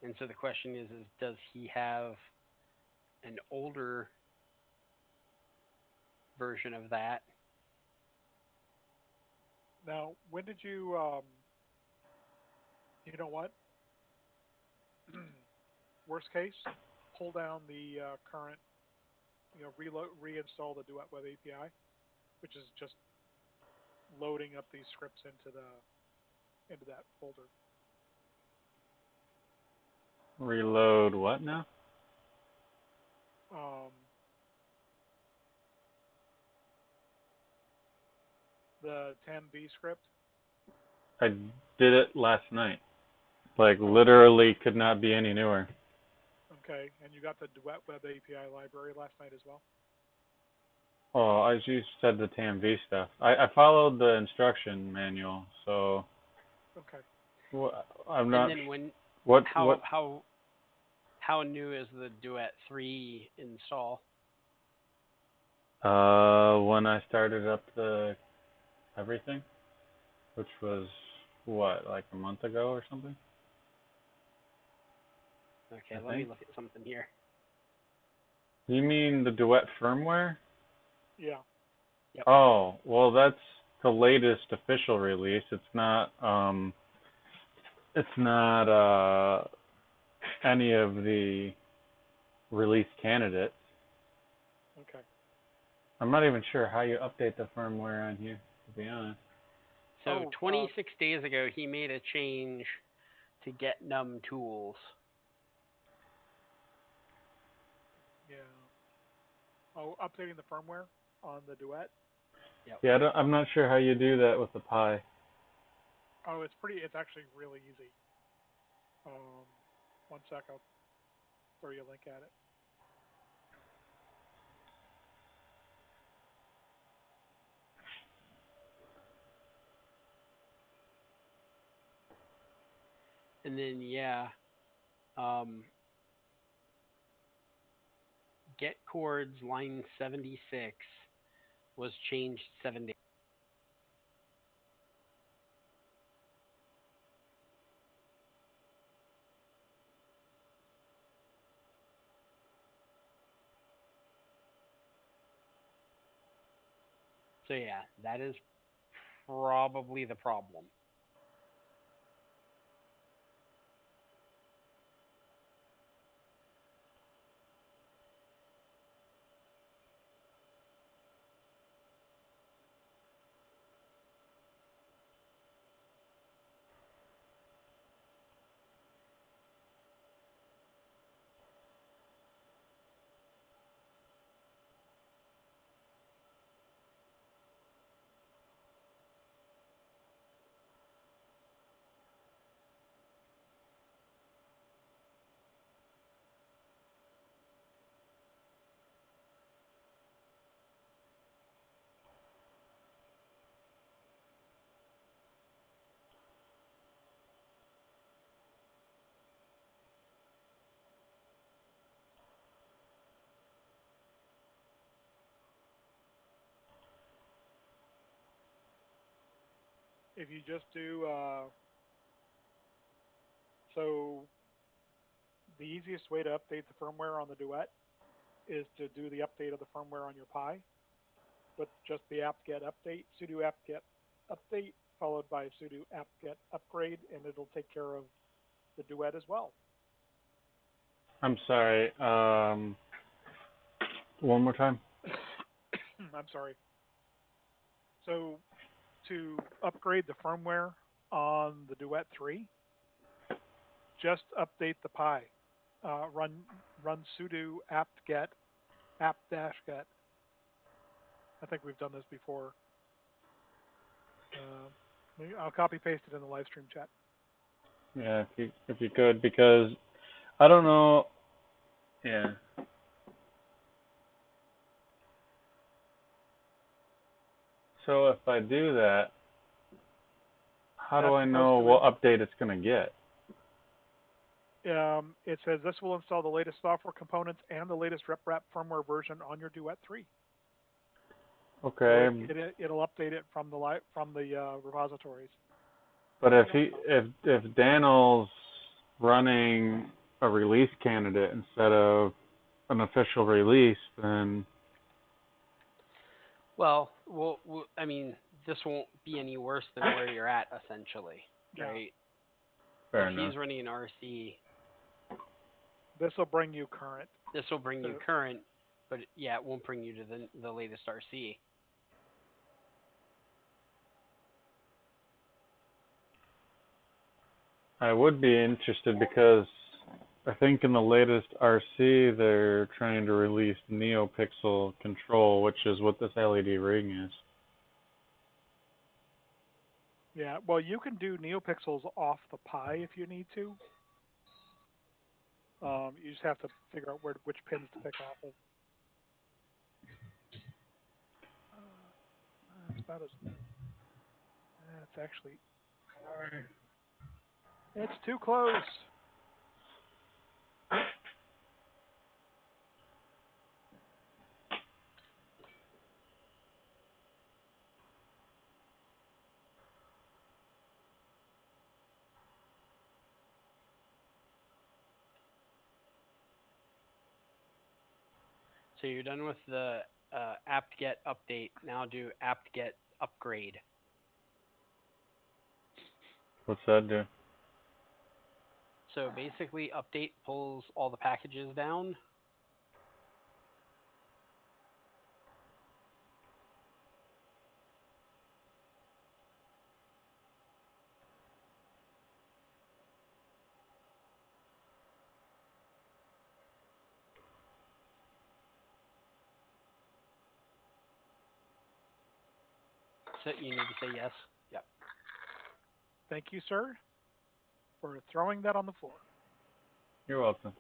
And so the question is does he have an older version of that. Now, when did you, you know what? Worst case, pull down the current, reinstall the Duet Web API, which is just loading up these scripts into that folder. Reload what now? The 10v script. I did it last night. Like, literally could not be any newer. Okay, and you got the Duet Web API library last night as well? Oh, as you said, the TMV stuff. I followed the instruction manual, so Okay. I'm not. And then when What? How new is the Duet 3 install? When I started up the everything, which was what, like a month ago or something? Okay, let me look at something here. You mean the Duet firmware? Yeah. Yep. Oh, well, that's the latest official release. It's not any of the release candidates. Okay. I'm not even sure how you update the firmware on here, to be honest. So 26 days ago, he made a change to get num tools. Yeah. Oh, updating the firmware on the Duet? Yep. Yeah, I'm not sure how you do that with the Pi. Oh, it's actually really easy. One sec, I'll throw you a link at it. And then, get chords line 76 was changed 7 days. So yeah, that is probably the problem. If you just do, so the easiest way to update the firmware on the Duet is to do the update of the firmware on your Pi, but just the apt-get update, sudo apt-get update, followed by sudo apt-get upgrade, and it'll take care of the Duet as well. I'm sorry. One more time. I'm sorry. So to upgrade the firmware on the Duet 3, just update the Pi. Run sudo apt-get apt-get. I think we've done this before. I'll copy paste it in the live stream chat. Yeah, if you could, because I don't know. Yeah. So if I do that, how do I know what update it's going to get? It says this will install the latest software components and the latest RepRap firmware version on your Duet 3. Okay. So it'll update it from the repositories. But if Daniel's running a release candidate instead of an official release, then Well, I mean, this won't be any worse than where you're at, essentially, Yeah. right? fair If enough. he's running an RC, This will bring you current. this will bring you So- current, but yeah, it won't bring you to the latest RC. I would be interested because I think in the latest RC they're trying to release NeoPixel control, which is what this LED ring is. Yeah, well, you can do NeoPixels off the Pi if you need to. You just have to figure out which pins to pick off of. It's about as. It's actually. It's too close. So you're done with the apt-get update. Now do apt-get upgrade. What's that do? So basically, update pulls all the packages down. So you need to say yes. Yep. Thank you, sir, for throwing that on the floor. You're welcome.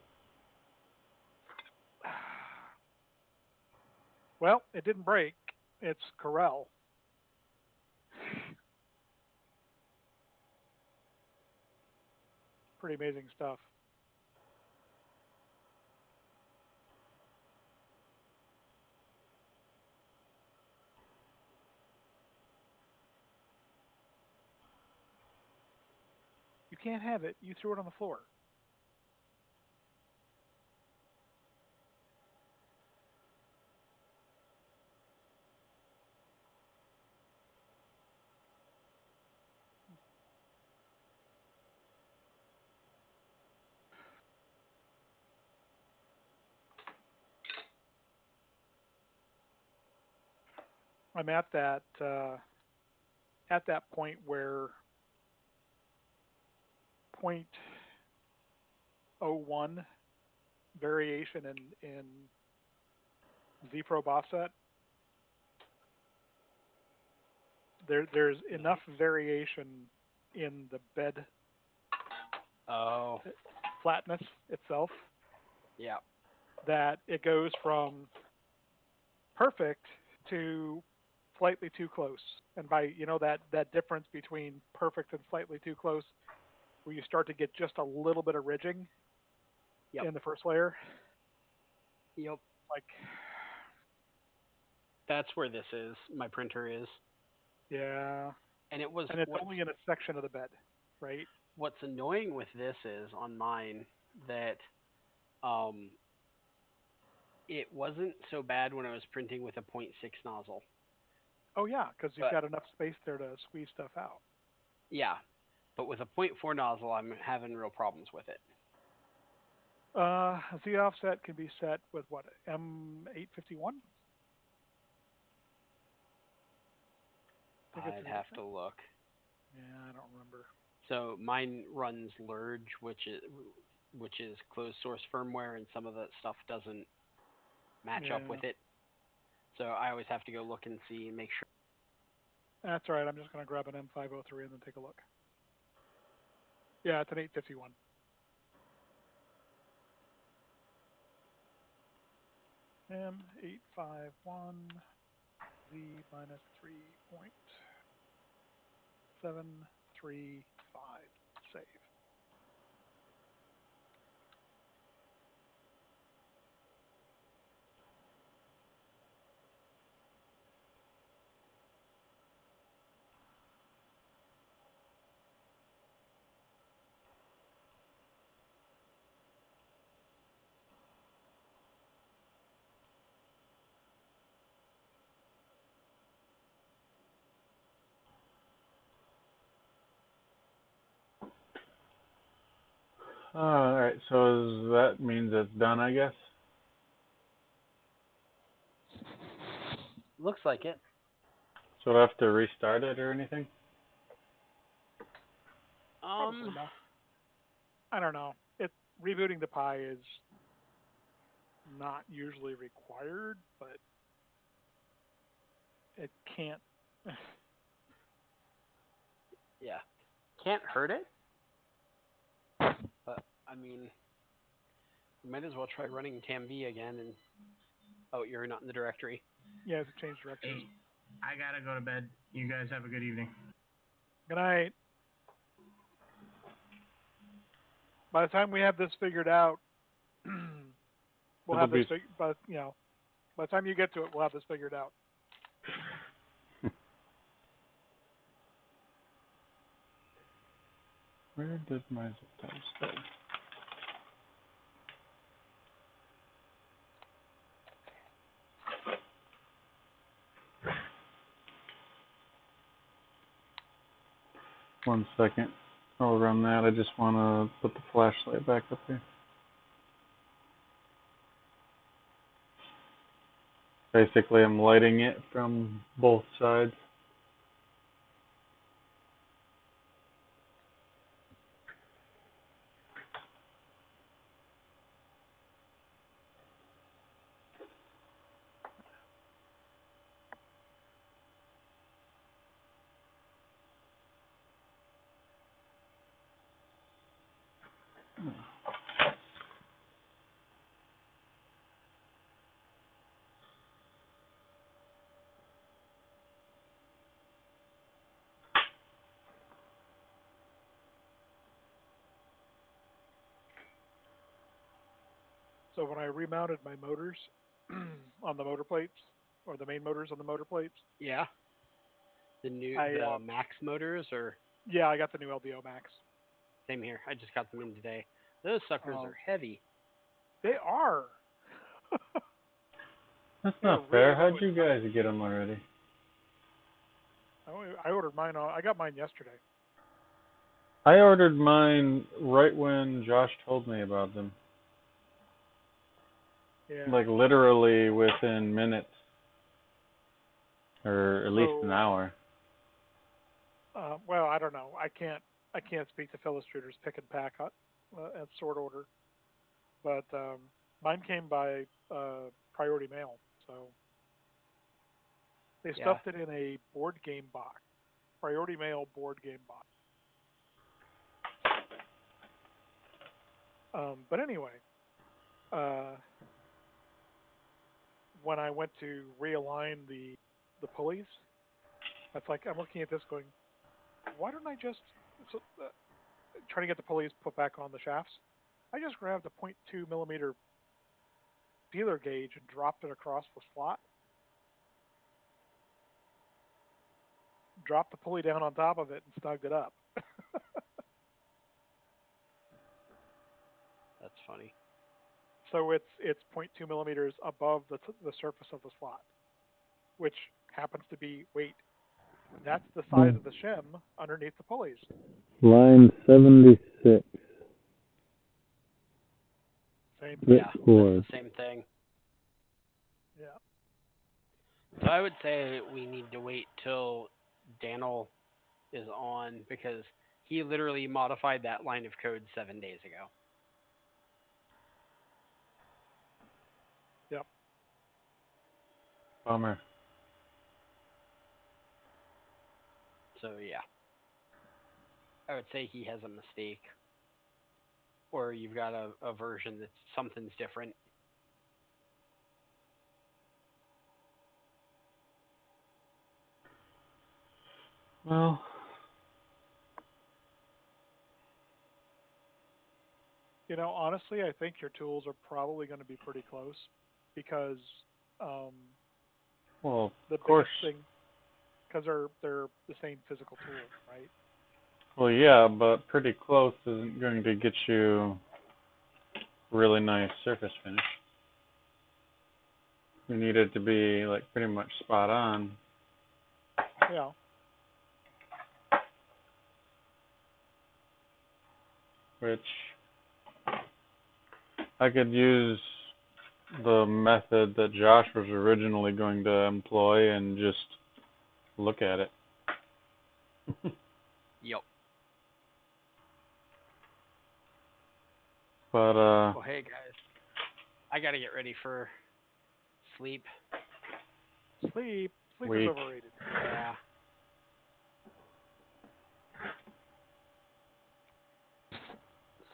Well, it didn't break. It's Corel. Pretty amazing stuff. You can't have it. You threw it on the floor. I'm at that point where 0.01 variation in Z-probe offset. There's enough variation in the bed Oh, flatness itself yeah. that it goes from perfect to slightly too close. And by that difference between perfect and slightly too close, where you start to get just a little bit of ridging Yep. in the first layer. Yep. Like, That's where this is. My printer is. yeah. And it was. And it's only in a section of the bed, right? What's annoying with this is on mine that it wasn't so bad when I was printing with a 0.6 nozzle. Oh yeah, because you've But- got enough space there to squeeze stuff out. Yeah. But with a 0.4 nozzle, I'm having real problems with it. Z offset can be set with what, M851? I'd have to look. Yeah, I don't remember. So mine runs Lurge, which is closed source firmware, and some of that stuff doesn't match up Yeah. with it. So I always have to go look and see and make sure. That's all right. I'm just going to grab an M503 and then take a look. Yeah, it's an 851. M851 Z minus 3.735. Save. Alright, so that means it's done, I guess? Looks like it. So do I have to restart it or anything? Probably not. I don't know. Rebooting the Pi is not usually required, but it can't. Yeah. Can't hurt it. But, I mean, you might as well try running TAMV again and... Oh, you're not in the directory. Yeah, it's a change directory. Hey, I gotta go to bed. You guys have a good evening. Good night. By the time we have this figured out, we'll have this. But you know, by the time you get to it, we'll have this figured out. Where did my zip ties go? One second. I'll run that. I just want to put the flashlight back up here. Basically, I'm lighting it from both sides. So when I remounted my motors on the motor plates, or the main motors on the motor plates. Yeah. The Max motors, or? Yeah, I got the new LBO Max. Same here. I just got them in today. Those suckers are heavy. They are. That's not fair. How'd you guys get them already? I ordered mine. I got mine yesterday. I ordered mine right when Josh told me about them. Yeah. Like literally within minutes, or at least an hour. Well, I don't know. I can't speak to Phyllis Struder's pick and pack at sort order, but mine came by priority mail, so they stuffed it in a board game box, priority mail board game box. But anyway, when I went to realign the pulleys, it's like I'm looking at this going, why don't I just trying to get the pulleys put back on the shafts? I just grabbed a 0.2 millimeter feeler gauge and dropped it across the slot. Dropped the pulley down on top of it and snugged it up. That's funny. So it's 0.2 millimeters above the surface of the slot, which happens to be, that's the size of the shim underneath the pulleys. Line 76. Same thing. Yeah, that's the same thing. Yeah. So I would say we need to wait till Daniel is on, because he literally modified that line of code 7 days ago. Yep. Bummer. So yeah, I would say he has a mistake, or you've got a version that's something's different. Well, you know, honestly, I think your tools are probably going to be pretty close, because well, the of course. biggest thing, because they're the same physical tool, right? Well, yeah, but pretty close isn't going to get you really nice surface finish. You need it to be like pretty much spot on. Yeah. Which I could use the method that Josh was originally going to employ and just look at it. Yep. But, Well, hey guys, I gotta get ready for sleep. Sleep is Weak. overrated. Yeah.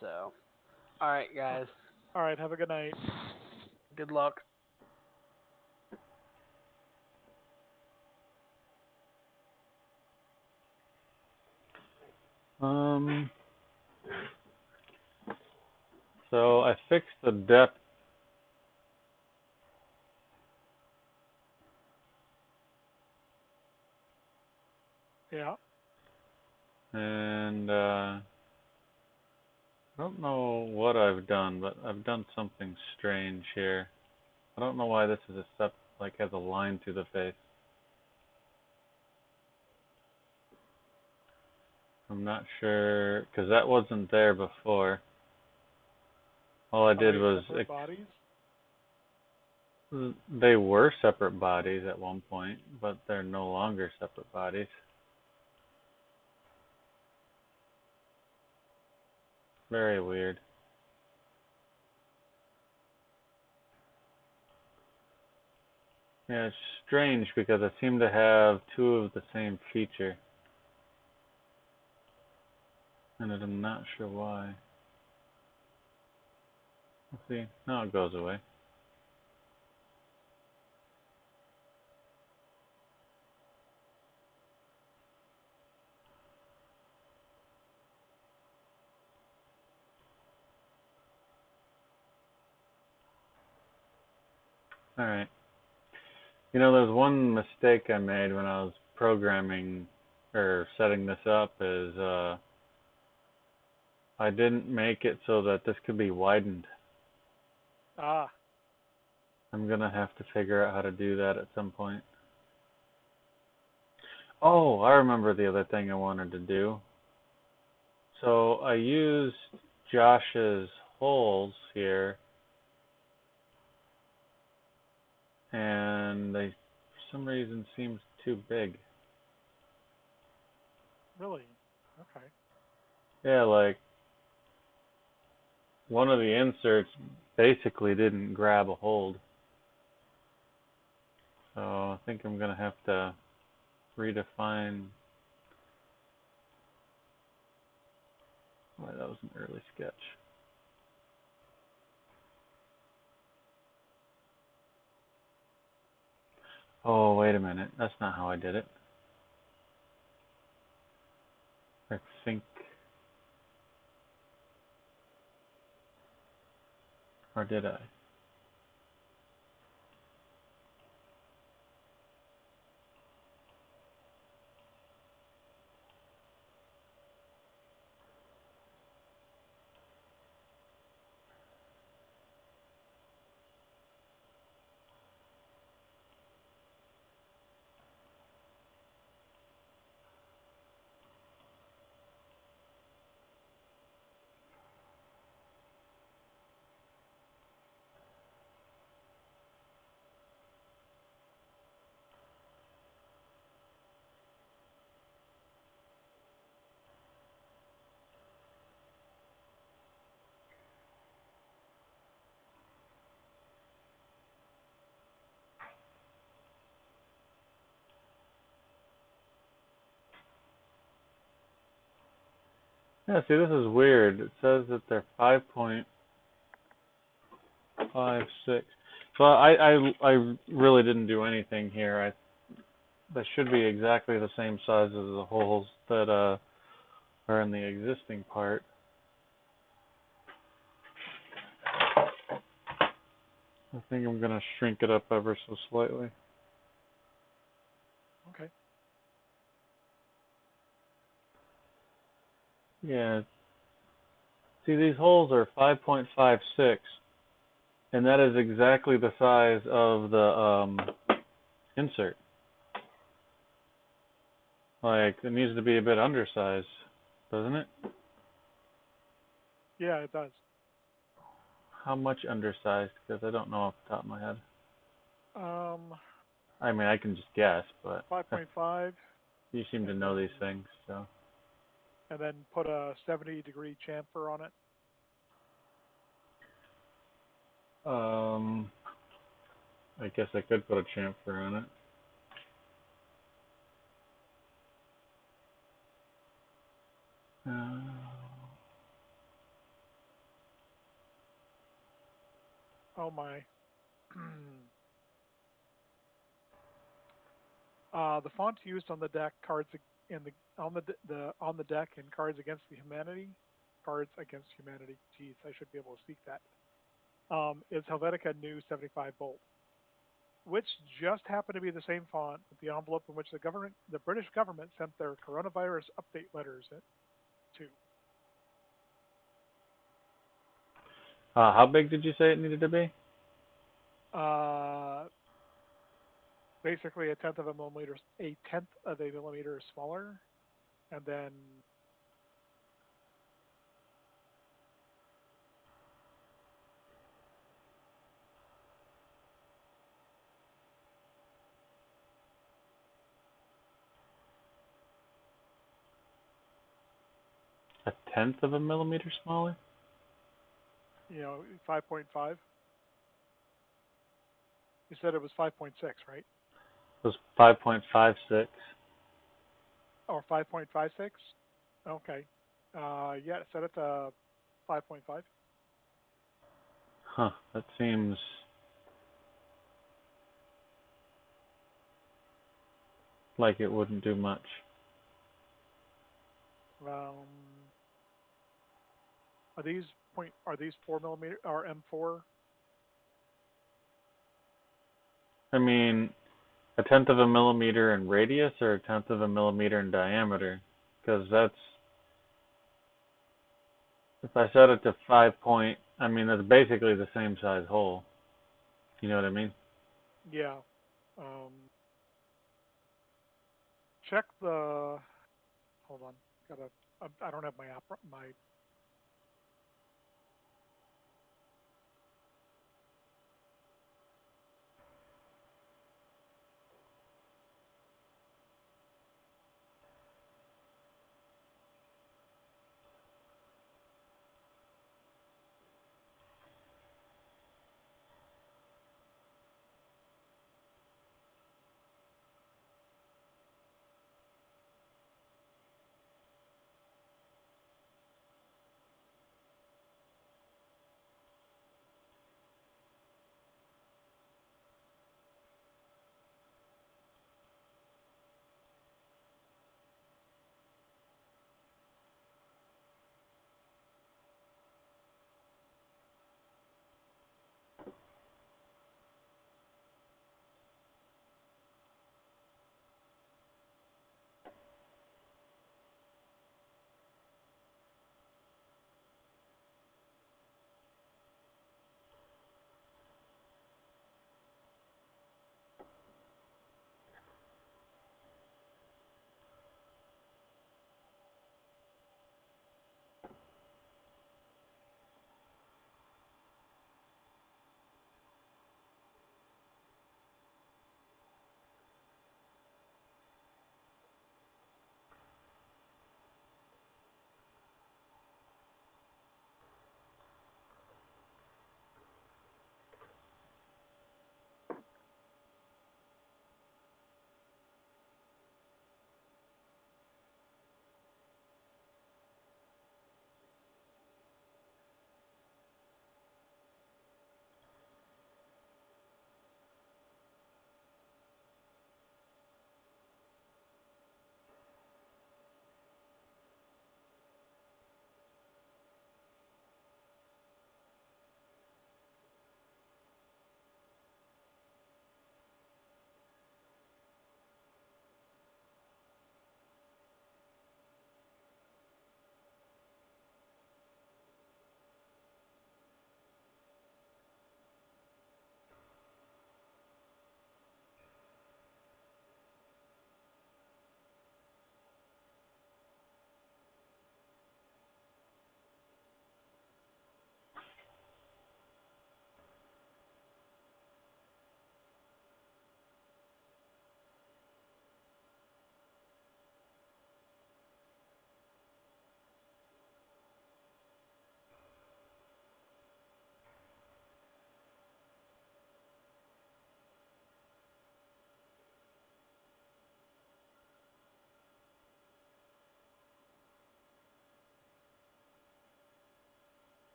So, all right, guys. All right, have a good night. Good luck. So I fixed the depth. Yeah. And I don't know what I've done, but I've done something strange here. I don't know why this is a step like has a line through the face. I'm not sure because that wasn't there before. All I did was Separate bodies. they were separate bodies at one point, but they're no longer separate bodies. Very weird. Yeah, it's strange because I seem to have two of the same feature. And I'm not sure why. Let's see. Now it goes away. Alright. You know, there's one mistake I made when I was programming or setting this up is I didn't make it so that this could be widened. Ah. I'm gonna have to figure out how to do that at some point. Oh, I remember the other thing I wanted to do. So I used Josh's holes here, and they, for some reason, seems too big. Really? Okay. Yeah, like one of the inserts basically didn't grab a hold. So I think I'm gonna have to redefine. Wait, that was an early sketch. Oh, wait a minute. That's not how I did it. I think. Or did I? Yeah, see, this is weird. It says that they're 5.56. So I really didn't do anything here. They should be exactly the same size as the holes that are in the existing part. I think I'm gonna shrink it up ever so slightly. Okay. Yeah. See, these holes are 5.56, and that is exactly the size of the insert. Like, it needs to be a bit undersized, doesn't it? Yeah, it does. How much undersized? Because I don't know off the top of my head. I mean, I can just guess, but 5.5, you seem to know these things, so. and then put a 70-degree chamfer on it. I guess I could put a chamfer on it. Oh my. The font used on the deck cards in on the deck in Cards Against Humanity. Geez, I should be able to speak that. Is Helvetica New 75 Bold, which just happened to be the same font with the envelope in which the British government sent their coronavirus update letters to. How big did you say it needed to be? Basically a tenth of a millimeter smaller, and then A tenth of a millimeter smaller? 5.5. You said it was 5.6, right? It was 5.56. Or 5.56? Okay. Yeah, set it to 5.5. Huh, that seems like it wouldn't do much. Are these 4 millimeter or M4? I mean, a tenth of a millimeter in radius or a tenth of a millimeter in diameter? Because that's, if I set it to 5 point, I mean, that's basically the same size hole. You know what I mean? Yeah. Check the. Hold on. I don't have my.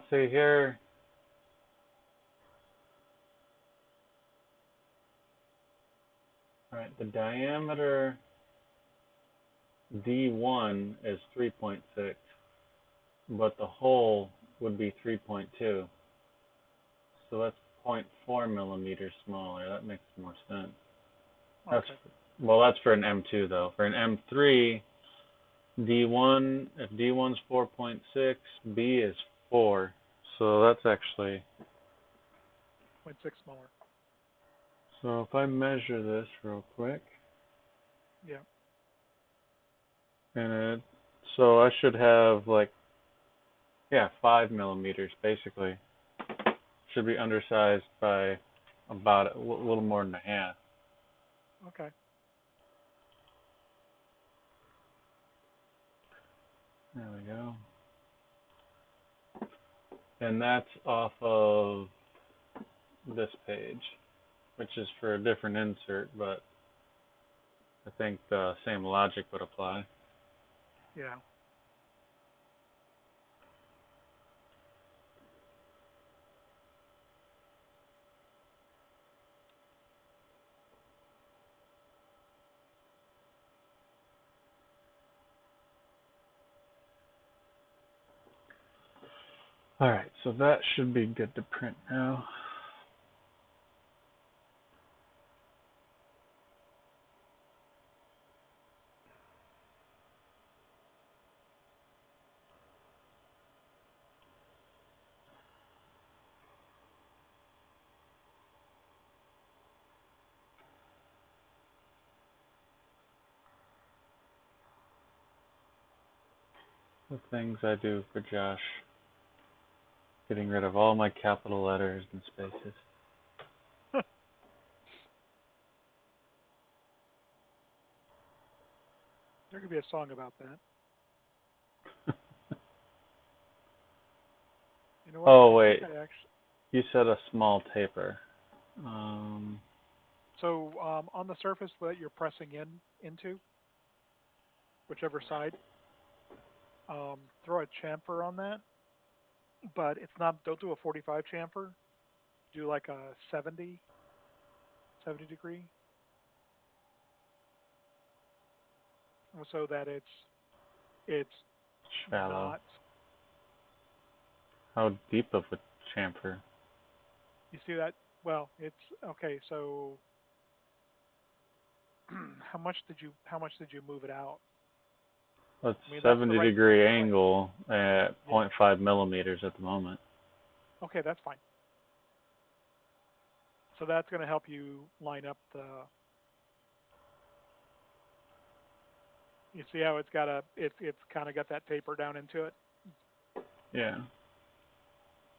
See here. All right, the diameter D1 is 3.6, but the hole would be 3.2. So that's 0.4 millimeters smaller. That makes more sense. That's, Okay. well, that's for an M2 though. For an M3, D1, if D1's 4.6, B is 4. So that's actually, 0.6 smaller. so if I measure this real quick, Yeah. and so I should have like, yeah, 5 millimeters basically. Should be undersized by about a little more than a half. Okay. There we go. And that's off of this page, which is for a different insert, but I think the same logic would apply. Yeah. Alright, so that should be good to print now. The things I do for Josh. Getting rid of all my capital letters and spaces. There could be a song about that. You know what? Oh, I wait. think I actually, You said a small taper. so on the surface that you're pressing into, whichever side, throw a chamfer on that, but it's not. Don't do a 45 chamfer. Do like a 70 degree, so that it's Shallow. not. How deep of a chamfer? You see that? Well, it's okay. So how much did you move it out? That's I mean, that's the 70 right. degree angle at Yeah. 0.5 millimeters at the moment. Okay, that's fine. So that's going to help you line up the. You see how it's got it's kind of got that taper down into it. Yeah.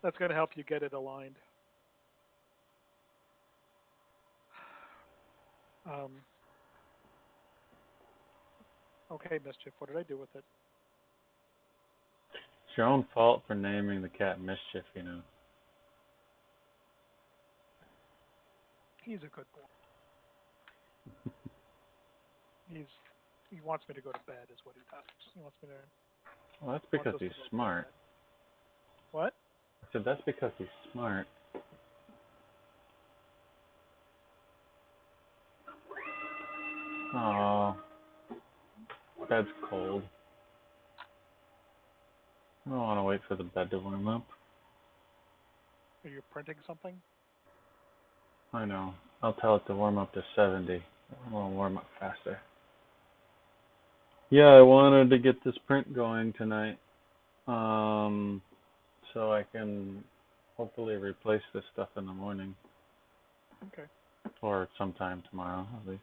That's going to help you get it aligned. Okay, Mischief, what did I do with it? It's your own fault for naming the cat Mischief, you know. He's a good boy. He wants me to go to bed, is what he does. He wants me to. Well, that's because he's smart. What? I said that's because he's smart. Oh, bed's cold. I don't want to wait for the bed to warm up. Are you printing something? I know. I'll tell it to warm up to 70. It'll warm up faster. Yeah, I wanted to get this print going tonight. So I can hopefully replace this stuff in the morning. Okay. Or sometime tomorrow, at least.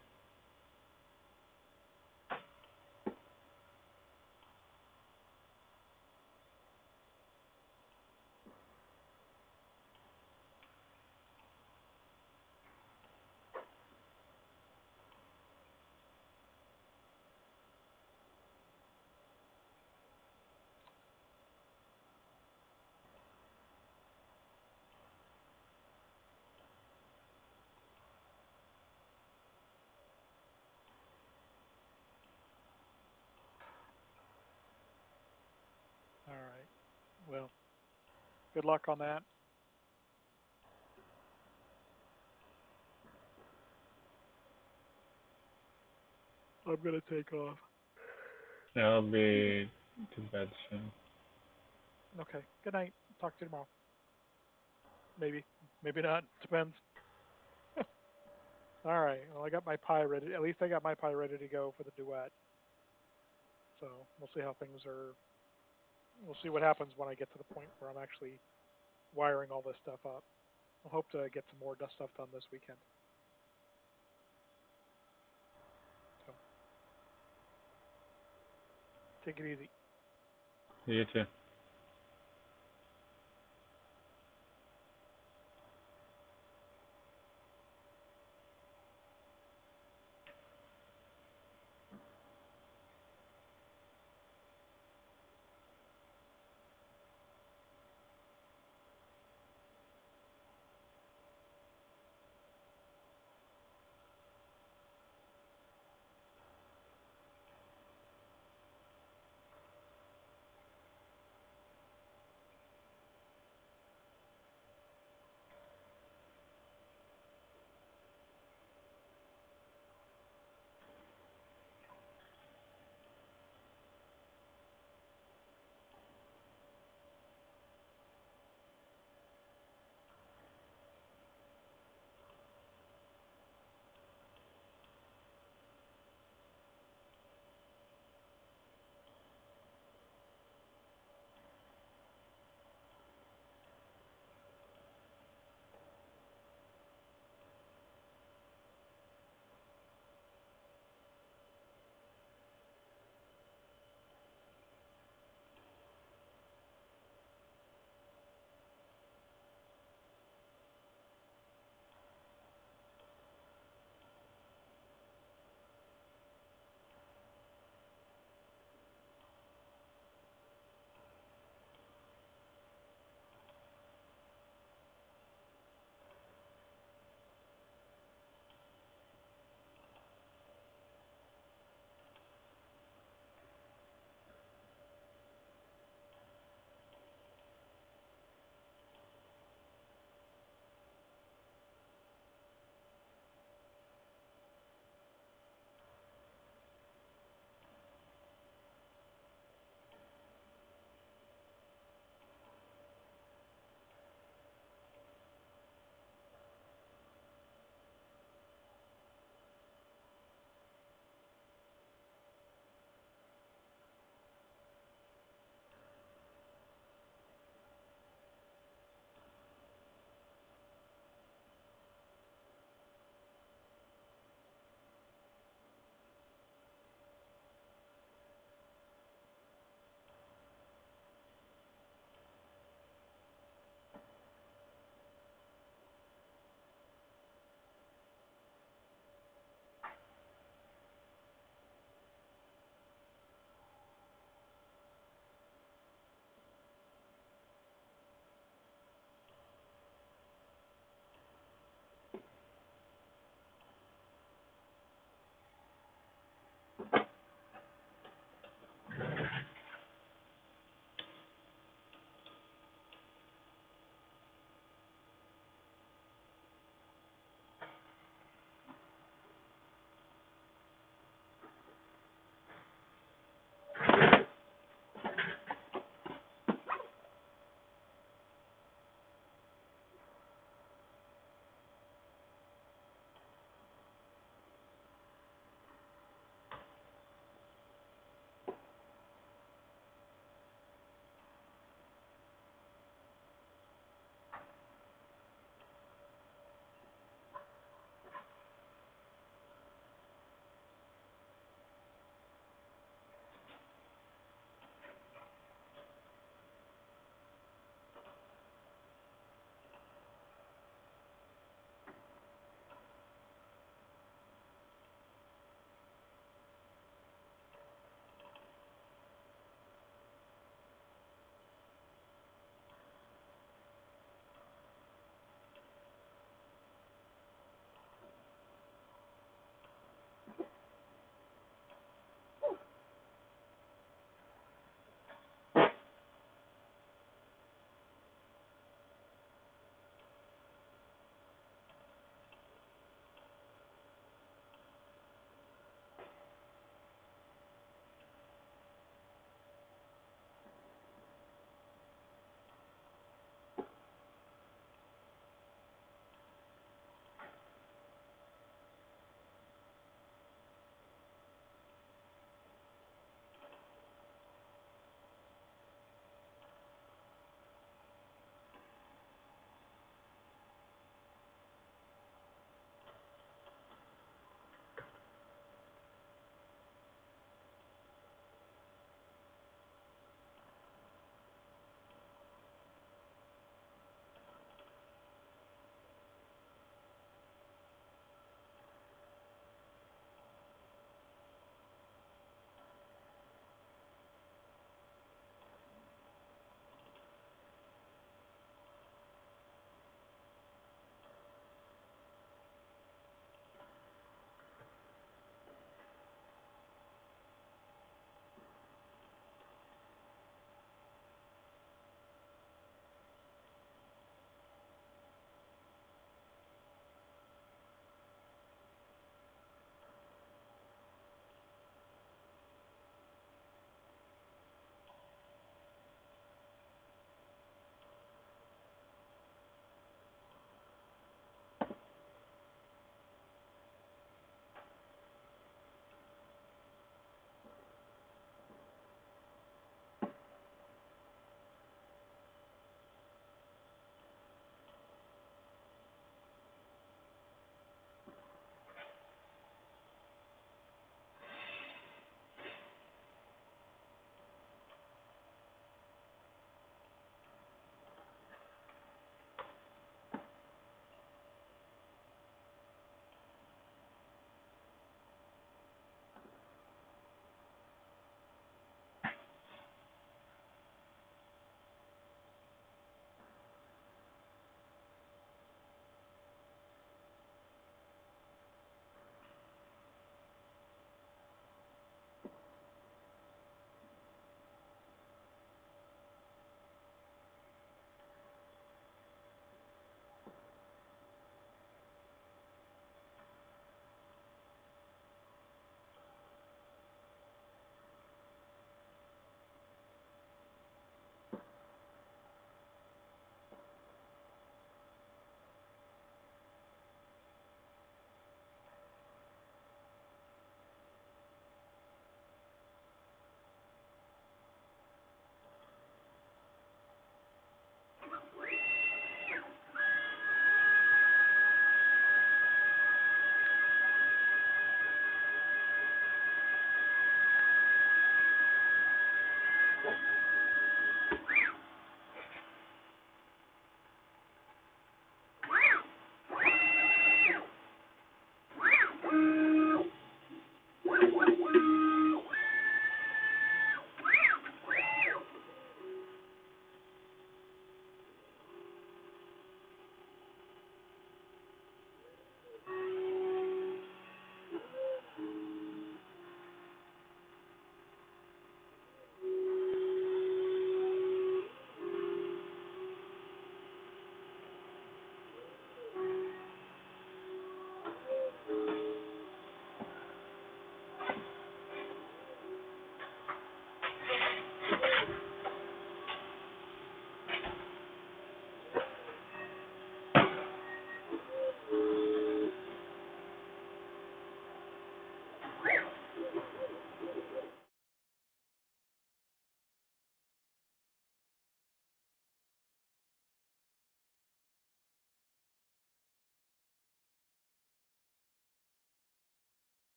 All right. Well, Good luck on that. I'm gonna take off. Yeah, I'll be to bed soon. Okay. Good night. Talk to you tomorrow. Maybe. Maybe not. Depends. All right. Well, I got my pie ready. At least I got my pie ready to go for the duet. So we'll see how things are. We'll see what happens when I get to the point where I'm actually wiring all this stuff up. I'll hope to get some more dust stuff done this weekend. So take it easy. You too.